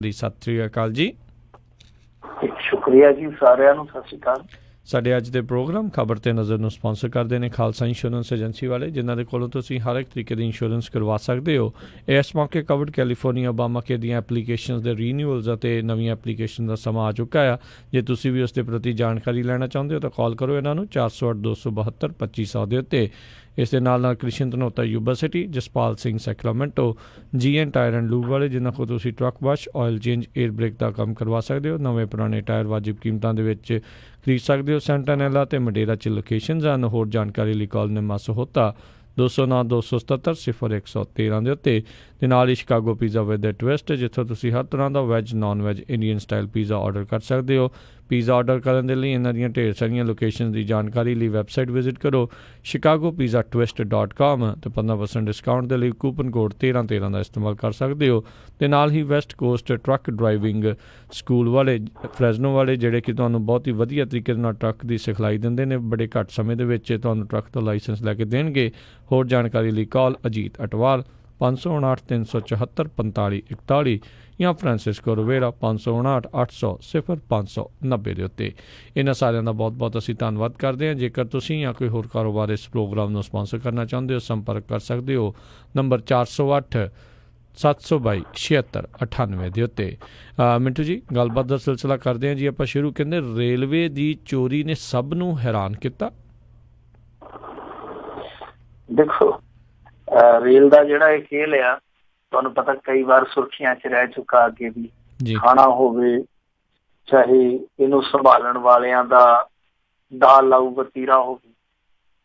ਦੀ ਸਤਿ ਸ੍ਰੀ ਅਕਾਲ ਜੀ। ਸ਼ੁਕਰੀਆ ਜੀ ਸਾਰਿਆਂ ਨੂੰ, ਸਤਿ ਸ਼੍ਰੀ ਅਕਾਲ। ਸਾਡੇ ਅੱਜ ਦੇ ਪ੍ਰੋਗਰਾਮ ਖਬਰ ਤੇ ਨਜ਼ਰ ਨੂੰ ਸਪਾਂਸਰ ਕਰਦੇ ਨੇ ਖਾਲਸਾ ਇੰਸ਼ੋਰੈਂਸ ਏਜੰਸੀ ਵਾਲੇ, ਜਿਨ੍ਹਾਂ ਦੇ ਕੋਲੋਂ ਤੁਸੀਂ ਹਰ ਇੱਕ ਤਰੀਕੇ ਦੀ ਇੰਸ਼ੋਰੈਂਸ ਕਰਵਾ ਸਕਦੇ ਹੋ। ਇਸ ਮੌਕੇ ਕਵਰਡ ਕੈਲੀਫੋਰਨੀਆ ਓਬਾਮਾ ਦੀਆਂ ਐਪਲੀਕੇਸ਼ਨਸ ਦੇ ਰੀਨਿਊਅਲਸ ਅਤੇ ਨਵੀਆਂ ਐਪਲੀਕੇਸ਼ਨ ਦਾ ਸਮਾਂ ਆ ਚੁੱਕਾ ਆ। ਜੇ ਤੁਸੀਂ ਵੀ ਉਸ ਦੇ ਪ੍ਰਤੀ ਜਾਣਕਾਰੀ ਲੈਣਾ ਚਾਹੁੰਦੇ ਹੋ ਤਾਂ ਕਾਲ ਕਰੋ ਇਹਨਾਂ ਨੂੰ 408-272-2500 ਦੇ ਉੱਤੇ। ਇਸ ਦੇ ਨਾਲ Krishan Dhanota Yuba City, Jaspal Singh Sacramento, GN tyre and lube ਵਾਲੇ, ਜਿਨ੍ਹਾਂ ਕੋਲ ਤੁਸੀਂ truck wash, oil change, air brake ਦਾ ਕੰਮ ਕਰਵਾ ਸਕਦੇ ਹੋ। ਨਵੇਂ ਪੁਰਾਣੇ ਟਾਇਰ ਵਾਜਿਬ ਕੀਮਤਾਂ ਦੇ ਵਿੱਚ ਖਰੀਦ ਸਕਦੇ ਹੋ। ਸੈਂਟਾਨੈਲਾ ਅਤੇ ਮਡੇਰਾ 'ਚ ਲੋਕੇਸ਼ਨਸ ਹਨ। ਹੋਰ ਜਾਣਕਾਰੀ ਲਈ ਕਾਲ ਨੰਬਰ ਸਹੋਤਾ 209-277-0113 ਦੇ ਉੱਤੇ। ਅਤੇ ਨਾਲ ਹੀ Chicago pizza with the twist, ਜਿੱਥੋਂ ਤੁਸੀਂ ਹਰ ਤਰ੍ਹਾਂ ਦਾ veg, non veg, Indian style pizza order ਕਰ ਸਕਦੇ ਹੋ। ਪੀਜ਼ਾ ਆਰਡਰ ਕਰਨ ਦੇ ਲਈ ਇਹਨਾਂ ਦੀਆਂ ਢੇਰ ਸਾਰੀਆਂ ਲੋਕੇਸ਼ਨ ਦੀ ਜਾਣਕਾਰੀ ਲਈ ਵੈਬਸਾਈਟ ਵਿਜ਼ਿਟ ਕਰੋ chicagopizzatwist.com ਅਤੇ 15% ਡਿਸਕਾਊਂਟ ਦੇ ਲਈ ਕੂਪਨ ਕੋਡ 1313 ਦਾ ਇਸਤੇਮਾਲ ਕਰ ਸਕਦੇ ਹੋ। ਅਤੇ ਨਾਲ ਹੀ west coast truck driving school ਵਾਲੇ, ਫਰੈਜ਼ਨੋ ਵਾਲੇ, ਜਿਹੜੇ ਕਿ ਤੁਹਾਨੂੰ ਬਹੁਤ ਹੀ ਵਧੀਆ ਤਰੀਕੇ ਨਾਲ ਟਰੱਕ ਦੀ ਸਿਖਲਾਈ ਦਿੰਦੇ ਨੇ। ਬੜੇ ਘੱਟ ਸਮੇਂ ਦੇ ਵਿੱਚ ਤੁਹਾਨੂੰ ਟਰੱਕ ਦਾ ਲਾਇਸੈਂਸ ਲੈ ਕੇ ਦੇਣਗੇ। ਹੋਰ ਜਾਣਕਾਰੀ ਲਈ ਕਾਲ ਅਜੀਤ ਅਟਵਾਲ 559-374-4541 ਜਾਂ ਫਰਾਂਸਿਸਕੋ ਰਵੇਰਾ 559-800-0590 ਦੇ ਉੱਤੇ। ਇਹਨਾਂ ਸਾਰਿਆਂ ਦਾ ਬਹੁਤ ਬਹੁਤ ਅਸੀਂ ਧੰਨਵਾਦ ਕਰਦੇ ਹਾਂ। ਜੇਕਰ ਤੁਸੀਂ ਜਾਂ ਕੋਈ ਹੋਰ ਕਾਰੋਬਾਰ ਇਸ ਪ੍ਰੋਗਰਾਮ ਨੂੰ ਸਪਾਂਸਰ ਕਰਨਾ ਚਾਹੁੰਦੇ ਹੋ, ਸੰਪਰਕ ਕਰ ਸਕਦੇ ਹੋ ਨੰਬਰ 408-722-7698 ਦੇ ਉੱਤੇ। ਮਿੰਟੂ ਜੀ, ਗੱਲਬਾਤ ਦਾ ਸਿਲਸਿਲਾ ਕਰਦੇ ਹਾਂ ਜੀ ਆਪਾਂ ਸ਼ੁਰੂ। ਕਹਿੰਦੇ ਰੇਲਵੇ ਦੀ ਚੋਰੀ ਨੇ ਸਭ ਨੂੰ ਹੈਰਾਨ ਕੀਤਾ। ਦੇਖੋ, ਰੇਲ ਦਾ ਜਿਹੜਾ ਇਹ ਖੇਲ ਆ, ਤੁਹਾਨੂੰ ਪਤਾ ਕਈ ਵਾਰ ਸੁਰਖੀਆਂ 'ਚ ਰਹਿ ਚੁੱਕਾ। ਅੱਗੇ ਵੀ ਖਾਣਾ ਹੋਵੇ, ਚਾਹੇ ਇਹਨੂੰ ਸੰਭਾਲਣ ਵਾਲਿਆਂ ਦਾ ਲਾਊ ਵਤੀਰਾ ਹੋਵੇ,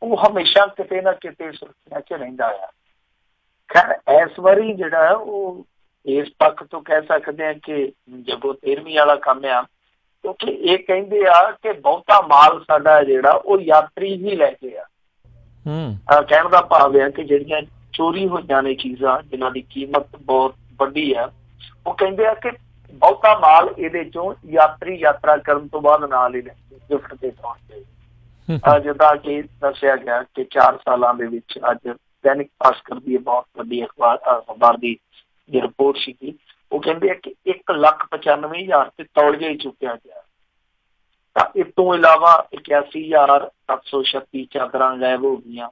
ਉਹ ਹਮੇਸ਼ਾ ਕਿਤੇ ਨਾ ਕਿਤੇ ਸੁਰਖੀਆਂ 'ਚ ਰਹਿੰਦਾ ਆ। ਖੈਰ ਇਸ ਵਾਰੀ ਜਿਹੜਾ ਉਹ ਇਸ ਪੱਖ ਤੋਂ ਕਹਿ ਸਕਦੇ ਆ ਕਿ ਜਗੋ ਤੇਰਵੀਂ ਵਾਲਾ ਕੰਮ ਆ, ਕਿਉਂਕਿ ਇਹ ਕਹਿੰਦੇ ਆ ਕਿ ਬਹੁਤਾ ਮਾਲ ਸਾਡਾ ਜਿਹੜਾ ਉਹ ਯਾਤਰੀ ਹੀ ਲੈ ਕੇ ਆ। ਕਹਿਣ ਦਾ ਭਾਵ ਆ ਕਿ ਜਿਹੜੀਆਂ ਚੋਰੀ ਹੋਈਆਂ ਨੇ ਚੀਜ਼ਾਂ, ਜਿਨ੍ਹਾਂ ਦੀ ਕੀਮਤ ਬਹੁਤ ਵੱਡੀ ਆ, ਉਹ ਕਹਿੰਦੇ ਆ ਕਿ ਬਹੁਤਾ ਮਾਲ ਇਹਦੇ ਚੋਂ ਯਾਤਰੀ ਯਾਤਰਾ ਕਰਨ ਤੋਂ ਬਾਅਦ ਨਾਲ ਹੀ ਲੈਂਦੇ ਗਿਫਟ ਦੇ ਤੌਰ ਤੇ। ਜਿੱਦਾਂ ਕਿ ਦੱਸਿਆ ਗਿਆ ਕਿ 4 ਸਾਲਾਂ ਦੇ ਵਿੱਚ, ਅੱਜ ਦੈਨਿਕ ਭਾਸਕਰ ਦੀ ਬਹੁਤ ਵੱਡੀ ਅਖਬਾਰ ਦੀ ਜੇ ਰਿਪੋਰਟ ਸੀਗੀ, ਉਹ ਕਹਿੰਦੇ ਆ ਕਿ 1,95,000 ਤੇ ਤੌਲੀਆ ਹੀ ਚੁੱਕਿਆ ਗਿਆ। ਤਾਂ ਇਸ ਤੋਂ ਇਲਾਵਾ 81,736 ਚਾਦਰਾਂ ਗਾਇਬ ਹੋ ਗਈਆਂ।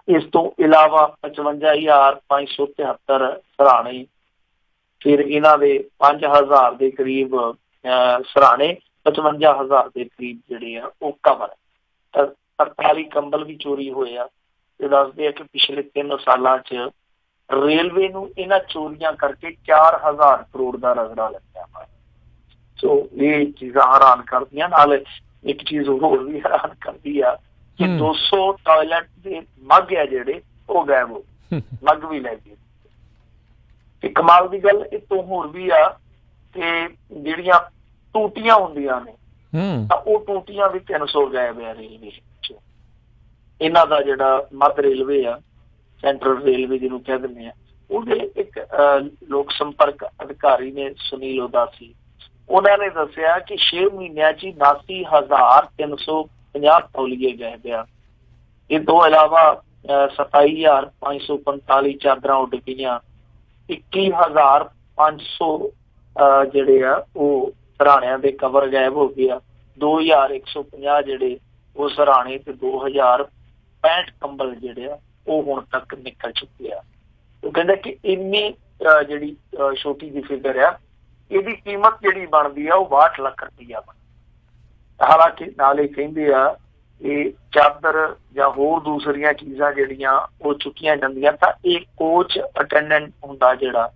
ਇਸ ਤੋਂ ਇਲਾਵਾ 55,573 ਸਰਾਣੇ, ਫਿਰ ਇਹਨਾਂ ਦੇ 5,000 ਦੇ ਕਰੀਬ ਸਰਾਣੇ, 55,000 ਦੇ ਕਰੀਬ ਜਿਹੜੇ ਆ ਉਹ ਕਵਰ, 43 ਕੰਬਲ ਵੀ ਚੋਰੀ ਹੋਏ ਆ। ਤੇ ਦੱਸਦੇ ਆ ਕਿ ਪਿਛਲੇ 3 ਸਾਲਾਂ 'ਚ ਰੇਲਵੇ ਨੂੰ ਇਹਨਾਂ ਚੋਰੀਆਂ ਕਰਕੇ 4,000 ਕਰੋੜ ਦਾ ਰਗੜਾ ਲੱਗਿਆ ਵਾ। ਸੋ ਇਹ ਚੀਜ਼ਾਂ ਹੈਰਾਨ ਕਰਦੀਆਂ। ਨਾਲ ਇੱਕ ਚੀਜ਼ ਹੋਰ ਵੀ ਹੈਰਾਨ ਕਰਦੀ ਆ ਕਿ 200 ਟਾਇਲਟ ਦੇ ਮੱਗ ਆ ਜਿਹੜੇ ਉਹ ਗਾਇਬ ਹੋ ਗਏ, ਮੱਗ ਵੀ ਲੈ ਗਏ। ਤੇ ਕਮਾਲ ਦੀ ਗੱਲ ਇਹ ਤੋਂ ਹੋਰ ਵੀ ਆ ਕਿ ਜਿਹੜੀਆਂ ਟੂਟੀਆਂ ਹੁੰਦੀਆਂ ਨੇ, ਤਾਂ ਉਹ ਟੂਟੀਆਂ ਵੀ 300 ਗਾਇਬ ਆ ਰੇਲਵੇ 'ਚ। ਇਹਨਾਂ ਦਾ ਜਿਹੜਾ ਮੱਧ ਰੇਲਵੇ ਆ, ਸੈਂਟਰਲ ਰੇਲਵੇ ਜਿਹਨੂੰ ਕਹਿ ਦਿੰਦੇ ਆ, ਉਹਦੇ ਇੱਕ ਲੋਕ ਸੰਪਰਕ ਅਧਿਕਾਰੀ ਨੇ, ਸੁਨੀਲ ਉਦਾਸੀ, ਉਹਨਾਂ ਨੇ ਦੱਸਿਆ ਕਿ 6 ਮਹੀਨਿਆਂ 'ਚ 89,350 ਤੌਲੀਏ ਗਏ ਪਿਆ। ਇਹ ਤੋਂ ਇਲਾਵਾ 27,545 ਚਾਦਰਾਂ ਉੱਡ ਗਈਆਂ, 21,500 ਜਿਹੜੇ ਆ ਉਹ ਸਰਾਣਿਆਂ ਦੇ ਕਵਰ ਗਾਇਬ ਹੋ ਗਏ ਆ, 2,150 ਜਿਹੜੇ ਉਹ ਸਰਾਣੇ ਤੇ 2,065 ਕੰਬਲ ਜਿਹੜੇ ਆ ਉਹ ਹੁਣ ਤੱਕ ਨਿਕਲ ਚੁੱਕੇ ਆ। ਉਹ ਕਹਿੰਦਾ ਕਿ ਇੰਨੀ ਜਿਹੜੀ ਛੋਟੀ ਜਿਹੀ ਫਿਗਰ ਆ, ਇਹਦੀ ਕੀਮਤ ਜਿਹੜੀ ਬਣਦੀ ਆ ਉਹ 62 ਲੱਖ ਰੁਪਈਆ ਬਣ। ਹਾਲਾਂਕਿ ਨਾਲੇ ਕਹਿੰਦੇ ਆ ਇਹ ਚਾਦਰ ਜਾਂ ਹੋਰ ਦੂਸਰੀਆਂ ਚੀਜ਼ਾਂ ਜਿਹੜੀਆਂ ਉਹ ਚੁੱਕੀਆਂ ਜਾਂਦੀਆਂ, ਤਾਂ ਇਹ ਕੋਚ ਅਟੈਂਡੈਂਟ ਹੁੰਦਾ ਜਿਹੜਾ,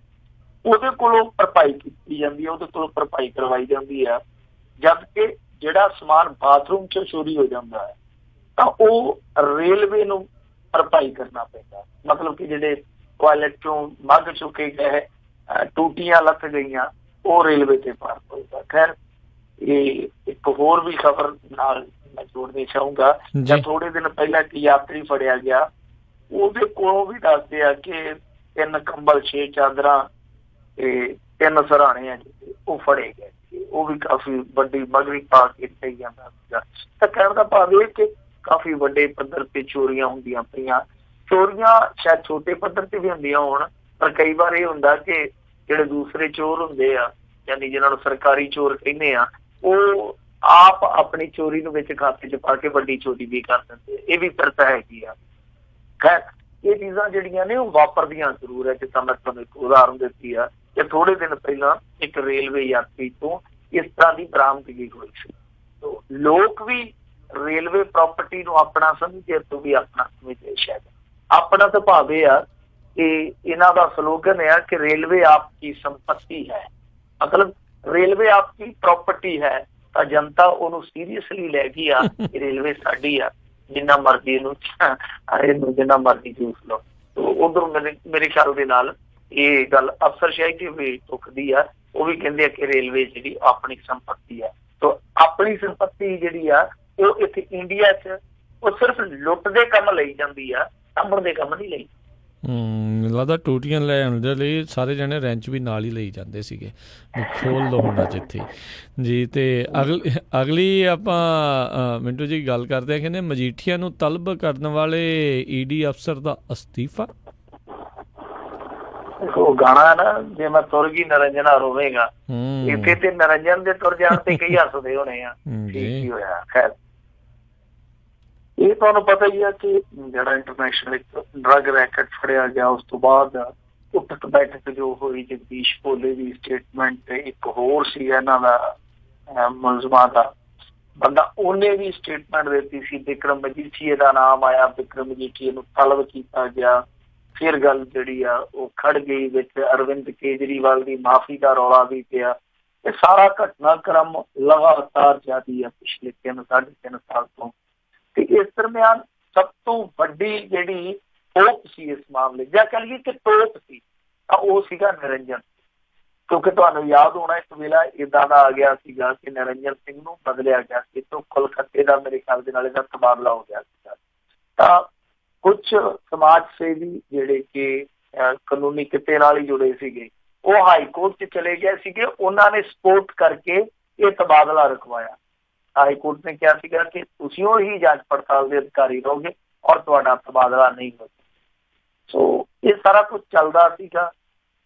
ਉਹਦੇ ਕੋਲੋਂ ਭਰਪਾਈ ਕੀਤੀ ਜਾਂਦੀ ਹੈ, ਉਹਦੇ ਕੋਲੋਂ ਭਰਪਾਈ ਕਰਵਾਈ ਜਾਂਦੀ ਆ। ਜਦ ਕਿ ਜਿਹੜਾ ਸਮਾਨ ਬਾਥਰੂਮ 'ਚ ਚੋਰੀ ਹੋ ਜਾਂਦਾ ਹੈ ਤਾਂ ਉਹ ਰੇਲਵੇ ਨੂੰ ਭਰਪਾਈ ਕਰਨਾ ਪੈਂਦਾ। ਮਤਲਬ ਕਿ ਜਿਹੜੇ ਟਾਇਲਟ 'ਚੋਂ ਮੱਗ ਚੁੱਕੇ ਗਏ, ਟੂਟੀਆਂ ਲੱਥ ਗਈਆਂ, ਉਹ ਰੇਲਵੇ ਤੇ ਭਾਰ ਪਊਗਾ। ਖੈਰ ਇਹ ਇੱਕ ਹੋਰ ਵੀ ਖਬਰ ਨਾਲ ਮੈਂ ਜੋੜਨੀ ਚਾਹੂੰਗਾ। ਜਾਂ ਥੋੜੇ ਦਿਨ ਪਹਿਲਾਂ ਇੱਕ ਯਾਤਰੀ ਫੜਿਆ ਗਿਆ, ਉਹਦੇ ਕੋਲੋਂ ਵੀ ਦੱਸਦੇ ਆ ਕਿ 3 ਕੰਬਲ, 6 ਚਾਦਰਾਂ ਤੇ 3 ਸਰਾਣੇ ਆ ਜਿਹੜੇ ਉਹ ਫੜੇ ਗਏ। ਉਹ ਵੀ ਕਾਫੀ ਵੱਡੀ ਮਗਰੀ ਪਾ ਕੇ ਪਈ ਜਾਂਦਾ ਸੀਗਾ। ਤਾਂ ਕਹਿਣ ਦਾ ਭਾਵ ਇਹ ਕਿ ਕਾਫੀ ਵੱਡੇ ਪੱਧਰ ਤੇ ਚੋਰੀਆਂ ਹੁੰਦੀਆਂ ਪਈਆਂ। ਚੋਰੀਆਂ ਸ਼ਾਇਦ ਛੋਟੇ ਪੱਧਰ ਤੇ ਵੀ ਹੁੰਦੀਆਂ ਹੋਣ, ਪਰ ਕਈ ਵਾਰ ਇਹ ਹੁੰਦਾ ਕਿ ਜਿਹੜੇ ਦੂਸਰੇ ਚੋਰ ਹੁੰਦੇ ਆ, ਯਾਨੀ ਜਿਹਨਾਂ ਨੂੰ ਸਰਕਾਰੀ ਚੋਰ ਕਹਿੰਦੇ ਆ, ਉਹ ਆਪ ਆਪਣੀ ਚੋਰੀ ਨੂੰ ਵਿੱਚ ਖਾਤੇ 'ਚ ਪਾ ਕੇ ਵੱਡੀ ਚੋਰੀ ਵੀ ਕਰ ਦਿੰਦੇ ਆ। ਇਹ ਵੀ ਫਿਰਤ ਹੈਗੀ ਆ। ਖੈਰ ਇਹ ਚੀਜ਼ਾਂ ਜਿਹੜੀਆਂ ਨੇ ਉਹ ਵਾਪਰਦੀਆਂ ਜ਼ਰੂਰ ਹੈ। ਜਿੱਦਾਂ ਮੈਂ ਤੁਹਾਨੂੰ ਇੱਕ ਉਦਾਹਰਨ ਦਿੱਤੀ ਆ ਕਿ ਥੋੜੇ ਦਿਨ ਪਹਿਲਾਂ ਇੱਕ ਰੇਲਵੇ ਯਾਤਰੀ ਤੋਂ ਇਸ ਤਰ੍ਹਾਂ ਦੀ ਬਰਾਮਦਗੀ ਹੋਈ ਸੀ। ਲੋਕ ਵੀ ਰੇਲਵੇ ਪ੍ਰਾਪਰਟੀ ਨੂੰ ਆਪਣਾ ਸਮਝਦੇ ਤੋਂ ਵੀ ਆਪਣਾ ਸਮਝਦੇ। ਸ਼ਾਇਦ ਆਪਣਾ ਤਾਂ ਭਾਵ ਇਹ ਆ ਕਿ ਇਹਨਾਂ ਦਾ ਸਲੋਗਨ ਹੈ ਕਿ ਰੇਲਵੇ ਆਪਕੀ ਸੰਪत्ति ਹੈ, ਮਤਲਬ ਰੇਲਵੇ ਆਪਕੀ ਪ੍ਰਾਪਰਟੀ ਹੈ। ਤਾਂ ਜਨਤਾ ਉਹਨੂੰ ਸੀਰੀਅਸਲੀ ਲੈ ਗਈ ਆ ਕਿ ਰੇਲਵੇ ਸਾਡੀ ਆ, ਜਿੰਨਾ ਮਰਜ਼ੀ ਇਹਨੂੰ ਜਿੰਨਾ ਮਰਜ਼ੀ ਜੂਸ ਲਓ। ਉਧਰ ਮੇਰੇ ਖਿਆਲ ਦੇ ਨਾਲ ਇਹ ਗੱਲ ਅਫਸਰਸ਼ਾਹੀ ਵੀ ਚੁੱਕਦੀ ਆ। ਉਹ ਵੀ ਕਹਿੰਦੇ ਆ ਕਿ ਰੇਲਵੇ ਜਿਹੜੀ ਆਪਣੀ ਸੰਪत्ति ਹੈ। ਤਾਂ ਆਪਣੀ ਸੰਪत्ति ਜਿਹੜੀ ਆ ਉਹ ਇੱਥੇ ਇੰਡੀਆ 'ਚ ਉਹ ਸਿਰਫ ਲੁੱਟ ਦੇ ਕੰਮ ਲਈ ਜਾਂਦੀ ਆ, ਸਾਂਭਣ ਦੇ ਕੰਮ ਨਹੀਂ ਲਈ। ਲੱਗਦਾ ਟੂਟੀਆਂ ਲੈਣ ਦੇ ਲਈ ਸਾਰੇ ਜਣੇ ਰੈਂਚ ਵੀ ਨਾਲ ਹੀ ਲਈ ਜਾਂਦੇ ਸੀਗੇ, ਖੋਲ ਲਓ ਹੁਣ ਜਿੱਥੇ ਜੀ। ਤੇ ਅਗਲੀ ਆਪਾਂ ਮਿੰਟੂ ਜੀ ਗੱਲ ਕਰਦੇ ਹਾਂ, ਕਹਿੰਦੇ ਮਜੀਠੀਆ ਨੂੰ ਤਲਬ ਕਰਨ ਵਾਲੇ ਈਡੀ ਅਫਸਰ ਦਾ ਅਸਤੀਫਾ। ਉਹ ਗਾਣਾ ਨਾ, ਜੇ ਮੈਂ ਤੁਰ ਗਈ ਨਰਿੰਜਨਾ ਰੋਵੇਗਾ, ਇੱਥੇ ਤੇ ਨਰਿੰਜਨ ਦੇ ਤੁਰ ਜਾਣ ਤੇ ਕਈ ਹੱਸਦੇ ਹੋਣੇ ਆ। ਕੀ ਹੋਇਆ? ਖੈਰ ਇਹ ਤੁਹਾਨੂੰ ਪਤਾ ਹੀ ਆ ਕਿ ਜਿਹੜਾ ਇੰਟਰਨੈਸ਼ਨਲ ਇੱਕ ਡਰੱਗ ਰੈਕਟ ਫੜਿਆ ਗਿਆ, ਉਸ ਤੋਂ ਬਾਅਦ ਉੱਠਕ ਬੈਠਕ ਜੋ ਹੋਈ, ਜਗਦੀਸ਼ ਭੋਲੇ ਦੀ ਸਟੇਟਮੈਂਟ, ਇੱਕ ਹੋਰ ਸੀ ਇਹਨਾਂ ਦਾ ਮੁਲਜ਼ਮਾਂ ਦਾ ਬੰਦਾ, ਉਹਨੇ ਵੀ ਸਟੇਟਮੈਂਟ ਦਿੱਤੀ ਸੀ। ਬਿਕਰਮ ਮਜੀਠੀਏ ਦਾ ਨਾਮ ਆਇਆ, ਬਿਕਰਮ ਮਜੀਠੀਏ ਨੂੰ ਤਲਬ ਕੀਤਾ ਗਿਆ। ਫਿਰ ਗੱਲ ਜਿਹੜੀ ਆ ਉਹ ਖੜ ਗਈ, ਵਿੱਚ ਅਰਵਿੰਦ ਕੇਜਰੀਵਾਲ ਦੀ ਮਾਫੀ ਦਾ ਰੌਲਾ ਵੀ ਪਿਆ। ਇਹ ਸਾਰਾ ਘਟਨਾਕ੍ਰਮ ਲਗਾਤਾਰ ਜਾਰੀ ਆ ਪਿਛਲੇ 3-3.5 ਸਾਲ ਤੋਂ। ਤੇ ਇਸ ਦਰਮਿਆਨ ਸਭ ਤੋਂ ਵੱਡੀ ਜਿਹੜੀ ਟੋਪ ਸੀ ਇਸ ਮਾਮਲੇ, ਜਾਂ ਕਹਿ ਲਈਏ ਕਿ ਟੋਪ ਸੀ, ਤਾਂ ਉਹ ਸੀਗਾ ਨਿਰੰਜਨ। ਕਿਉਂਕਿ ਤੁਹਾਨੂੰ ਯਾਦ ਹੋਣਾ ਇੱਕ ਵੇਲਾ ਏਦਾਂ ਦਾ ਆ ਗਿਆ ਸੀਗਾ ਕਿ ਨਿਰੰਜਨ ਸਿੰਘ ਨੂੰ ਬਦਲਿਆ ਗਿਆ ਸੀ ਤੋਂ ਕਲਕੱਤੇ ਦਾ, ਮੇਰੇ ਖਿਆਲ ਦੇ ਨਾਲ ਇਹਦਾ ਤਬਾਦਲਾ ਹੋ ਗਿਆ ਸੀਗਾ। ਤਾਂ ਕੁਛ ਸਮਾਜ ਸੇਵੀ ਜਿਹੜੇ ਕਿ ਕਾਨੂੰਨੀ ਕਿੱਤੇ ਨਾਲ ਹੀ ਜੁੜੇ ਸੀਗੇ, ਉਹ ਹਾਈ ਕੋਰਟ 'ਚ ਚਲੇ ਗਏ ਸੀਗੇ। ਉਹਨਾਂ ਨੇ ਸਪੋਰਟ ਕਰਕੇ ਇਹ ਤਬਾਦਲਾ ਰਖਵਾਇਆ। ਹਾਈ ਕੋਰਟ ਨੇ ਕਿਹਾ ਸੀਗਾ ਕਿ ਤੁਸੀਂ ਉਹ ਹੀ ਜਾਂਚ ਪੜਤਾਲ ਦੇ ਅਧਿਕਾਰੀ ਰਹੋਗੇ ਔਰ ਤੁਹਾਡਾ ਤਬਾਦਲਾ ਨਹੀਂ ਹੋਗਾ। ਸੋ ਇਹ ਸਾਰਾ ਕੁਝ ਚੱਲਦਾ ਸੀਗਾ।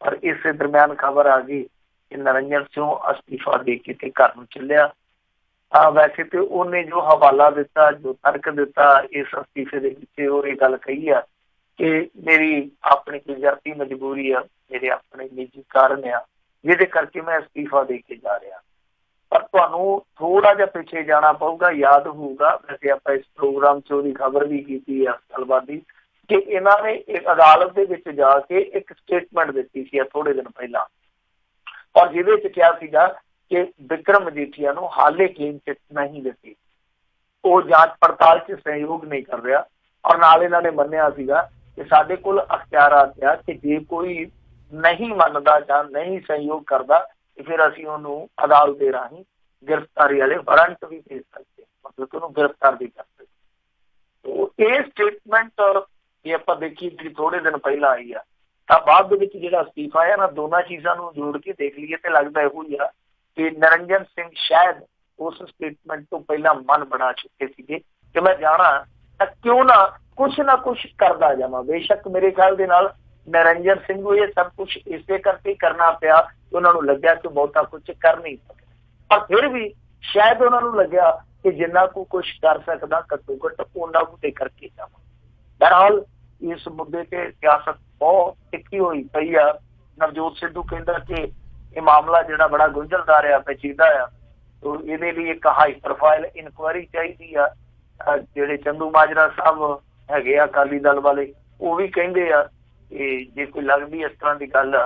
ਪਰ ਇਸੇ ਦਰਮਿਆਨ ਖਬਰ ਆ ਗਈ ਕਿ ਨਿਰੰਜਨ ਸਿੰਘ ਅਸਤੀਫਾ ਦੇ ਕੇ ਤੇ ਘਰ ਨੂੰ ਚੱਲਿਆ। ਵੈਸੇ ਤੇ ਉਹਨੇ ਜੋ ਹਵਾਲਾ ਦਿੱਤਾ, ਜੋ ਤਰਕ ਦਿੱਤਾ ਇਸ ਅਸਤੀਫੇ ਦੇ ਵਿੱਚ, ਉਹ ਇਹ ਗੱਲ ਕਹੀ ਆ ਕਿ ਮੇਰੀ ਆਪਣੀ ਕੋਈ ਜ਼ਾਤੀ ਮਜਬੂਰੀ ਆ, ਮੇਰੇ ਆਪਣੇ ਨਿੱਜੀ ਕਾਰਨ ਆ, ਜਿਹਦੇ ਕਰਕੇ ਮੈਂ ਅਸਤੀਫਾ ਦੇ ਕੇ ਜਾ ਰਿਹਾ। ਪਰ ਤੁਹਾਨੂੰ ਥੋੜਾ ਜਿਹਾ ਪਿੱਛੇ ਜਾਣਾ ਪਊਗਾ। ਯਾਦ ਹੋਊਗਾ, ਵੈਸੇ ਆਪਾਂ ਇਸ ਪ੍ਰੋਗਰਾਮ 'ਚ ਉਹਦੀ ਖਬਰ ਵੀ ਕੀਤੀ ਆ ਗੱਲਬਾਤ ਦੀ, ਕਿ ਇਹਨਾਂ ਨੇ ਇੱਕ ਅਦਾਲਤ ਦੇ ਵਿੱਚ ਜਾ ਕੇ ਇੱਕ ਸਟੇਟਮੈਂਟ ਦਿੱਤੀ ਸੀ ਥੋੜੇ ਦਿਨ ਪਹਿਲਾਂ, ਔਰ ਜਿਹਦੇ 'ਚ ਕਿਹਾ ਸੀਗਾ ਕਿ ਬਿਕਰਮ ਮਜੀਠੀਆ ਨੂੰ ਹਾਲੇ ਕਲੀਨ ਚਿੱਟ ਨਹੀਂ ਦਿੱਤੀ, ਉਹ ਜਾਂਚ ਪੜਤਾਲ 'ਚ ਸਹਿਯੋਗ ਨਹੀਂ ਕਰ ਰਿਹਾ। ਔਰ ਨਾਲ ਇਹਨਾਂ ਨੇ ਮੰਨਿਆ ਸੀਗਾ ਕਿ ਸਾਡੇ ਕੋਲ ਅਖਤਿਆਰਾਤ ਆ ਕਿ ਜੇ ਕੋਈ ਨਹੀਂ ਮੰਨਦਾ ਜਾਂ ਨਹੀਂ ਸਹਿਯੋਗ ਕਰਦਾ ਤੇ ਫਿਰ ਅਸੀਂ ਉਹਨੂੰ ਅਦਾਲਤ ਦੇ ਰਾਹੀਂ ਗ੍ਰਿਫਤਾਰੀ ਵਾਲੇ ਵਾਰੰਟ ਵੀ ਭੇਜ ਸਕਦੇ, ਮਤਲਬ ਕਿ ਉਹਨੂੰ ਗ੍ਰਿਫਤਾਰ ਵੀ ਕਰ ਸਕਦੇ। ਇਹ ਸਟੇਟਮੈਂਟ ਜੇ ਆਪਾਂ ਦੇਖੀਏ ਜਿਹੜੀ ਥੋੜੇ ਦਿਨ ਪਹਿਲਾਂ ਆਈ ਆ, ਤਾਂ ਬਾਅਦ ਦੇ ਵਿੱਚ ਜਿਹੜਾ ਅਸਤੀਫਾ ਆ ਨਾ, ਦੋਨਾਂ ਚੀਜ਼ਾਂ ਨੂੰ ਜੋੜ ਕੇ ਦੇਖ ਲਈਏ ਤੇ ਲੱਗਦਾ ਇਹੋ ਹੀ ਆ ਕਿ ਨਿਰੰਜਨ ਸਿੰਘ ਸ਼ਾਇਦ ਉਸ ਸਟੇਟਮੈਂਟ ਤੋਂ ਪਹਿਲਾਂ ਮਨ ਬਣਾ ਚੁੱਕੇ ਸੀਗੇ ਕਿ ਮੈਂ ਜਾਣਾ ਤਾਂ ਕਿਉਂ ਨਾ ਕੁਛ ਕਰਦਾ ਜਾਵਾਂ। ਬੇਸ਼ੱਕ ਮੇਰੇ ਖਿਆਲ ਦੇ ਨਾਲ ਨਿਰੰਜਨ ਸਿੰਘ ਨੂੰ ਇਹ ਸਭ ਕੁਛ ਇਸੇ ਕਰਕੇ ਕਰਨਾ ਪਿਆ ਕਿ ਉਹਨਾਂ ਨੂੰ ਲੱਗਿਆ ਕਿ ਬਹੁਤਾ ਕੁਛ ਕਰ ਨਹੀਂ ਸਕਿਆ, ਪਰ ਫਿਰ ਵੀ ਸ਼ਾਇਦ ਉਹਨਾਂ ਨੂੰ ਲੱਗਿਆ ਕਿ ਜਿੰਨਾ ਕੁ ਕੁਛ ਕਰ ਸਕਦਾ ਘੱਟੋ ਘੱਟ ਉਹਨਾਂ ਕੁ ਤੇ ਕਰਕੇ ਜਾਵਾਂ। ਬਹਰਹਾਲ ਇਸ ਮੁੱਦੇ ਤੇ ਸਿਆਸਤ ਬਹੁਤ ਤਿੱਖੀ ਹੋਈ ਪਈ ਆ। ਨਵਜੋਤ ਸਿੱਧੂ ਕਹਿੰਦਾ ਕਿ ਇਹ ਮਾਮਲਾ ਜਿਹੜਾ ਬੜਾ ਗੁੰਝਲਦਾਰ ਆ, ਪੇਚੀਦਾ ਆ, ਤੋ ਇਹਦੇ ਲਈ ਇੱਕ ਹਾਈ ਪ੍ਰੋਫਾਈਲ ਇਨਕੁਆਇਰੀ ਚਾਹੀਦੀ ਆ। ਜਿਹੜੇ ਚੰਦੂ ਮਾਜਰਾ ਸਾਹਿਬ ਹੈਗੇ ਆ ਅਕਾਲੀ ਦਲ ਵਾਲੇ, ਉਹ ਵੀ ਕਹਿੰਦੇ ਆ ਕਿ ਜੇ ਕੋਈ ਲੱਗਦੀ ਇਸ ਤਰ੍ਹਾਂ ਦੀ ਗੱਲ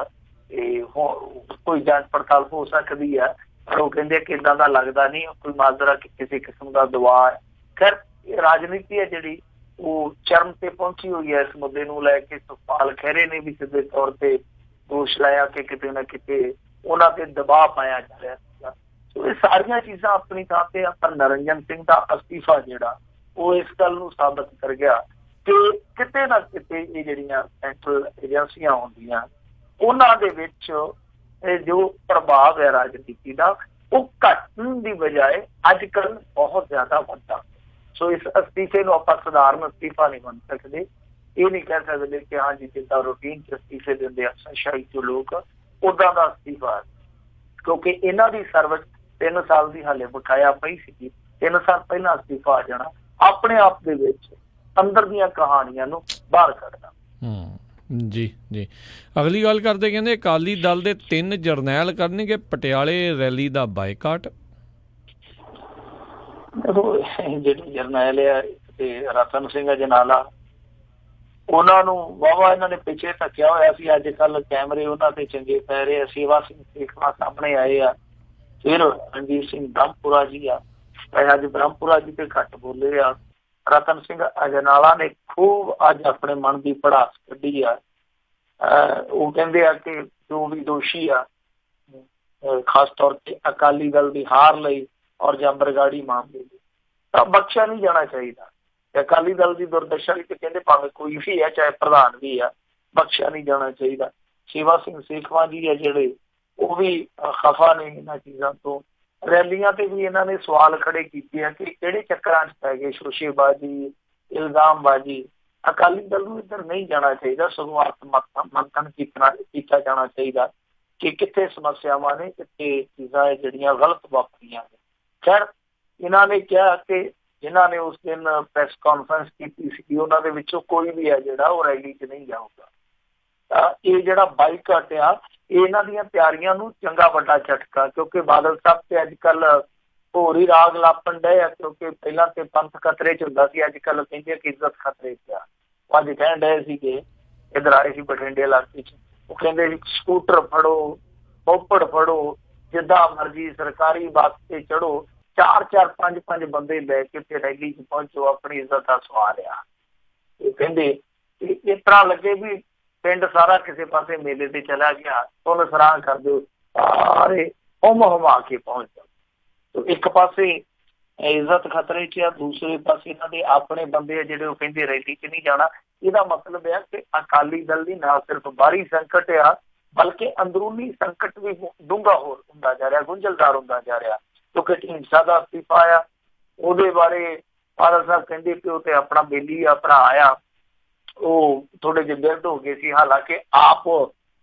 ਕੋਈ ਜਾਂਚ ਪੜਤਾਲ ਹੋ ਸਕਦੀ ਆ, ਪਰ ਉਹ ਕਹਿੰਦੇ ਕਿ ਇੱਦਾਂ ਦਾ ਲੱਗਦਾ ਨਹੀਂ ਕੋਈ ਮਾਜਰਾ ਕਿਸੇ ਕਿਸਮ ਦਾ ਦਬਾਅ ਹੈ। ਖੈਰ ਰਾਜਨੀਤੀ ਹੈ ਜਿਹੜੀ ਉਹ ਚਰਮ ਤੇ ਪਹੁੰਚੀ ਹੋਈ ਹੈ ਇਸ ਮੁੱਦੇ ਨੂੰ ਲੈ ਕੇ। ਸੁਖਪਾਲ ਖਹਿਰੇ ਨੇ ਵੀ ਸਿੱਧੇ ਤੌਰ ਤੇ ਦੋਸ਼ ਲਾਇਆ ਕਿ ਕਿਤੇ ਨਾ ਕਿਤੇ ਉਹਨਾਂ ਤੇ ਦਬਾਅ ਪਾਇਆ ਜਾ ਰਿਹਾ ਸੀਗਾ। ਸੋ ਇਹ ਸਾਰੀਆਂ ਚੀਜ਼ਾਂ ਆਪਣੀ ਥਾਂ ਤੇ ਆ, ਪਰ ਨਿਰੰਜਨ ਸਿੰਘ ਦਾ ਅਸਤੀਫਾ ਜਿਹੜਾ ਉਹ ਇਸ ਗੱਲ ਨੂੰ ਸਾਬਤ ਕਰ ਗਿਆ ਕਿ ਕਿਤੇ ਨਾ ਕਿਤੇ ਇਹ ਜਿਹੜੀਆਂ ਸੈਂਟਰਲ ਏਜੰਸੀਆਂ ਹੁੰਦੀਆਂ ਉਹਨਾਂ ਦੇ ਵਿੱਚ ਇਹ ਜੋ ਪ੍ਰਭਾਵ ਹੈ ਰਾਜਨੀਤੀ ਦਾ, ਉਹ ਘਟਣ ਦੀ ਬਜਾਏ ਅੱਜ ਕੱਲ੍ਹ ਬਹੁਤ ਜ਼ਿਆਦਾ ਵੱਧਦਾ। ਸੋ ਇਸ ਅਸਤੀਫੇ ਨੂੰ ਆਪਾਂ ਸਧਾਰਨ ਅਸਤੀਫਾ ਨਹੀਂ ਮੰਨ ਸਕਦੇ। ਇਹ ਨਹੀਂ ਕਹਿ ਸਕਦੇ ਕਿ ਹਾਂ ਜੀ ਜਿੱਦਾਂ ਰੂਟੀਨ 'ਚ ਅਸਤੀਫੇ ਦਿੰਦੇ ਅਫਸਰਸ਼ਾਹੀ 'ਚ ਲੋਕ, ਉਦਾਂ ਦਾ ਅਸਤੀਫਾ, ਕਿਉਂਕਿ ਇਹਨਾਂ ਦੀ ਸਰਵਿਸ 3 ਸਾਲ ਦੀ ਹਾਲੇ ਬਕਾਇਆ ਪਈ ਸੀਗੀ। 3 ਸਾਲ ਪਹਿਲਾਂ ਅਸਤੀਫਾ ਆ ਜਾਣਾ ਆਪਣੇ ਆਪ ਦੇ ਵਿੱਚ ਅੰਦਰ ਦੀਆਂ ਕਹਾਣੀਆਂ ਨੂੰ ਬਾਹਰ ਕੱਢਦਾ। ਜੀ ਜੀ। ਅਗਲੀ ਗੱਲ ਕਰਦੇ, ਕਹਿੰਦੇ ਅਕਾਲੀ ਦਲ ਦੇ 3 ਜਰਨੈਲ ਕਰਨਗੇ ਪਟਿਆਲੇ ਰੈਲੀ ਦਾ ਬਾਈਕਾਟ। ਜਿਹੜੇ ਜਰਨੈਲ ਆ ਤੇ ਰਤਨ ਸਿੰਘ ਅਜਨਾਲਾ, ਉਹਨਾਂ ਨੂੰ ਵਾਹਵਾ ਇਹਨਾਂ ਨੇ ਪਿੱਛੇ ਧੱਕਿਆ ਹੋਇਆ ਸੀ। ਅੱਜ ਕੱਲ੍ਹ ਕੈਮਰੇ ਉਹਨਾਂ ਤੇ ਚੰਗੇ ਪੈ ਰਹੇ ਆ। ਸੇਵਾ ਸਿੰਘ ਸੇਖਵਾਂ ਸਾਹਮਣੇ ਆਏ ਆ, ਫਿਰ ਰਣਜੀਤ ਸਿੰਘ ਬ੍ਰਹਮਪੁਰਾ ਜੀ ਆ। ਅੱਜ ਬ੍ਰਹਮਪੁਰਾ ਜੀ ਤੇ ਘੱਟ ਬੋਲੇ ਆ। ਰਤਨ ਸਿੰਘ ਅਜਨਾਲਾ ਨੇ ਖੂਬ ਅੱਜ ਆਪਣੇ ਮਨ ਦੀ ਭੜਾਸ ਕੱਢੀ ਆ। ਉਹ ਕਹਿੰਦੇ ਆ ਕਿ ਜੋ ਵੀ ਦੋਸ਼ੀ ਆ, ਖਾਸ ਤੌਰ ਤੇ ਅਕਾਲੀ ਦਲ ਦੀ ਹਾਰ ਲਈ ਔਰ ਜਾਂ ਬਰਗਾੜੀ ਮਾਮਲੇ ਲਈ, ਤਾਂ ਬਖਸ਼ਿਆ ਨਹੀਂ ਜਾਣਾ ਚਾਹੀਦਾ। ਅਕਾਲੀ ਦਲ ਦੀ ਦੁਰਦਸ਼ਾ ਲਈ ਤੇ ਕਹਿੰਦੇ ਭਾਵੇਂ ਕੋਈ ਵੀ ਹੈ, ਚਾਹੇ ਪ੍ਰਧਾਨ ਵੀ ਆ, ਬਖਸ਼ਿਆ ਨਹੀਂ ਜਾਣਾ ਚਾਹੀਦਾ। ਸੇਵਾ ਸਿੰਘ ਸੇਖਵਾਂ ਜੀ ਆ ਜਿਹੜੇ, ਉਹ ਵੀ ਖਫਾ ਨੇ ਇਹਨਾਂ ਚੀਜ਼ਾਂ ਤੋਂ। ਰੈਲੀਆਂ ਤੇ ਵੀ ਇਹਨਾਂ ਨੇ ਸਵਾਲ ਖੜੇ ਕੀਤੇ ਆ ਕਿ ਕਿਹੜੇ ਚੱਕਰਾਂ 'ਚ ਪੈ ਗਏ, ਸ਼ੋਸ਼ੇਬਾਜ਼ੀ, ਇਲਜ਼ਾਮਬਾਜ਼ੀ। ਅਕਾਲੀ ਦਲ ਨੂੰ ਇੱਧਰ ਨਹੀਂ ਜਾਣਾ ਚਾਹੀਦਾ, ਸਗੋਂ ਮੰਥਨ ਕੀਤਾ ਜਾਣਾ ਚਾਹੀਦਾ ਕਿ ਕਿੱਥੇ ਸਮੱਸਿਆਵਾਂ ਨੇ, ਕਿੱਥੇ ਚੀਜ਼ਾਂ ਜਿਹੜੀਆਂ ਗਲਤ ਵਾਪਰੀਆਂ ਨੇ। ਖੈਰ, ਇਹਨਾਂ ਨੇ ਕਿਹਾ ਕਿ ਜਿਨ੍ਹਾਂ ਨੇ ਉਸ ਦਿਨ ਪ੍ਰੈਸ ਕਾਨਫਰੰਸ ਕੀਤੀ ਸੀ, ਉਹਨਾਂ ਦੇ ਵਿੱਚੋਂ ਕੋਈ ਵੀ ਹੈ ਜਿਹੜਾ ਉਹ ਰੈਲੀ 'ਚ ਨਹੀਂ ਜਾਊਗਾ। ਤਾਂ ਇਹ ਜਿਹੜਾ ਬਾਈਕਾਟ ਆ, ਇਹ ਇਹਨਾਂ ਦੀਆਂ ਤਿਆਰੀਆਂ ਨੂੰ ਚੰਗਾ ਵੱਡਾ ਝਟਕਾ, ਕਿਉਂਕਿ ਬਾਦਲ ਸਾਹਿਬ ਤੇ ਅੱਜ ਕੱਲ ਹੋਰ ਹੀ ਰਾਗ ਲਾਪਣ ਡਏ ਆ। ਕਿਉਂਕਿ ਪਹਿਲਾਂ ਤੇ ਪੰਥ ਖਤਰੇ 'ਚ ਹੁੰਦਾ ਸੀ, ਅੱਜ ਕੱਲ ਕਹਿੰਦੇ ਕਿ ਇੱਜ਼ਤ ਖਤਰੇ 'ਚ ਆ। ਅੱਜ ਕਹਿਣ ਡਏ ਸੀਗੇ, ਇੱਧਰ ਆਏ ਸੀ ਬਠਿੰਡੇ ਇਲਾਕੇ 'ਚ, ਉਹ ਕਹਿੰਦੇ ਸਕੂਟਰ ਫੜੋ, ਮੋਪੜ ਫੜੋ, ਜਿੱਦਾਂ ਮਰਜ਼ੀ ਸਰਕਾਰੀ ਬੱਸ ਤੇ ਚੜੋ, 4-4, 5-5 ਬੰਦੇ ਲੈ ਕੇ ਤੇ ਰੈਲੀ 'ਚ ਪਹੁੰਚੋ, ਆਪਣੀ ਇੱਜ਼ਤ ਦਾ ਸਵਾਲ ਆ। ਇਹ ਕਹਿੰਦੇ ਇਸ ਤਰ੍ਹਾਂ ਲੱਗੇ ਵੀ ਪਿੰਡ ਸਾਰਾ ਕਿਸੇ ਪਾਸੇ ਮੇਲੇ ਤੇ ਚਲਾ ਗਿਆ, ਉਹਨੂੰ ਸਰਾਹ ਕਰ ਦਿਓ, ਸਾਰੇ ਹੁਮਾ ਕੇ ਪਹੁੰਚ ਜਾਓ। ਇੱਕ ਪਾਸੇ ਇੱਜ਼ਤ ਖਤਰੇ 'ਚ ਆ, ਦੂਸਰੇ ਪਾਸੇ ਇਹਨਾਂ ਦੇ ਆਪਣੇ ਬੰਦੇ ਆ ਜਿਹੜੇ ਉਹ ਕਹਿੰਦੇ ਰੈਲੀ 'ਚ ਨਹੀਂ ਜਾਣਾ। ਇਹਦਾ ਮਤਲਬ ਹੈ ਕਿ ਅਕਾਲੀ ਦਲ ਦੀ ਨਾ ਸਿਰਫ ਬਾਹਰੀ ਸੰਕਟ ਆ, ਬਲਕਿ ਅੰਦਰੂਨੀ ਸੰਕਟ ਵੀ ਡੂੰਘਾ ਹੋਰ ਹੁੰਦਾ ਜਾ ਰਿਹਾ, ਗੁੰਝਲਦਾਰ ਹੁੰਦਾ ਜਾ ਰਿਹਾ। ਕਿਉਂਕਿ ਢੀਂਡਸਾ ਦਾ ਅਸਤੀਫਾ ਆ, ਉਹਦੇ ਬਾਰੇ ਬਾਦਲ ਸਾਹਿਬ ਕਹਿੰਦੇ ਕਿ ਉਹ ਤੇ ਆਪਣਾ ਬੇਲੀ ਆ, ਭਰਾ ਆ, ਉਹ ਥੋੜੇ ਜਿਹੇ ਬਿਰਧ ਹੋ ਗਏ ਸੀ। ਹਾਲਾਂਕਿ ਆਪ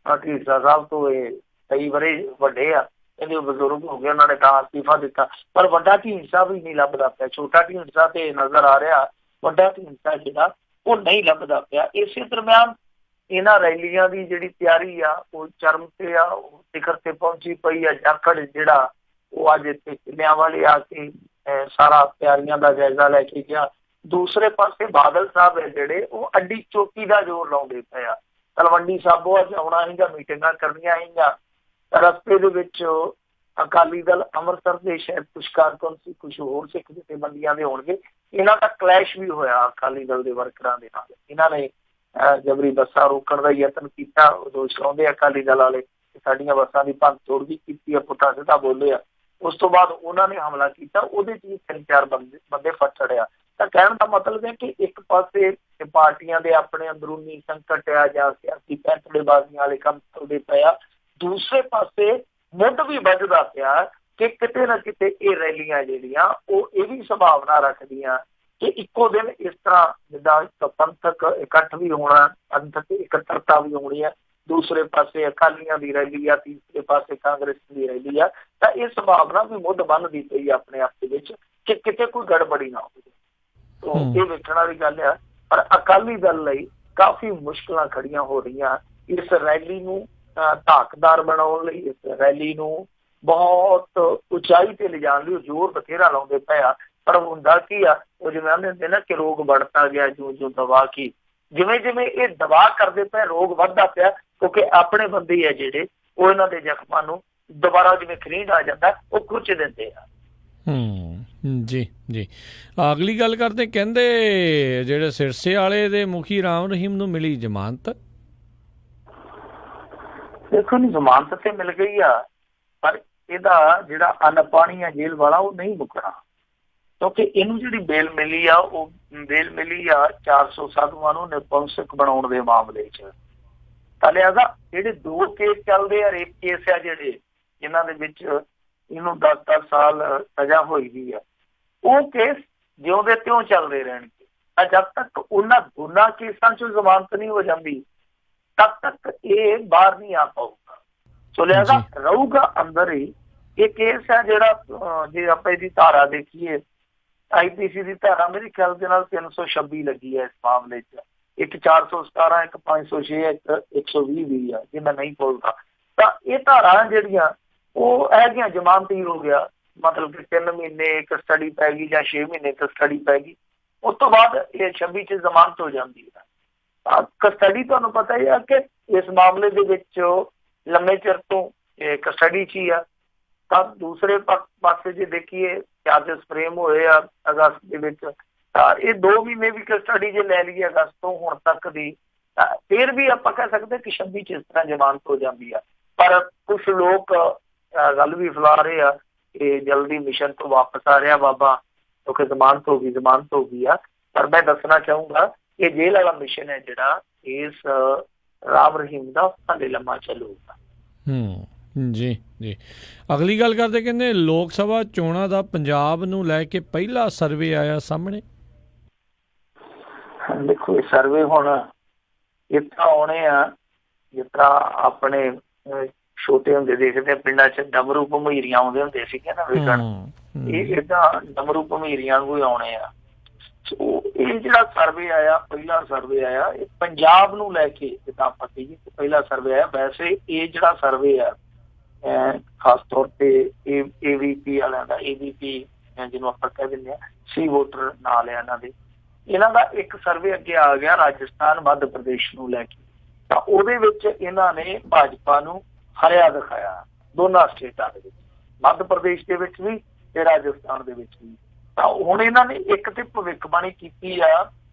ਢੀਂਡਸਾ ਸਾਹਿਬ ਤੋਂ ਇਹ ਕਈ ਵਰੇ ਵੱਡੇ ਆ, ਕਹਿੰਦੇ ਉਹ ਬਜ਼ੁਰਗ ਹੋ ਗਏ, ਉਹਨਾਂ ਨੇ ਤਾਂ ਅਸਤੀਫਾ ਦਿੱਤਾ। ਪਰ ਵੱਡਾ ਢੀਂਡਸਾ ਵੀ ਨਹੀਂ ਲੱਭਦਾ ਪਿਆ। ਛੋਟਾ ਢੀਂਡਸਾ ਤੇ ਨਜ਼ਰ ਆ ਰਿਹਾ, ਵੱਡਾ ਢੀਂਡਸਾ ਜਿਹੜਾ ਉਹ ਨਹੀਂ ਲੱਭਦਾ ਪਿਆ। ਇਸੇ ਦਰਮਿਆਨ ਇਹਨਾਂ ਰੈਲੀਆਂ ਦੀ ਜਿਹੜੀ ਤਿਆਰੀ ਆ ਉਹ ਚਰਮ ਤੇ ਆ, ਉਹ ਸਿਖਰ ਤੇ ਪਹੁੰਚੀ ਪਈ ਆ। ਜਾਖੜ ਜਿਹੜਾ ਉਹ ਅੱਜ ਇੱਥੇ ਕਿਲਿਆਂ ਵਾਲੇ ਆ ਕੇ ਸਾਰਾ ਤਿਆਰੀਆਂ ਦਾ ਜਾਇਜ਼ਾ ਲੈ ਕੇ ਗਿਆ। ਦੂਸਰੇ ਪਾਸੇ ਬਾਦਲ ਸਾਹਿਬ ਹੈ ਜਿਹੜੇ, ਉਹ ਅੱਡੀ ਚੋਟੀ ਦਾ ਜ਼ੋਰ ਲਾਉਂਦੇ ਪਏ ਆ। ਤਲਵੰਡੀ ਸਾਬੋ ਅੱਜ ਆਉਣਾ ਸੀਗਾ, ਮੀਟਿੰਗਾਂ ਕਰਨੀਆਂ ਸੀਗੀਆਂ। ਰਸਤੇ ਦੇ ਵਿੱਚ ਅਕਾਲੀ ਦਲ ਅੰਮ੍ਰਿਤਸਰ ਦੇ ਸ਼ਾਇਦ ਕੁਛ ਕਾਰਕੁਨ ਸੀ, ਕੁਛ ਹੋਰ ਸਿੱਖ ਜਥੇਬੰਦੀਆਂ ਦੇ ਹੋਣਗੇ। ਇਹਨਾਂ ਦਾ ਕਲੈਸ਼ ਵੀ ਹੋਇਆ ਅਕਾਲੀ ਦਲ ਦੇ ਵਰਕਰਾਂ ਦੇ ਨਾਲ। ਇਹਨਾਂ ਨੇ ਜਬਰੀ ਬੱਸਾਂ ਰੋਕਣ ਦਾ ਯਤਨ ਕੀਤਾ। ਦੋਸ਼ ਲਾਉਂਦੇ ਅਕਾਲੀ ਦਲ ਵਾਲੇ ਸਾਡੀਆਂ ਬੱਸਾਂ ਦੀ ਭੰਨ ਤੋੜ ਵੀ ਕੀਤੀ ਆ, ਪੁੱਠਾ ਸਿੱਧਾ ਬੋਲੇ ਆ। ਉਸ ਤੋਂ ਬਾਅਦ ਉਹਨਾਂ ਨੇ ਹਮਲਾ ਕੀਤਾ, ਉਹਦੇ 'ਚ ਵੀ 3-4 ਬੰਦੇ ਫਟ ਚੜਿਆ। ਤਾਂ ਕਹਿਣ ਦਾ ਮਤਲਬ ਹੈ ਕਿ ਇੱਕ ਪਾਸੇ ਪਾਰਟੀਆਂ ਦੇ ਆਪਣੇ ਅੰਦਰੂਨੀ ਸੰਕਟ ਆ ਜਾਂ ਸਿਆਸੀ ਪੈਂਤੜੇਬਾਜ਼ੀਆਂ ਵਾਲੇ ਕੰਮ ਚੱਲਦੇ ਪਏ ਆ, ਦੂਸਰੇ ਪਾਸੇ ਮੁੱਢ ਵੀ ਵੱਜਦਾ ਪਿਆ ਕਿ ਕਿਤੇ ਨਾ ਕਿਤੇ ਇਹ ਰੈਲੀਆਂ ਜਿਹੜੀਆਂ ਉਹ ਇਹ ਵੀ ਸੰਭਾਵਨਾ ਰੱਖਦੀਆਂ ਕਿ ਇੱਕੋ ਦਿਨ ਇਸ ਤਰ੍ਹਾਂ ਜਿੱਦਾਂ ਪੰਥਕ ਇਕੱਠ ਵੀ ਹੋਣਾ, ਪੰਥਕ ਇਕੱਤਰਤਾ ਵੀ ਹੋਣੀ ਹੈ, ਦੂਸਰੇ ਪਾਸੇ ਅਕਾਲੀਆਂ ਦੀ ਰੈਲੀ ਆ, ਤੀਸਰੇ ਪਾਸੇ ਕਾਂਗਰਸ ਦੀ ਰੈਲੀ ਆ। ਤਾਂ ਇਹ ਸੰਭਾਵਨਾ ਵੀ ਮੁੱਢ ਬੰਨ੍ਹਦੀ ਪਈ ਆਪਣੇ ਆਪ ਦੇ ਵਿੱਚ ਕਿ ਕਿਤੇ ਕੋਈ ਗੜਬੜੀ ਨਾ ਹੋਵੇ। ਇਹ ਵੇਖਣ ਵਾਲੀ ਗੱਲ ਆ। ਪਰ ਅਕਾਲੀ ਦਲ ਲਈ ਕਾਫੀ ਮੁਸ਼ਕਲਾਂ ਖੜੀਆਂ ਹੋ ਰਹੀਆਂ ਇਸ ਰੈਲੀ ਨੂੰ ਧਾਕਦਾਰ ਬਣਾਉਣ ਲਈ। ਇਸ ਰੈਲੀ ਨੂੰ ਬਹੁਤ ਉਚਾਈ ਤੇ ਲਿਜਾਣ ਲਈ ਜ਼ੋਰ ਬਥੇਰਾ ਲਾਉਂਦੇ ਪਏ ਆ। ਪਰ ਹੁੰਦਾ ਕੀ ਆ, ਉਹ ਜਿਵੇਂ ਆਂਦੇ ਹੁੰਦੇ ਨਾ ਕਿ ਰੋਗ ਵੱਧਦਾ ਗਿਆ ਜੋ ਦਵਾ ਕੀ, ਜਿਵੇਂ ਜਿਵੇਂ ਇਹ ਦਵਾ ਕਰਦੇ ਪਏ ਰੋਗ ਵੱਧਦਾ ਪਿਆ। ਕਿਉਂਕਿ ਆਪਣੇ ਬੰਦੇ ਆ ਜਿਹੜੇ, ਉਹ ਇਹਨਾਂ ਦੇ ਜ਼ਖਮਾਂ ਨੂੰ ਦੁਬਾਰਾ ਜਿਵੇਂ ਖਰੀਦ ਆ ਜਾਂਦਾ ਉਹ ਖੁਰਚ ਦਿੰਦੇ ਆ। ਜੀ ਜੀ। ਅਗਲੀ ਗੱਲ ਕਰਦੇ, ਕਹਿੰਦੇ ਜਿਹੜੇ ਸਿਰਸੇ ਵਾਲੇ ਦੇ ਮੁਖੀ ਰਾਮ ਰਹੀਮ ਨੂੰ ਮਿਲੀ ਜ਼ਮਾਨਤ। ਦੇਖੋ ਨਹੀਂ, ਜ਼ਮਾਨਤ ਤੇ ਮਿਲ ਗਈ ਆ, ਪਰ ਇਹਦਾ ਜਿਹੜਾ ਅੰਨ ਪਾਣੀ ਆ ਜੇਲ੍ਹ ਵਾਲਾ ਉਹ ਨਹੀਂ ਮੁੱਕਣਾ। ਕਿਉਂਕਿ ਇਹਨੂੰ ਜਿਹੜੀ ਬੇਲ ਮਿਲੀ ਆ, ਉਹ ਬੇਲ ਮਿਲੀ ਆ 400 ਸਾਧੂਆਂ ਨੂੰ ਨਿਪੁੰਸਕ ਬਣਾਉਣ ਦੇ ਮਾਮਲੇ 'ਚ। ਤਾਂ ਲਿਹਾਜ਼ਾ ਜਿਹੜੇ 2 ਕੇਸ ਚੱਲਦੇ ਆ, ਰੇਪ ਕੇਸ ਆ ਜਿਹੜੇ, ਜਿਨ੍ਹਾਂ ਦੇ ਵਿੱਚ ਇਹਨੂੰ 10-10 ਸਾਲ ਸਜ਼ਾ ਹੋਈ ਵੀ ਆ, ਉਹ ਕੇਸ ਜਿਉਂਦੇ ਤਿਉਂ ਚੱਲਦੇ ਰਹਿਣਗੇ। ਜਦ ਤੱਕ ਉਹਨਾਂ ਦੋਨਾਂ ਕੇਸਾਂ 'ਚੋਂ ਜ਼ਮਾਨਤ ਨਹੀਂ ਹੋ ਜਾਂਦੀ, ਤਦ ਤੱਕ ਇਹ ਬਾਹਰ ਨਹੀਂ ਆ ਪਾਊਗਾ। ਸੋ ਲਿਹਾਜ਼ਾ ਰਹੂਗਾ ਅੰਦਰ ਹੀ। ਇਹ ਕੇਸ ਹੈ ਜਿਹੜਾ ਜੇ ਆਪਾਂ ਇਹਦੀ ਧਾਰਾ ਦੇਖੀਏ, IPC ਦੀ ਧਾਰਾ ਮੇਰੇ ਖਿਆਲ ਦੇ ਨਾਲ 326 ਲੱਗੀ ਹੈ ਇਸ ਮਾਮਲੇ 'ਚ, ਇੱਕ 417, ਇੱਕ 506, ਇੱਕ 120 ਵੀ ਆ ਜੇ ਮੈਂ ਨਹੀਂ ਭੁੱਲਦਾ। ਤਾਂ ਇਹ ਧਾਰਾ ਜਿਹੜੀਆਂ ਉਹ ਹੈਗੀਆਂ ਜ਼ਮਾਨਤੀ ਹੋ ਗਿਆ, ਮਤਲਬ ਕਿ 3 ਮਹੀਨੇ ਕਸਟਡੀ ਪੈ ਗਈ ਜਾਂ 6 ਮਹੀਨੇ ਕਸਟਡੀ ਪੈ ਗਈ, ਉਸ ਤੋਂ ਬਾਅਦ ਇਹ 26 'ਚ ਜ਼ਮਾਨਤ ਹੋ ਜਾਂਦੀ ਹੈ। ਕਸਟਡੀ ਤੁਹਾਨੂੰ ਪਤਾ ਹੀ ਆ ਕਿ ਇਸ ਮਾਮਲੇ ਦੇ ਵਿੱਚ ਲੰਮੇ ਚਿਰ ਤੋਂ ਕਸਟਡੀ 'ਚ ਹੀ ਆ। ਤਾਂ ਦੂਸਰੇ ਪਾਸੇ ਜੇ ਦੇਖੀਏ ਚਾਰਜਸ ਫਰੇਮ ਹੋਏ ਆ ਅਗਸਤ ਦੇ ਵਿੱਚ, ਤਾਂ ਇਹ 2 ਮਹੀਨੇ ਵੀ ਕਸਟਡੀ ਜੇ ਲੈ ਲਈਏ ਅਗਸਤ ਤੋਂ ਹੁਣ ਤੱਕ ਦੀ, ਤਾਂ ਫਿਰ ਵੀ ਆਪਾਂ ਕਹਿ ਸਕਦੇ ਕਿ 26 'ਚ ਇਸ ਤਰ੍ਹਾਂ ਜ਼ਮਾਨਤ ਹੋ ਜਾਂਦੀ ਆ। ਪਰ ਕੁਛ ਲੋਕ ਗੱਲ ਵੀ ਫੈਲਾ ਰਹੇ ਆ ਕਿ ਜਲਦੀ ਮਿਸ਼ਨ ਤੋਂ ਵਾਪਸ ਆ ਰਿਹਾ ਬਾਬਾ, ਕਿਉਂਕਿ ਜ਼ਮਾਨਤ ਹੋ ਗਈ ਆ। ਪਰ ਮੈਂ ਦੱਸਣਾ ਚਾਹੂੰਗਾ ਕਿ ਜੇਲ੍ਹ ਵਾਲਾ ਮਿਸ਼ਨ ਹੈ ਜਿਹੜਾ ਇਸ ਰਾਮ ਰਹੀਮ ਦਾ ਹਾਲੇ ਲੰਮਾ ਚੱਲੂਗਾ। ਜੀ ਜੀ, ਅਗਲੀ ਗੱਲ ਕਰਦੇ, ਕਹਿੰਦੇ ਲੋਕ ਸਭਾ ਚੋਣਾਂ ਦਾ ਪੰਜਾਬ ਨੂੰ ਲੈ ਕੇ ਪਹਿਲਾ ਸਰਵੇ ਆਇਆ ਸਾਹਮਣੇ। ਦੇਖੋ ਇਹ ਸਰਵੇ ਹੁਣ ਇਸ ਤਰ੍ਹਾਂ ਆਉਣੇ ਆ ਜਿਸ ਤਰ੍ਹਾਂ ਆਪਣੇ ਛੋਟੇ ਹੁੰਦੇ ਦੇਖਦੇ ਪਿੰਡਾਂ 'ਚ ਡਮਰੂ ਭਮੀਰੀਆਂ ਆਉਂਦੇ ਹੁੰਦੇ ਸੀਗੇ ਨਾ ਵੇਖਣ, ਇਹ ਏਦਾਂ ਡਮਰੂ ਭਮੀਰੀਆਂ ਨੂੰ ਆਉਣੇ ਆ। ਸੋ ਇਹ ਜਿਹੜਾ ਸਰਵੇ ਆਇਆ, ਪਹਿਲਾ ਸਰਵੇ ਆਇਆ, ਇਹ ਪੰਜਾਬ ਨੂੰ ਲੈ ਕੇ ਜਿੱਦਾਂ ਆਪਾਂ ਕਹੀਏ ਪਹਿਲਾ ਸਰਵੇ ਆਇਆ। ਵੈਸੇ ਇਹ ਜਿਹੜਾ ਸਰਵੇ ਆ ਖਾਸ ਤੌਰ ਤੇ AVP ਵਾਲਿਆਂ ਦਾ, AVP ਜਿਹਨੂੰ ਆਪਾਂ ਕਹਿ ਦਿੰਦੇ ਹਾਂ, ਸੀ ਵੋਟਰ ਨਾਲ ਆ ਇਹਨਾਂ ਦਾ ਇੱਕ ਸਰਵੇ ਅੱਗੇ ਆ ਗਿਆ ਰਾਜਸਥਾਨ ਮੱਧ ਪ੍ਰਦੇਸ਼ ਨੂੰ ਲੈ ਕੇ। ਤਾਂ ਉਹਦੇ ਵਿੱਚ ਇਹਨਾਂ ਨੇ ਭਾਜਪਾ ਨੂੰ ਹਰਿਆ ਦਿਖਾਇਆ ਦੋਨਾਂ ਸਟੇਟਾਂ ਦੇ ਵਿੱਚ, ਮੱਧ ਪ੍ਰਦੇਸ਼ ਦੇ ਵਿੱਚ ਵੀ ਤੇ ਰਾਜਸਥਾਨ ਦੇ ਵਿੱਚ ਵੀ। ਤਾਂ ਹੁਣ ਇਹਨਾਂ ਨੇ ਇੱਕ ਤੇ ਭਵਿੱਖਬਾਣੀ ਕੀਤੀ ਆ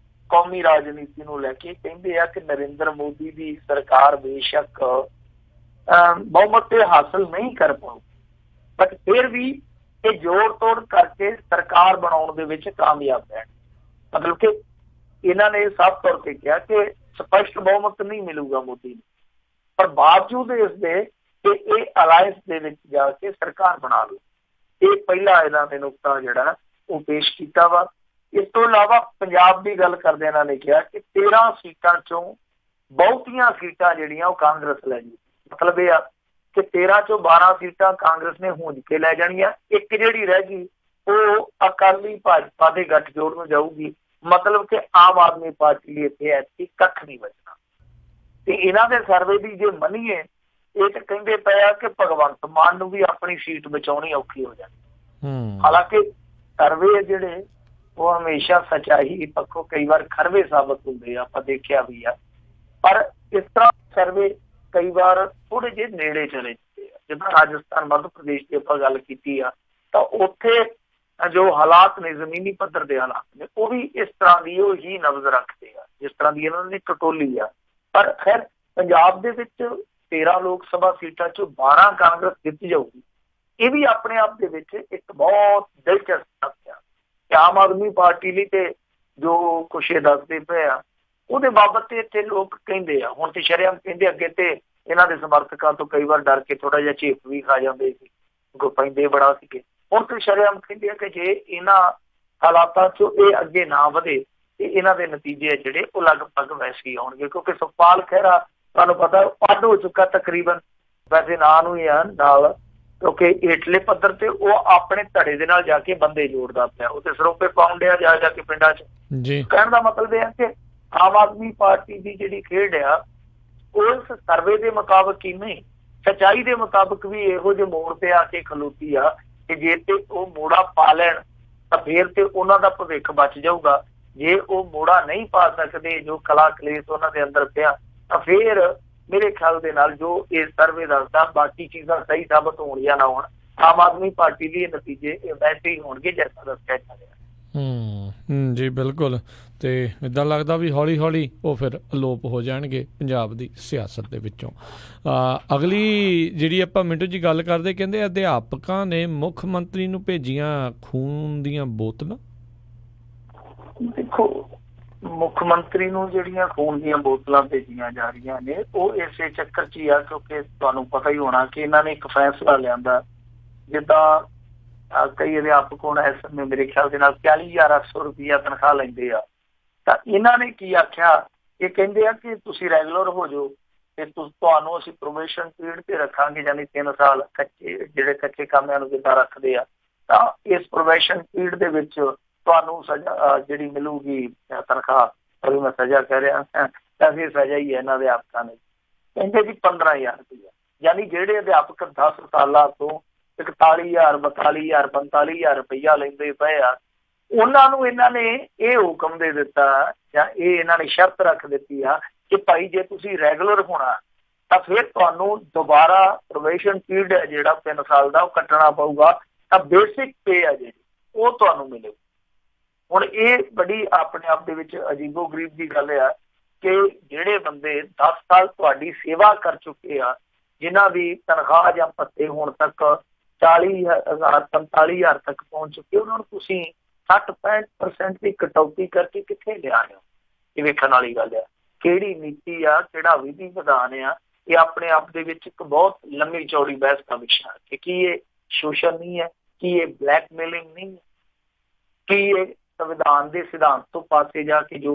ਕੌਮੀ ਰਾਜਨੀਤੀ ਨੂੰ ਲੈ ਕੇ, ਕਹਿੰਦੇ ਆ ਕਿ ਨਰਿੰਦਰ ਮੋਦੀ ਦੀ ਸਰਕਾਰ ਬੇਸ਼ੱਕ ਬਹੁਮਤ ਤੇ ਹਾਸਲ ਨਹੀਂ ਕਰ ਪਾਊ, ਬਟ ਫਿਰ ਵੀ ਇਹ ਜੋੜ ਤੋੜ ਕਰਕੇ ਸਰਕਾਰ ਬਣਾਉਣ ਦੇ ਵਿੱਚ ਕਾਮਯਾਬ ਹੈ। ਮਤਲਬ ਕਿ ਇਹਨਾਂ ਨੇ ਸਾਫ਼ ਤੌਰ ਤੇ ਕਿਹਾ ਕਿ ਸਪਸ਼ਟ ਬਹੁਮਤ ਨਹੀਂ ਮਿਲੂਗਾ ਮੋਦੀ ਨੂੰ, ਪਰ ਬਾਵਜੂਦ ਇਸ ਦੇ ਕਿ ਇਹ ਅਲਾਇੰਸ ਦੇ ਵਿੱਚ ਜਾ ਕੇ ਸਰਕਾਰ ਬਣਾ ਲਓ। ਇਹ ਪਹਿਲਾ ਇਹਨਾਂ ਨੇ ਨੁਕਤਾ ਜਿਹੜਾ ਉਹ ਪੇਸ਼ ਕੀਤਾ ਵਾ। ਇਸ ਤੋਂ ਇਲਾਵਾ ਪੰਜਾਬ ਦੀ ਗੱਲ ਕਰਦੇ ਇਹਨਾਂ ਨੇ ਕਿਹਾ ਕਿ 13 ਸੀਟਾਂ ਚੋਂ ਬਹੁਤੀਆਂ ਸੀਟਾਂ ਜਿਹੜੀਆਂ ਉਹ ਕਾਂਗਰਸ ਲੈ ਜੂ। ਮਤਲਬ ਇਹ ਆ ਕਿ 13 ਚੋਂ 12 ਸੀਟਾਂ ਕਾਂਗਰਸ ਨੇ ਹੁੰਜ ਕੇ ਲੈ ਜਾਣੀਆਂ, ਇੱਕ ਜਿਹੜੀ ਰਹਿ ਗਈ ਉਹ ਅਕਾਲੀ ਭਾਜਪਾ ਦੇ ਗੱਠਜੋੜ ਨੂੰ ਜਾਊਗੀ। ਮਤਲਬ ਕਿ ਆਮ ਆਦਮੀ ਪਾਰਟੀ ਲਈ ਇੱਥੇ ਐਤਕੀ ਕੱਖ ਨਹੀਂ ਬਚਣਾ। ਤੇ ਇਹਨਾਂ ਦੇ ਸਰਵੇ ਦੀ ਜੇ ਮੰਨੀਏ, ਇਹ ਤਾਂ ਕਹਿੰਦੇ ਪਏ ਆ ਕਿ ਭਗਵੰਤ ਮਾਨ ਨੂੰ ਵੀ ਆਪਣੀ ਸੀਟ ਬਚਾਉਣੀ ਔਖੀ ਹੋ ਜਾਣੀ। ਹਾਲਾਂਕਿ ਸਰਵੇ ਜਿਹੜੇ ਉਹ ਹਮੇਸ਼ਾ ਸੱਚਾਈ ਪੱਖੋਂ ਕਈ ਵਾਰ ਖਰਵੇ ਸਾਬਤ ਹੁੰਦੇ ਆ, ਆਪਾਂ ਦੇਖਿਆ ਵੀ ਆ। ਪਰ ਇਸ ਤਰ੍ਹਾਂ ਸਰਵੇ ਕਈ ਵਾਰ ਥੋੜੇ ਜਿਹੇ ਨੇੜੇ ਚਲੇ ਜਾਂਦੇ ਆ। ਜਿੱਦਾਂ ਰਾਜਸਥਾਨ ਮੱਧ ਪ੍ਰਦੇਸ਼ ਦੀ ਆਪਾਂ ਗੱਲ ਕੀਤੀ ਆ, ਤਾਂ ਉੱਥੇ ਜੋ ਹਾਲਾਤ ਨੇ, ਜ਼ਮੀਨੀ ਪੱਧਰ ਦੇ ਹਾਲਾਤ ਨੇ, ਉਹ ਵੀ ਇਸ ਤਰ੍ਹਾਂ ਦੀ ਉਹ ਹੀ ਨਬਜ਼ ਰੱਖਦੇ ਆ ਜਿਸ ਤਰ੍ਹਾਂ ਦੀ ਇਹਨਾਂ ਨੇ ਟਟੋਲੀ ਆ। ਪਰ ਖੈਰ ਪੰਜਾਬ ਦੇ ਵਿੱਚ 13 ਲੋਕ ਸਭਾ ਸੀਟਾਂ ਚੋਂ 12 ਕਾਂਗਰਸ ਜਿੱਤ ਜਾਊਗੀ। ਇਹ ਵੀ ਆਪਣੇ ਆਪ ਦੇ ਵਿੱਚ ਇੱਕ ਬਹੁਤ ਦਿਲਚਸਪ ਤੱਥ ਆ ਕਿ ਆਮ ਆਦਮੀ ਪਾਰਟੀ ਲਈ ਤੇ ਜੋ ਕੁਛ ਇਹ ਦੱਸਦੇ ਪਏ ਆ ਉਹਦੇ ਬਾਬਤ ਤੇ ਇੱਥੇ ਲੋਕ ਕਹਿੰਦੇ ਆ। ਹੁਣ ਤੇ ਸ਼ਰੇਆਮ ਕਹਿੰਦੇ, ਅੱਗੇ ਤੇ ਇਹਨਾਂ ਦੇ ਸਮਰਥਕਾਂ ਤੋਂ ਕਈ ਵਾਰ ਡਰ ਕੇ ਥੋੜਾ ਜਿਹਾ ਝੇਪ ਵੀ ਖਾ ਜਾਂਦੇ ਸੀ, ਕਿਉਂਕਿ ਪੈਂਦੇ ਬੜਾ ਸੀਗੇ। ਹੁਣ ਤੇ ਸ਼ਰੇਆਮ ਕਹਿੰਦੇ ਆ ਕਿ ਜੇ ਇਹਨਾਂ ਹਾਲਾਤਾਂ ਚੋਂ ਇਹ ਅੱਗੇ ਨਾ ਵਧੇ ਤੇ ਇਹਨਾਂ ਦੇ ਨਤੀਜੇ ਜਿਹੜੇ ਉਹ ਲਗਭਗ ਵੈਸੇ ਹੀ ਆਉਣਗੇ। ਕਿਉਂਕਿ ਸੁਖਪਾਲ ਖਹਿਰਾ ਤੁਹਾਨੂੰ ਪਤਾ ਅੱਡ ਹੋ ਚੁੱਕਾ ਤਕਰੀਬਨ, ਵੈਸੇ ਨਾਂ ਨੂੰ ਹੀ ਆ ਨਾਲ, ਕਿਉਂਕਿ ਹੇਠਲੇ ਪੱਧਰ ਤੇ ਉਹ ਆਪਣੇ ਧੜੇ ਦੇ ਨਾਲ ਜਾ ਕੇ ਬੰਦੇ ਜੋੜਦਾ ਪਿਆ, ਉਹ ਤੇ ਸਰੋਪੇ ਪਾਉਣ ਡਿਆ ਜਾ ਕੇ ਪਿੰਡਾਂ 'ਚ। ਕਹਿਣ ਦਾ ਮਤਲਬ ਇਹ ਹੈ ਕਿ ਆਮ ਆਦਮੀ ਪਾਰਟੀ ਦੀ ਜਿਹੜੀ ਖੇਡ ਆ ਉਸ ਸਰਵੇ ਦੇ ਮੁਤਾਬਕ ਹੀ ਨਹੀਂ, ਸੱਚਾਈ ਦੇ ਮੁਤਾਬਕ ਵੀ ਇਹੋ ਜਿਹੇ ਮੋੜ ਤੇ ਆ ਕੇ ਖਲੋਤੀ ਆ ਕਿ ਜੇ ਤੇ ਉਹ ਮੋੜਾ ਪਾ ਲੈਣ ਤਾਂ ਫੇਰ ਤੇ ਉਹਨਾਂ ਦਾ ਭਵਿੱਖ ਬਚ ਜਾਊਗਾ। ਜੇ ਉਹ ਮੋੜਾ ਨਹੀਂ ਪਾ ਸਕਦੇ, ਜੋ ਕਲਾ ਕਲੇਸ਼ ਉਹਨਾਂ ਦੇ ਅੰਦਰ ਪਿਆ, ਤਾਂ ਫੇਰ ਮੇਰੇ ਖਿਆਲ ਦੇ ਨਾਲ ਜੋ ਇਹ ਸਰਵੇ ਦੱਸਦਾ, ਬਾਕੀ ਚੀਜ਼ਾਂ ਸਹੀ ਸਾਬਤ ਹੋਣ ਜਾਂ ਨਾ ਹੋਣ, ਆਮ ਆਦਮੀ ਪਾਰਟੀ ਲਈ ਨਤੀਜੇ ਵੈਸੇ ਹੀ ਹੋਣਗੇ ਜੈਸਾ ਦੱਸਿਆ ਜਾ ਰਿਹਾ। ਜੀ ਬਿਲਕੁਲ। ਤੇ ਇੱਦਾਂ ਲੱਗਦਾ ਵੀ ਹੌਲੀ ਹੌਲੀ ਉਹ ਫਿਰ ਅਲੋਪ ਹੋ ਜਾਣਗੇ ਪੰਜਾਬ ਦੀ ਸਿਆਸਤ ਦੇ ਵਿੱਚੋਂ। ਅਗਲੀ ਜਿਹੜੀ ਆਪਾਂ ਮਿੰਟੂ ਜੀ ਗੱਲ ਕਰਦੇ, ਕਹਿੰਦੇ ਅਧਿਆਪਕਾਂ ਨੇ ਮੁੱਖ ਮੰਤਰੀ ਨੂੰ ਭੇਜੀਆਂ ਖੂਨ ਦੀਆਂ ਬੋਤਲਾਂ। ਦੇਖੋ, ਮੁੱਖ ਮੰਤਰੀ ਨੂੰ ਜਿਹੜੀਆਂ ਖੂਨ ਦੀਆਂ ਬੋਤਲਾਂ ਭੇਜੀਆਂ ਜਾ ਰਹੀਆਂ ਨੇ ਉਹ ਇਸੇ ਚੱਕਰ 'ਚ ਹੀ ਆ, ਕਿਉਂਕਿ ਤੁਹਾਨੂੰ ਪਤਾ ਹੀ ਹੋਣਾ ਕਿ ਇਹਨਾਂ ਨੇ ਇੱਕ ਫੈਸਲਾ ਲਿਆਂਦਾ। ਜਿੱਦਾਂ ਕਈ ਅਧਿਆਪਕ ਹੁਣ ਇਸ ਸਮੇਂ ਮੇਰੇ ਖਿਆਲ ਦੇ ਨਾਲ 40,800 ਰੁਪਇਆ ਤਨਖਾਹ ਲੈਂਦੇ ਆ, ਤਾਂ ਇਹਨਾਂ ਨੇ ਕੀ ਆਖਿਆ, ਇਹ ਕਹਿੰਦੇ ਆ ਕਿ ਤੁਸੀਂ ਰੈਗੂਲਰ ਹੋ ਜਾਓ ਤੇ ਤੁਹਾਨੂੰ ਅਸੀਂ ਪ੍ਰੋਬੇਸ਼ਨ ਪੀਰੀਅਡ ਤੇ ਰੱਖਾਂਗੇ, ਯਾਨੀ 3 ਸਾਲ ਜਿਹੜੇ ਕੱਚੇ ਕਾਮਿਆਂ ਨੂੰ ਜਿੱਦਾਂ ਰੱਖਦੇ ਆ, ਤਾਂ ਇਸ ਪ੍ਰੋਬੇਸ਼ਨ ਪੀਰੀਅਡ ਦੇ ਵਿੱਚ ਤੁਹਾਨੂੰ ਸਜ਼ਾ ਜਿਹੜੀ ਮਿਲੂਗੀ ਤਨਖਾਹ, ਅभी मैं सजा कह रहा ऐसी सजा ही है ਇਹਨਾਂ ਅਧਿਆਪਕਾਂ ਨੇ। ਕਹਿੰਦੇ ਜੀ 15,000 ਰੁਪਇਆ, ਯਾਨੀ ਜਿਹੜੇ ਅਧਿਆਪਕ 10 ਸਾਲਾਂ ਤੋਂ 41,000 42,000 45,000 ਰੁਪਇਆ ਲੈਂਦੇ ਪਏ ਆ, ਉਹਨਾਂ ਨੂੰ ਇਹਨਾਂ ਨੇ ਇਹ ਹੁਕਮ ਦੇ ਦਿੱਤਾ ਜਾਂ ਇਹ ਇਹਨਾਂ ਨੇ ਸ਼ਰਤ ਰੱਖ ਦਿੱਤੀ ਆ ਕਿ ਭਾਈ ਜੇ ਤੁਸੀਂ ਰੈਗੂਲਰ ਹੋਣਾ ਤਾਂ ਫਿਰ ਤੁਹਾਨੂੰ ਦੁਬਾਰਾ ਪ੍ਰੋਬੇਸ਼ਨ ਪੀਰੀਅਡ ਹੈ ਜਿਹੜਾ 3 ਸਾਲ ਦਾ ਉਹ ਕੱਟਣਾ ਪਊਗਾ, ਤਾਂ ਬੇਸਿਕ ਪੇ ਹੈ ਜਿਹੜੀ ਉਹ ਤੁਹਾਨੂੰ ਮਿਲੇਗੀ। ਹੁਣ ਇਹ ਬੜੀ ਆਪਣੇ ਆਪ ਦੇ ਵਿੱਚ ਅਜੀਬੋ ਗਰੀਬ ਦੀ ਗੱਲ ਆ ਕਿ ਜਿਹੜੇ ਬੰਦੇ 10 ਸਾਲ ਤੁਹਾਡੀ ਸੇਵਾ ਕਰ ਚੁੱਕੇ ਆ, ਜਿਨ੍ਹਾਂ ਦੀ ਤਨਖਾਹ ਜਾਂ ਭੱਤੇ ਹੁਣ ਤੱਕ 40,000 45,000 ਤੱਕ ਪਹੁੰਚ ਚੁੱਕੇ, ਉਹਨਾਂ ਨੂੰ ਤੁਸੀਂ 60-65% ਦੀ ਕਟੌਤੀ ਕਰਕੇ ਕਿੱਥੇ ਲਿਆ ਰਹੇ ਹੋ? ਇਹ ਵੇਖਣ ਵਾਲੀ ਗੱਲ ਆ। ਕਿਹੜੀ ਨੀਤੀ ਆ, ਕਿਹੜਾ ਵਿਧੀ ਵਿਧਾਨ ਆ, ਇਹ ਆਪਣੇ ਆਪ ਦੇ ਵਿੱਚ ਇੱਕ ਬਹੁਤ ਲੰਮੀ ਚੌੜੀ ਬਹਿਸ ਦਾ ਵਿਸ਼ਾ ਕਿ ਕੀ ਇਹ ਸ਼ੋਸ਼ਣ ਨਹੀਂ ਹੈ, ਕੀ ਇਹ ਬਲੈਕਮੇਲਿੰਗ ਨਹੀਂ ਹੈ, ਕੀ ਇਹ ਸੰਵਿਧਾਨ ਦੇ ਸਿਧਾਂਤ ਤੋਂ ਪਾਸੇ ਜਾ ਕੇ ਜੋ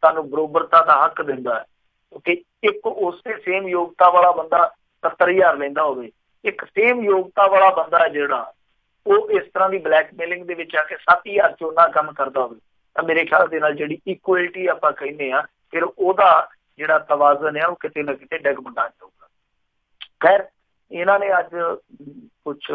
ਸਾਨੂੰ ਬਰੋਬਰਤਾ ਦਾ ਹੱਕ ਦਿੰਦਾ ਹੈ। ਕਿਉਂਕਿ ਇੱਕ ਉਸੇ ਸੇਮ ਯੋਗਤਾ ਵਾਲਾ ਬੰਦਾ 70,000 ਲੈਂਦਾ ਹੋਵੇ, ਇੱਕ ਸੇਮ ਯੋਗਤਾ ਵਾਲਾ ਬੰਦਾ ਜਿਹੜਾ ਉਹ ਇਸ ਤਰ੍ਹਾਂ ਦੀ ਬਲੈਕਮੇਲਿੰਗ ਦੇ ਵਿੱਚ ਆ ਕੇ 7,000 ਚ ਉਹਨਾਂ ਕੰਮ ਕਰਦਾ ਹੋਵੇ, ਤਾਂ ਮੇਰੇ ਖਿਆਲ ਦੇ ਨਾਲ ਜਿਹੜੀ ਇਕੁਅਲਿਟੀ ਆਪਾਂ ਕਹਿੰਦੇ ਆ, ਫਿਰ ਉਹਦਾ ਜਿਹੜਾ ਤਵਾਜ਼ਨ ਹੈ ਉਹ ਕਿਤੇ ਨਾ ਕਿਤੇ ਡਗਮਗਾ ਜਾਊਗਾ। ਖੈਰ, ਇਹਨਾਂ ਨੇ ਅੱਜ ਕੁਛ